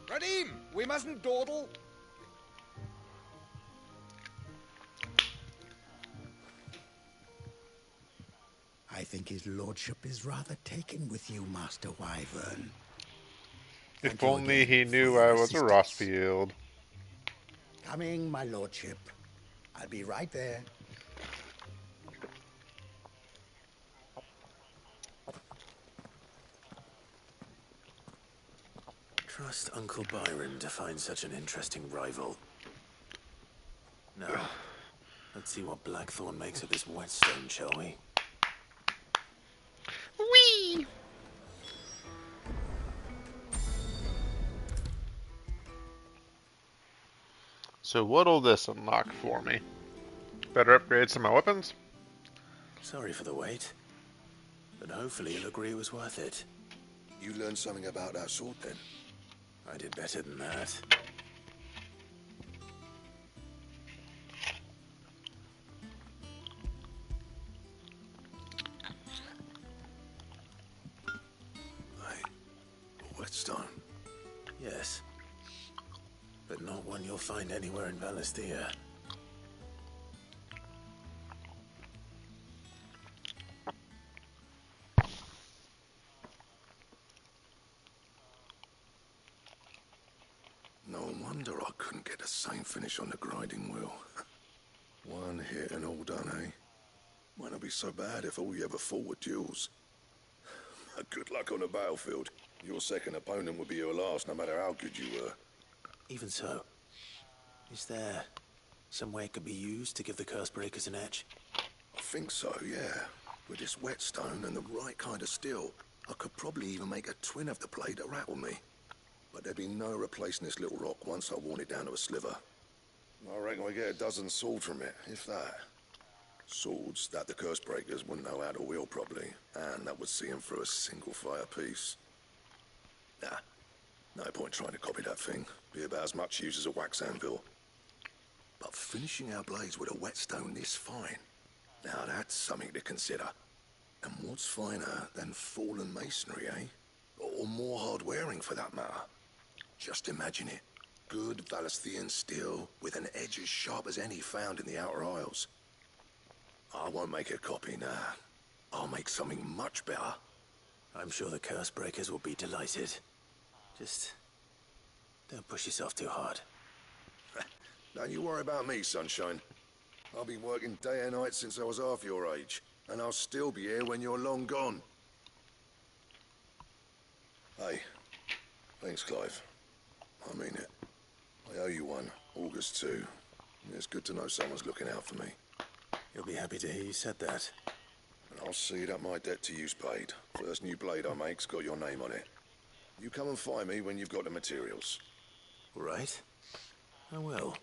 Radim, we mustn't dawdle. I think his lordship is rather taken with you, Master Wyvern. If only he knew I was a Rossfield. Coming, my lordship. I'll be right there. Trust Uncle Byron to find such an interesting rival. Now, let's see what Blackthorn makes of this whetstone, shall we? Whee! So what'll this unlock for me? Better upgrade some of my weapons? Sorry for the wait, but hopefully you'll agree it was worth it. You learned something about that sword, then? I did better than that. Whetstone? Yes. But not one you'll find anywhere in Valisthea. No wonder I couldn't get the same finish on the grinding wheel. One hit and all done, eh? Might not be so bad if all you ever fought were duels. Good luck on the battlefield. Your second opponent would be your last, no matter how good you were. Even so, is there some way it could be used to give the curse breakers an edge? I think so, yeah. With this whetstone and the right kind of steel, I could probably even make a twin of the blade that rattled me. But there'd be no replacing this little rock once I worn it down to a sliver. I reckon I get a dozen swords from it, if that. Swords that the curse breakers wouldn't know how to wield properly, and that would see them through a single fire piece. Nah, no point trying to copy that thing. Be about as much use as a wax anvil. But finishing our blades with a whetstone this fine, now that's something to consider. And what's finer than fallen masonry, eh? Or more hard-wearing, for that matter. Just imagine it. Good Valisthian steel with an edge as sharp as any found in the Outer Isles. I won't make a copy now. I'll make something much better. I'm sure the curse breakers will be delighted. Just don't push yourself too hard. Don't you worry about me, sunshine. I've been working day and night since I was half your age, and I'll still be here when you're long gone. Hey, thanks, Clive. I mean it. I owe you one. August too. It's good to know someone's looking out for me. You'll be happy to hear you said that. And I'll see that my debt to you's paid. First new blade I make's got your name on it. You come and find me when you've got the materials. All right. I will.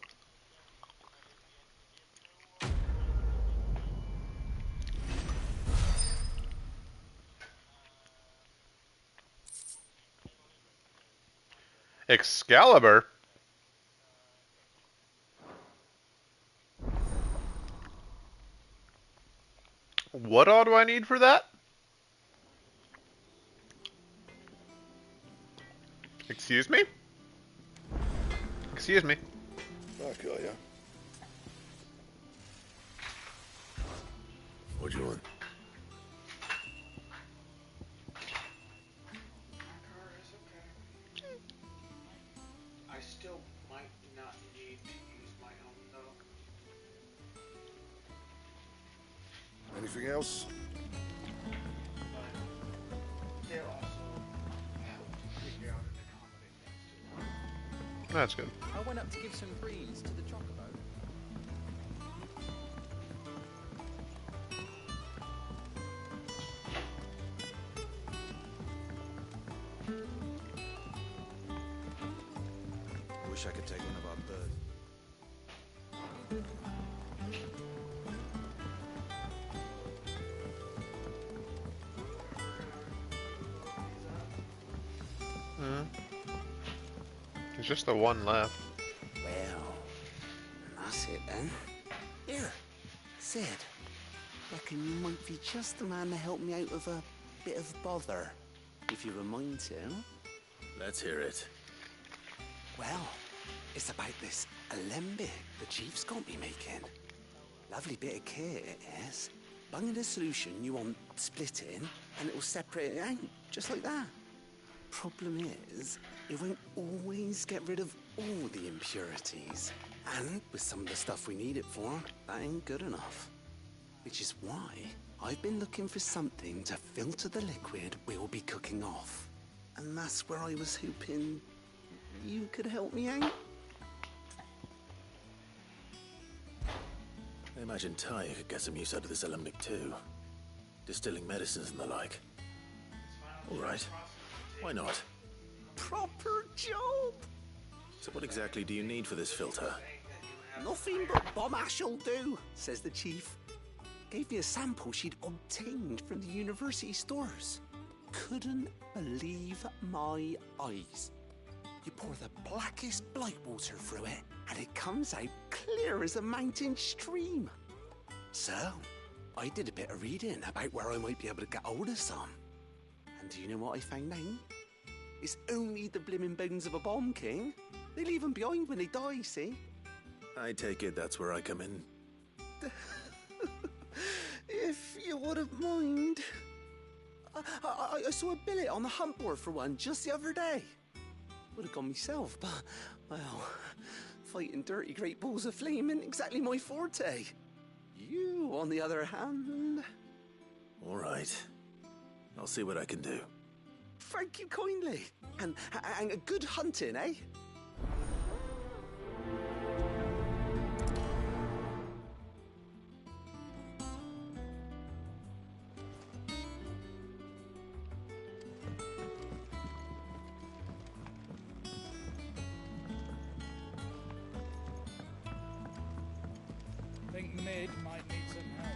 Excalibur? What all do I need for that? Excuse me? Excuse me. Back, are ya? What do you want? I still might not need to use my own, though. Anything else? But they'll also help figure out an accommodate things too. That's good. I went up to give some greens to the chocobo. Wish I could take one of our birds. There's just the one left. Well, that's it then. Here, Sid. Reckon you might be just the man to help me out of a bit of bother, if you don't mind to. Let's hear it. Well, it's about this alembic the chief's got me making. Lovely bit of kit it is. Bung in a solution you want splitting, and it'll separate it out, just like that. Problem is, it won't always get rid of all the impurities. And with some of the stuff we need it for, that ain't good enough. Which is why I've been looking for something to filter the liquid we'll be cooking off. And that's where I was hoping you could help me out. I imagine Ty could get some use out of this alembic too. Distilling medicines and the like. All right. Why not? Proper job! So what exactly do you need for this filter? Nothing but bomb ash'll do, says the chief. Gave me a sample she'd obtained from the university stores. Couldn't believe my eyes. You pour the blackest blight water through it, and it comes out clear as a mountain stream. So, I did a bit of reading about where I might be able to get hold of some. And do you know what I found out? It's only the blimmin' bones of a bomb king. They leave them behind when they die, see? I take it that's where I come in. If you wouldn't mind. I saw a billet on the hunt board for one just the other day. Would have gone myself, but, well, fighting dirty great balls of flame isn't exactly my forte. You, on the other hand... All right. I'll see what I can do. Thank you kindly. And a good hunting, eh? I think Mid might need some help.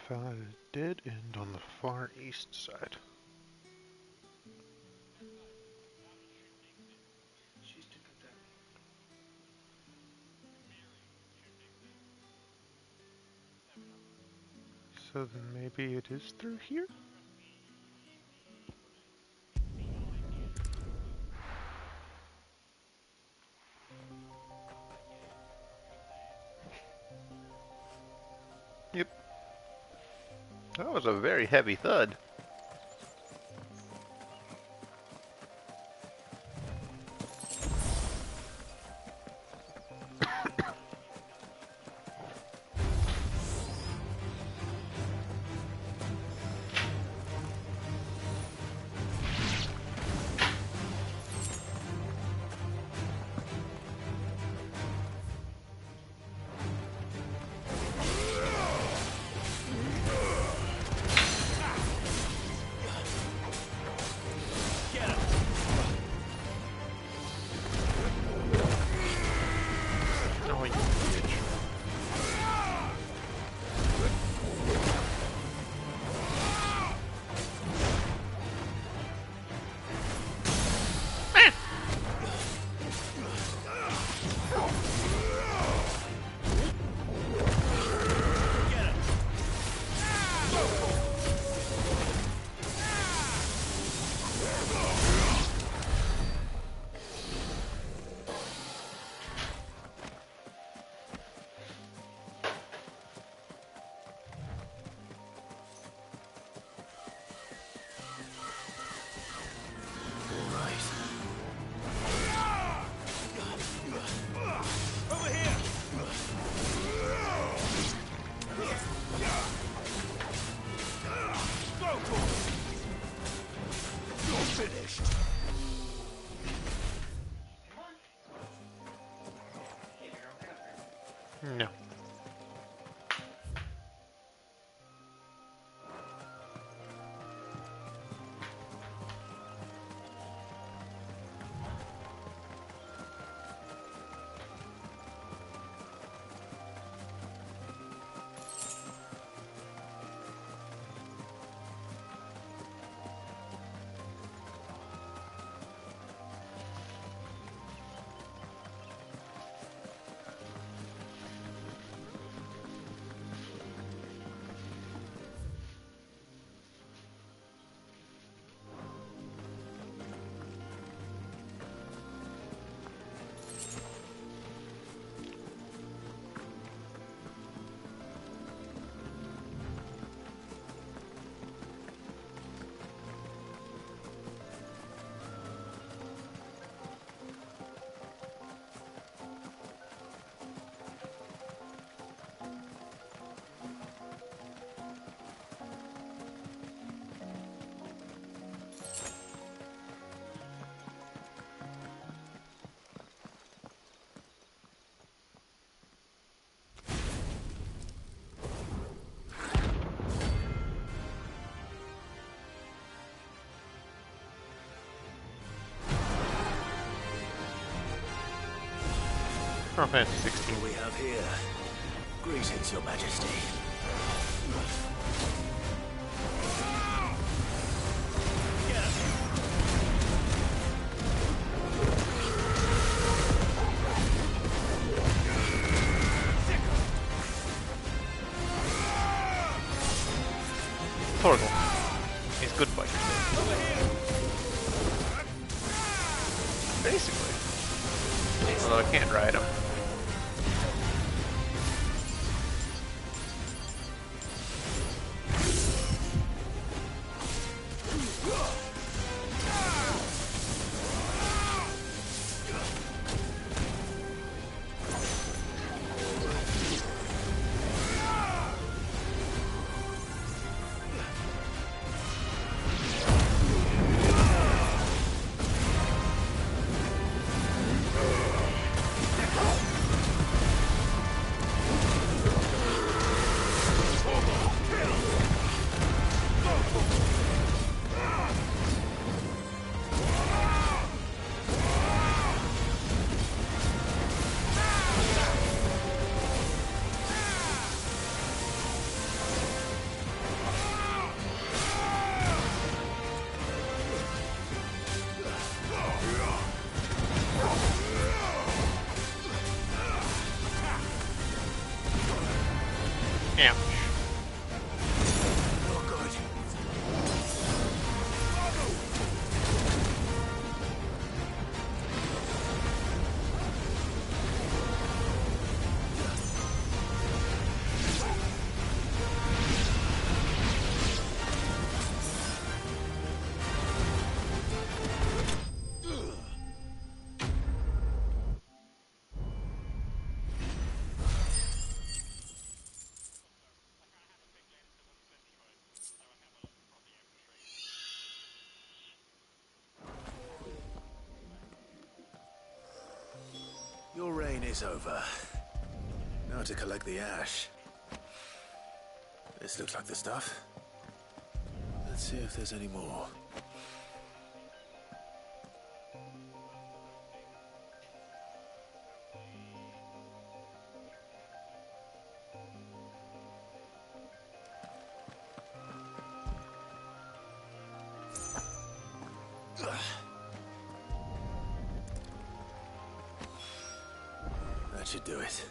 Found a dead end on the far east side. So then maybe it is through here? Yep. That was a very heavy thud. No. Final Fantasy 16. What we have here? Greetings, Your Majesty. Torgal. He's good fighter. Basically. Although I can't ride him. Ouch. Your reign is over. Now to collect the ash. This looks like the stuff. Let's see if there's any more. That should do it.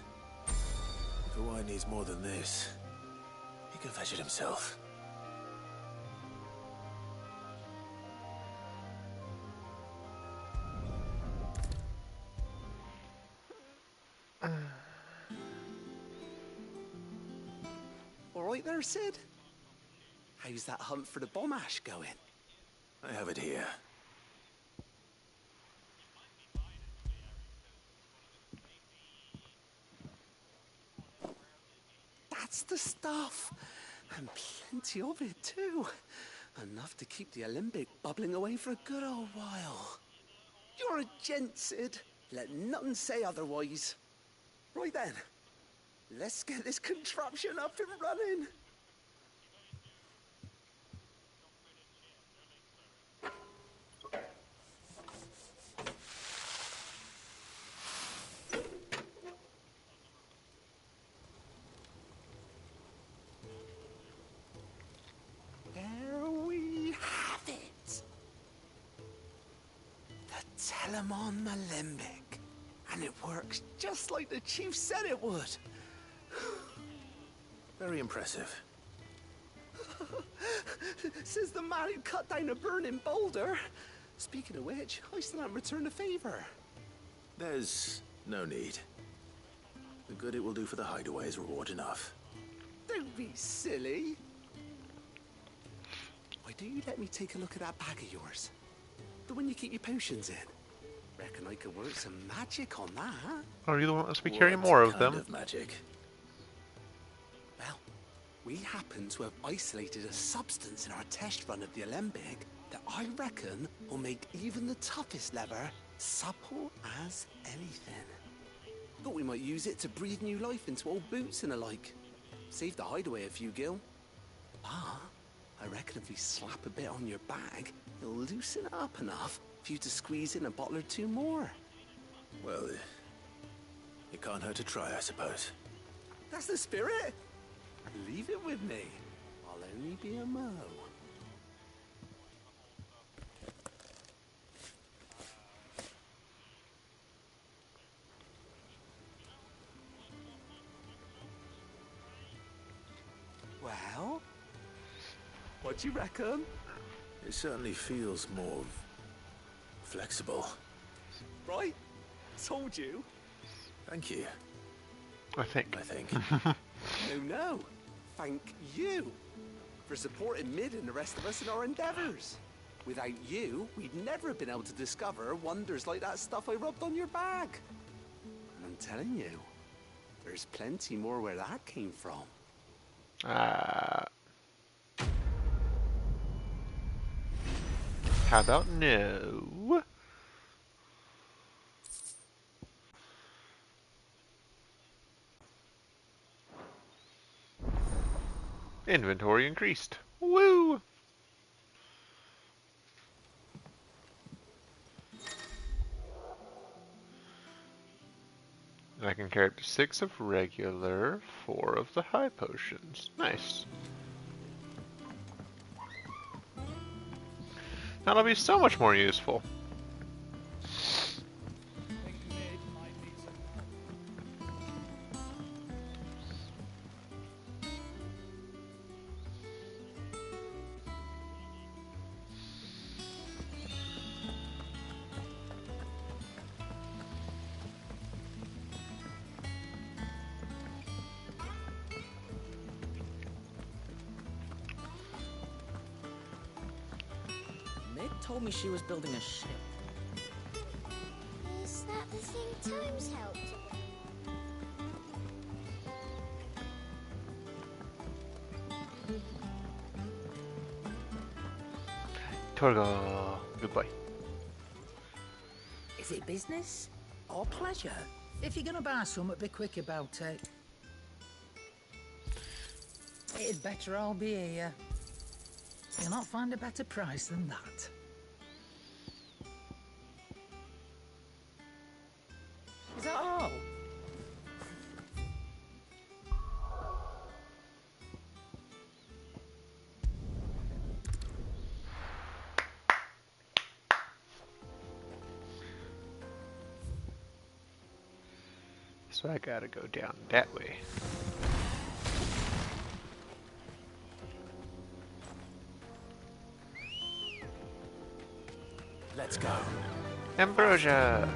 If Hawaii needs more than this, he can fetch it himself. All right there, Sid? How's that hunt for the bomb ash going? I have it here. That's the stuff. And plenty of it, too. Enough to keep the Alembic bubbling away for a good old while. You're a gent, Sid. Let nothing say otherwise. Right then. Let's get this contraption up and running. There we have it. The Telemon Alembic. And it works just like the chief said it would. Very impressive. Says the man who cut down a burning boulder. Speaking of which, I still haven't returned the favor. There's no need. The good it will do for the hideaway is reward enough. Don't be silly. Why don't you let me take a look at that bag of yours? The one you keep your potions in. Reckon I could work some magic on that. Or you want us to be carrying more of them? What kind of magic? Well, we happen to have isolated a substance in our test run of the Alembic that I reckon will make even the toughest leather supple as anything. Thought we might use it to breathe new life into old boots and the like. Save the hideaway a few gil. But I reckon if we slap a bit on your bag, it'll loosen it up enough for you to squeeze in a bottle or two more. Well, it can't hurt to try, I suppose. That's the spirit. Leave it with me. I'll only be a mo. Well, what do you reckon? It certainly feels more flexible. Right? Told you. Thank you. I think. No. Thank you for supporting Mid and the rest of us in our endeavors. Without you, we'd never have been able to discover wonders like that stuff I rubbed on your bag. And I'm telling you, there's plenty more where that came from. How about no? Inventory increased. Woo! And I can carry up to 6 of regular, 4 of the high potions. Nice. That'll be so much more useful. told me she was building a ship. Is that the thing Times helped with? Torgo, goodbye. Is it business or pleasure? If you're gonna buy something, be quick about it. It'd better all be here. You'll not find a better price than that. Is that all? So I gotta go down that way. Let's go. Ambrosia!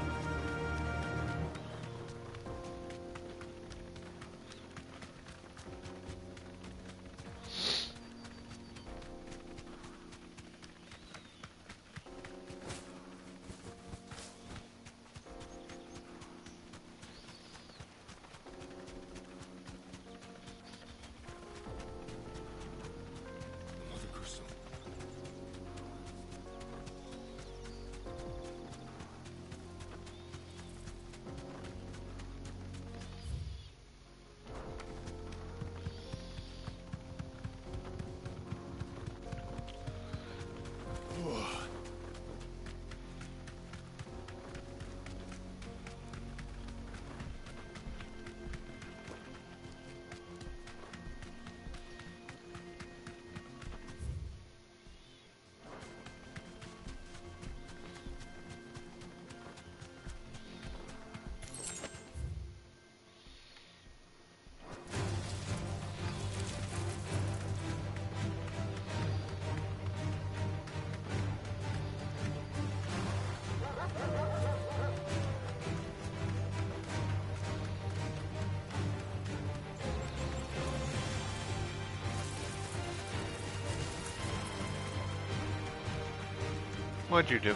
What'd you do?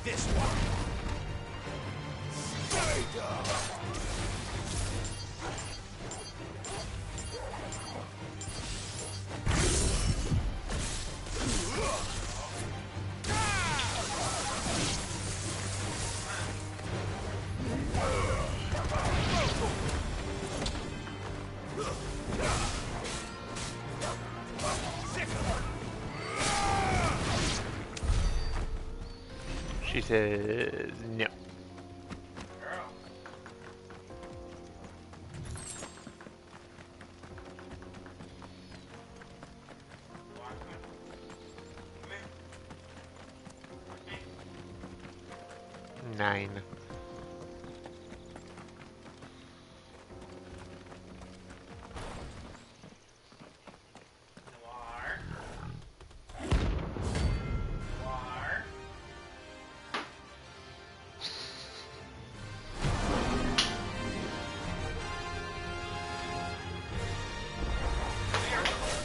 This one. She says no. Nine.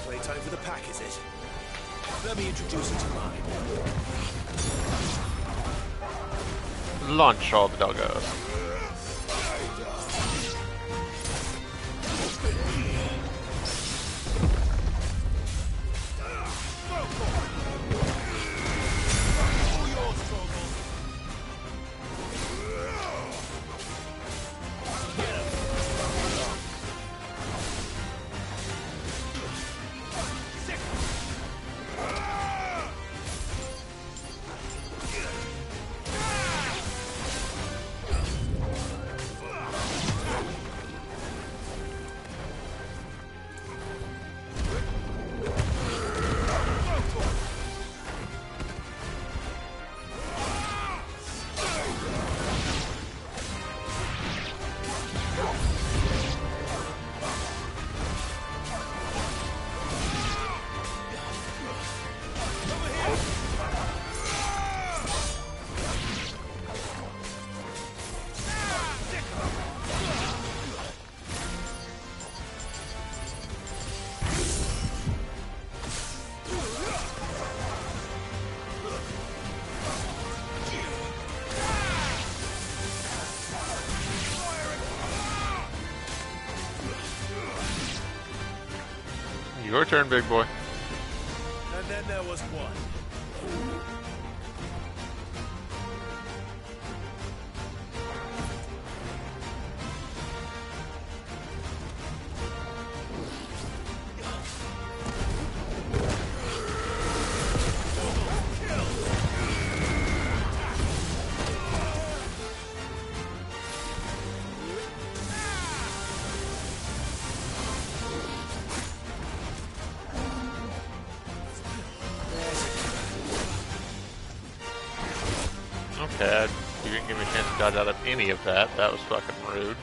Playtime for the pack, is it? Let me introduce you to mine. Launch all the doggos. Your turn, big boy. And then there was one. Okay, you didn't give me a chance to dodge out of any of that. That was fucking rude.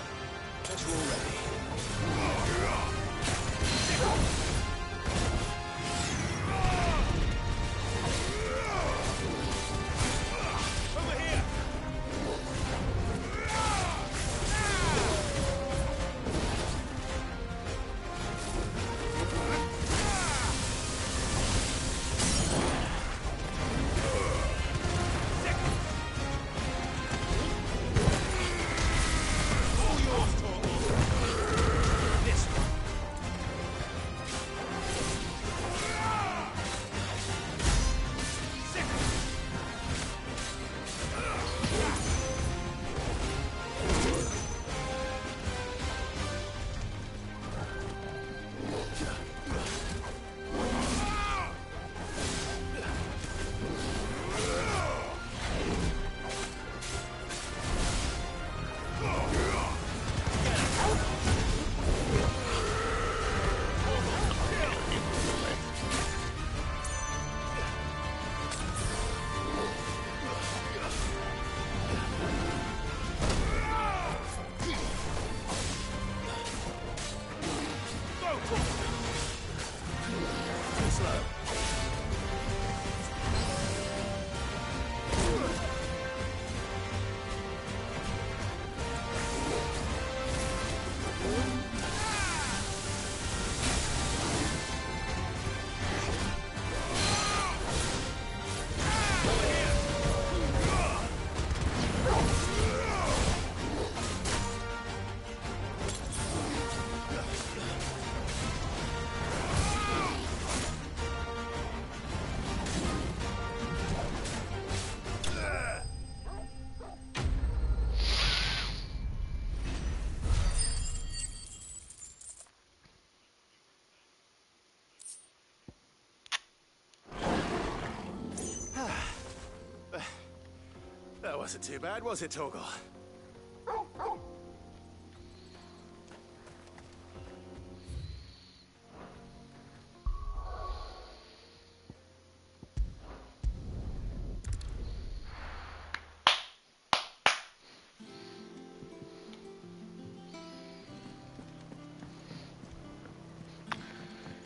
That wasn't too bad, was it, Torgal?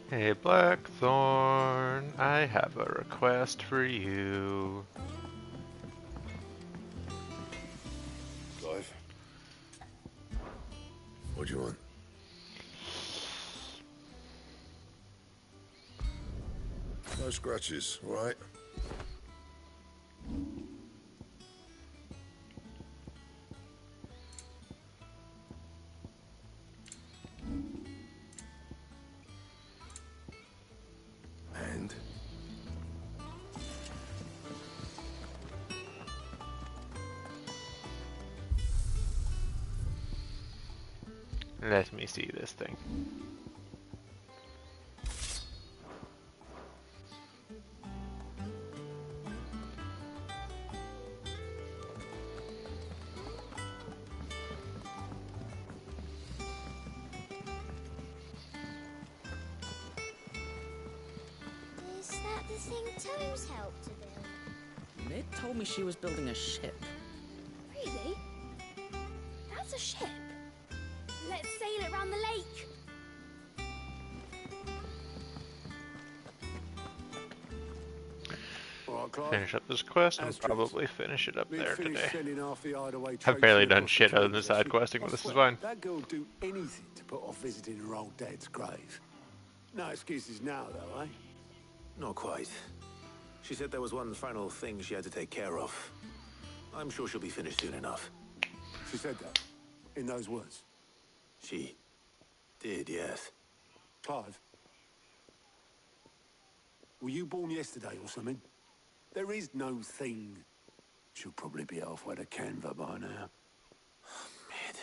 Hey, Blackthorn, I have a request for you. Clive? What do you want? No scratches, all right? And? Let me see this thing. Is that the thing Tomes helped to build? Mid told me she was building a ship. Really? That's a ship? Let's sail it round the lake. Finish up this quest and probably finish it up there today. I've barely done shit other than side questing, but this is fine. That girl would do anything to put off visiting her old dad's grave. No excuses now, though, eh? Not quite. She said there was one final thing she had to take care of. I'm sure she'll be finished soon enough. She said that? In those words? She did, yes. Clive, Were you born yesterday or something? There is no thing. She'll probably be halfway to Canva by now. Mid.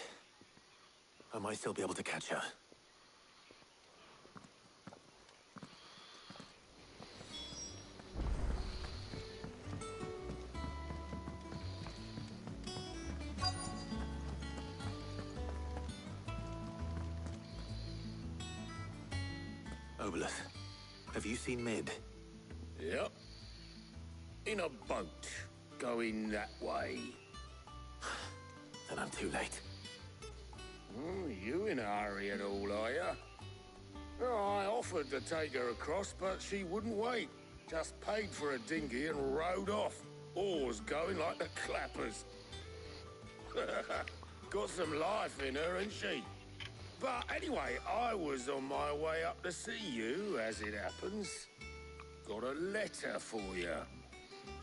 I might still be able to catch her. Obolus, have you seen Mid? Yep. In a boat, going that way. Then I'm too late. You in a hurry at all, are you? Oh, I offered to take her across, but she wouldn't wait. Just paid for a dinghy and rowed off. Oars going like the clappers. Got some life in her, ain't she? But anyway, I was on my way up to see you, as it happens. Got a letter for you.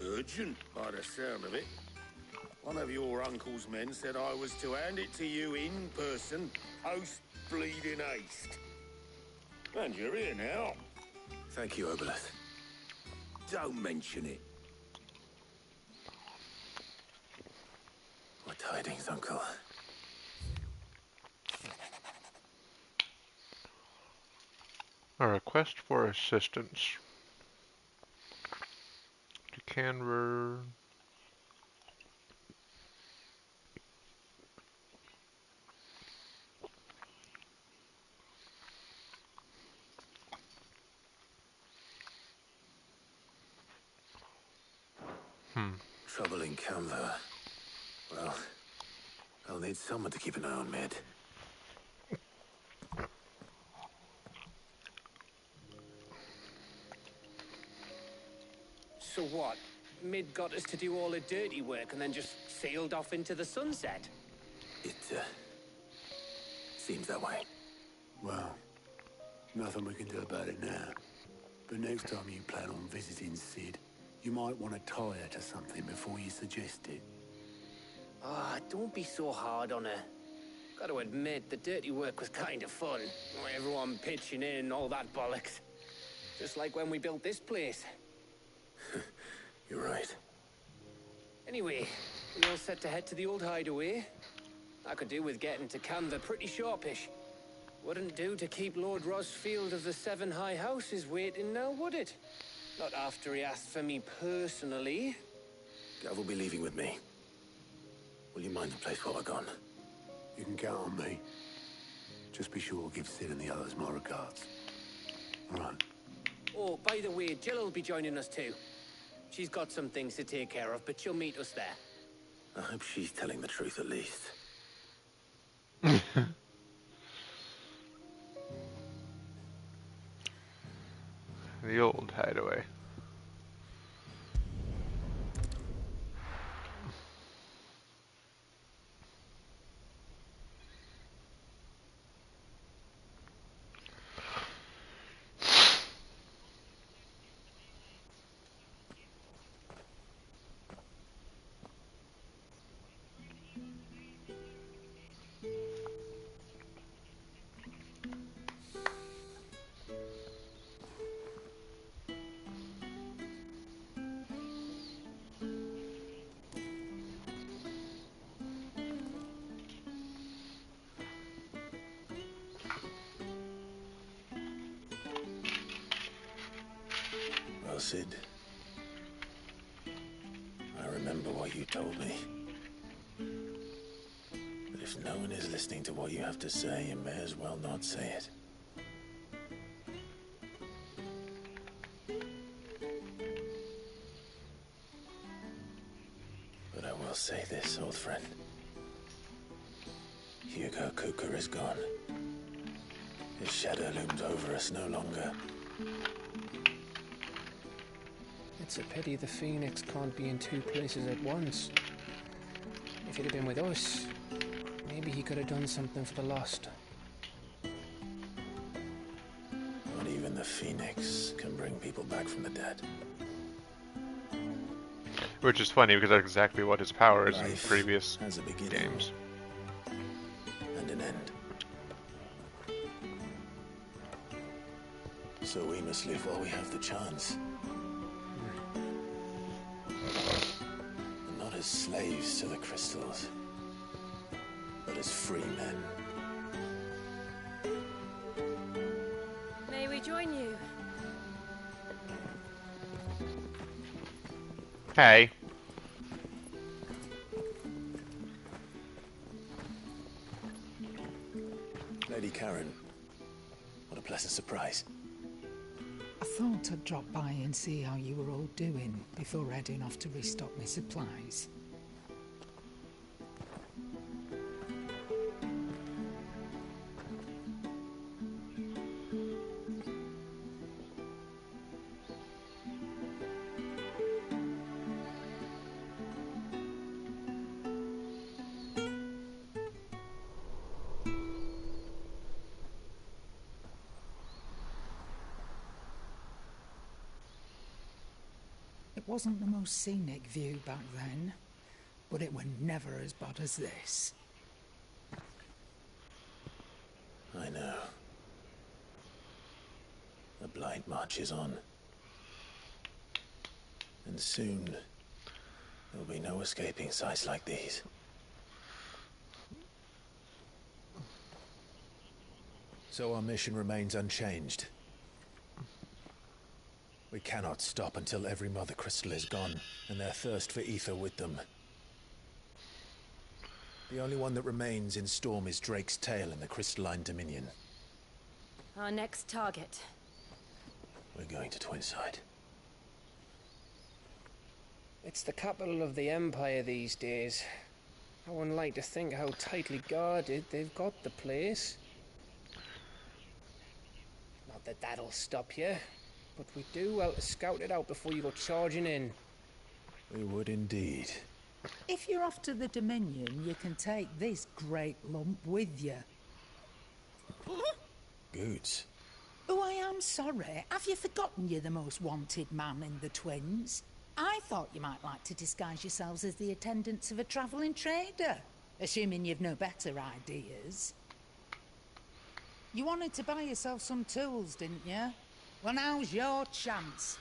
Urgent, by the sound of it. One of your uncle's men said I was to hand it to you in person, post-bleeding haste. And you're here now. Thank you, Obolus. Don't mention it. What tidings, Uncle? A request for assistance. To Canver. Trouble in Canva. Well, I'll need someone to keep an eye on Mid. So what? Mid got us to do all the dirty work and then just sailed off into the sunset? It, seems that way. Well, nothing we can do about it now. But next time you plan on visiting Sid, you might want to tie her to something before you suggest it. Ah, don't be so hard on her. Got to admit, the dirty work was kind of fun. Everyone pitching in, all that bollocks. Just like when we built this place. You're right. Anyway, we all set to head to the old hideaway. I could do with getting to Canva pretty sharpish. Wouldn't do to keep Lord Rosfield of the Seven High Houses waiting now, would it? Not after he asked for me personally. Gav will be leaving with me. Will you mind the place while we're gone? You can count on me. Just be sure to give Sid and the others my regards. All right. Oh, by the way, Jill will be joining us too. She's got some things to take care of, but she'll meet us there. I hope she's telling the truth at least. The old hideaway. Well, Sid, I remember what you told me. But if no one is listening to what you have to say, you may as well not say it. But I will say this, old friend. Hugo Cooker is gone. His shadow looms over us no longer. It's a pity the Phoenix can't be in two places at once. If he'd have been with us, maybe he could have done something for the lost. Not even the Phoenix can bring people back from the dead. Which is funny because that's exactly what his power is in previous has a beginning games. And an end. So we must live while we have the chance. as slaves to the crystals, but as free men. May we join you? Hey. Lady Karen, what a pleasant surprise. I thought I'd drop by and see how you were all doing before heading off to restock my supplies. It wasn't the most scenic view back then, but it were never as bad as this. I know. The blight marches on. And soon, there'll be no escaping sights like these. So our mission remains unchanged. We cannot stop until every Mother Crystal is gone, and their thirst for ether with them. The only one that remains in Storm is Drake's tail in the Crystalline Dominion. Our next target. We're going to Twinside. It's the capital of the Empire these days. I wouldn't like to think how tightly guarded they've got the place. Not that that'll stop you, but we do well to scout it out before you go charging in. We would indeed. If you're off to the Dominion, you can take this great lump with you. Goods. Oh, I am sorry. Have you forgotten you're the most wanted man in the Twins? I thought you might like to disguise yourselves as the attendants of a travelling trader, assuming you've no better ideas. You wanted to buy yourself some tools, didn't you? Well, now's your chance.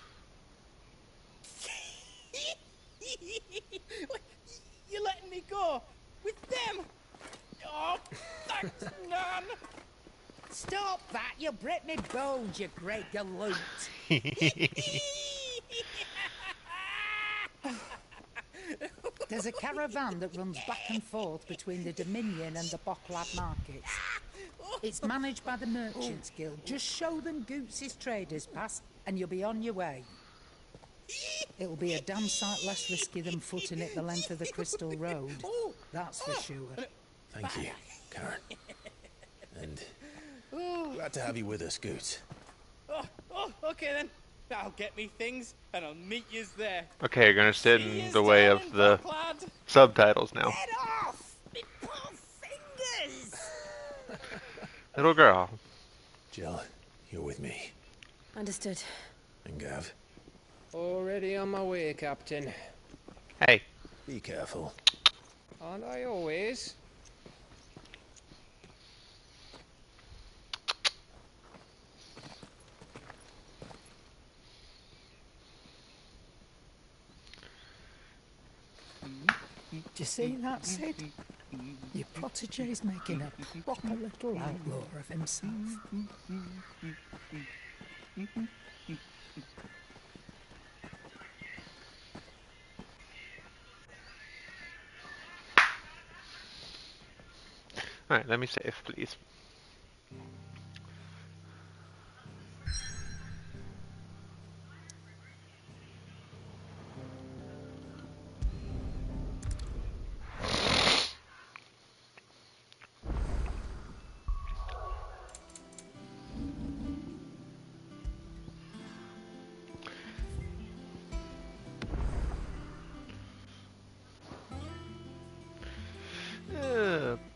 You're letting me go? With them? Oh, thanks, Nan! Stop that! You'll break me bones, you great galoot! There's a caravan that runs back and forth between the Dominion and the Bocklad markets. It's managed by the Merchants Guild. Just show them Goots' traders pass and you'll be on your way. It'll be a damn sight less risky than footing it the length of the Crystal Road. That's for sure. Thank you, Karen. And glad to have you with us, Goots. Oh, okay then. I'll get me things and I'll meet yous there. Okay, you're gonna sit in the way of the subtitles now. Get off! Me poor fingers! Little girl. Jill, you're with me. Understood. And Gav? Already on my way, Captain. Hey. Be careful. Aren't I always? Do you see that, Sid? Your protege's making a proper little outlaw of himself. Alright, let me save, please.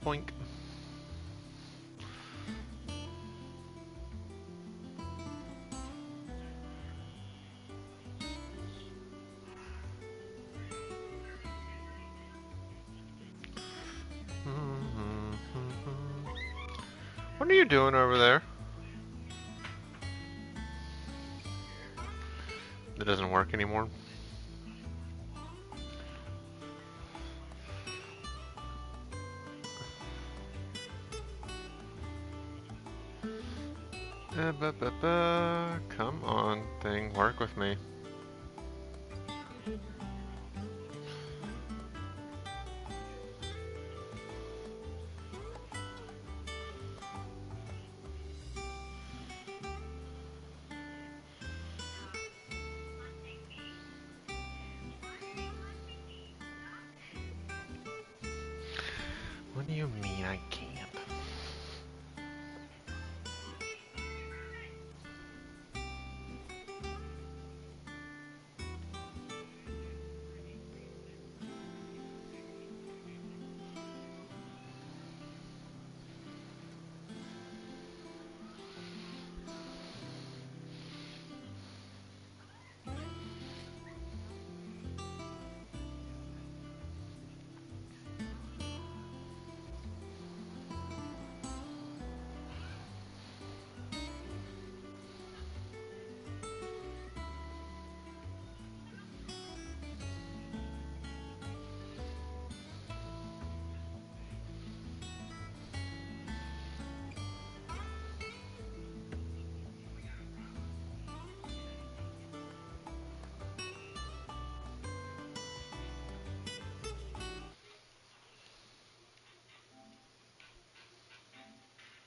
Boink. What are you doing over there? It doesn't work anymore. Come on, thing, work with me. What do you mean I can't?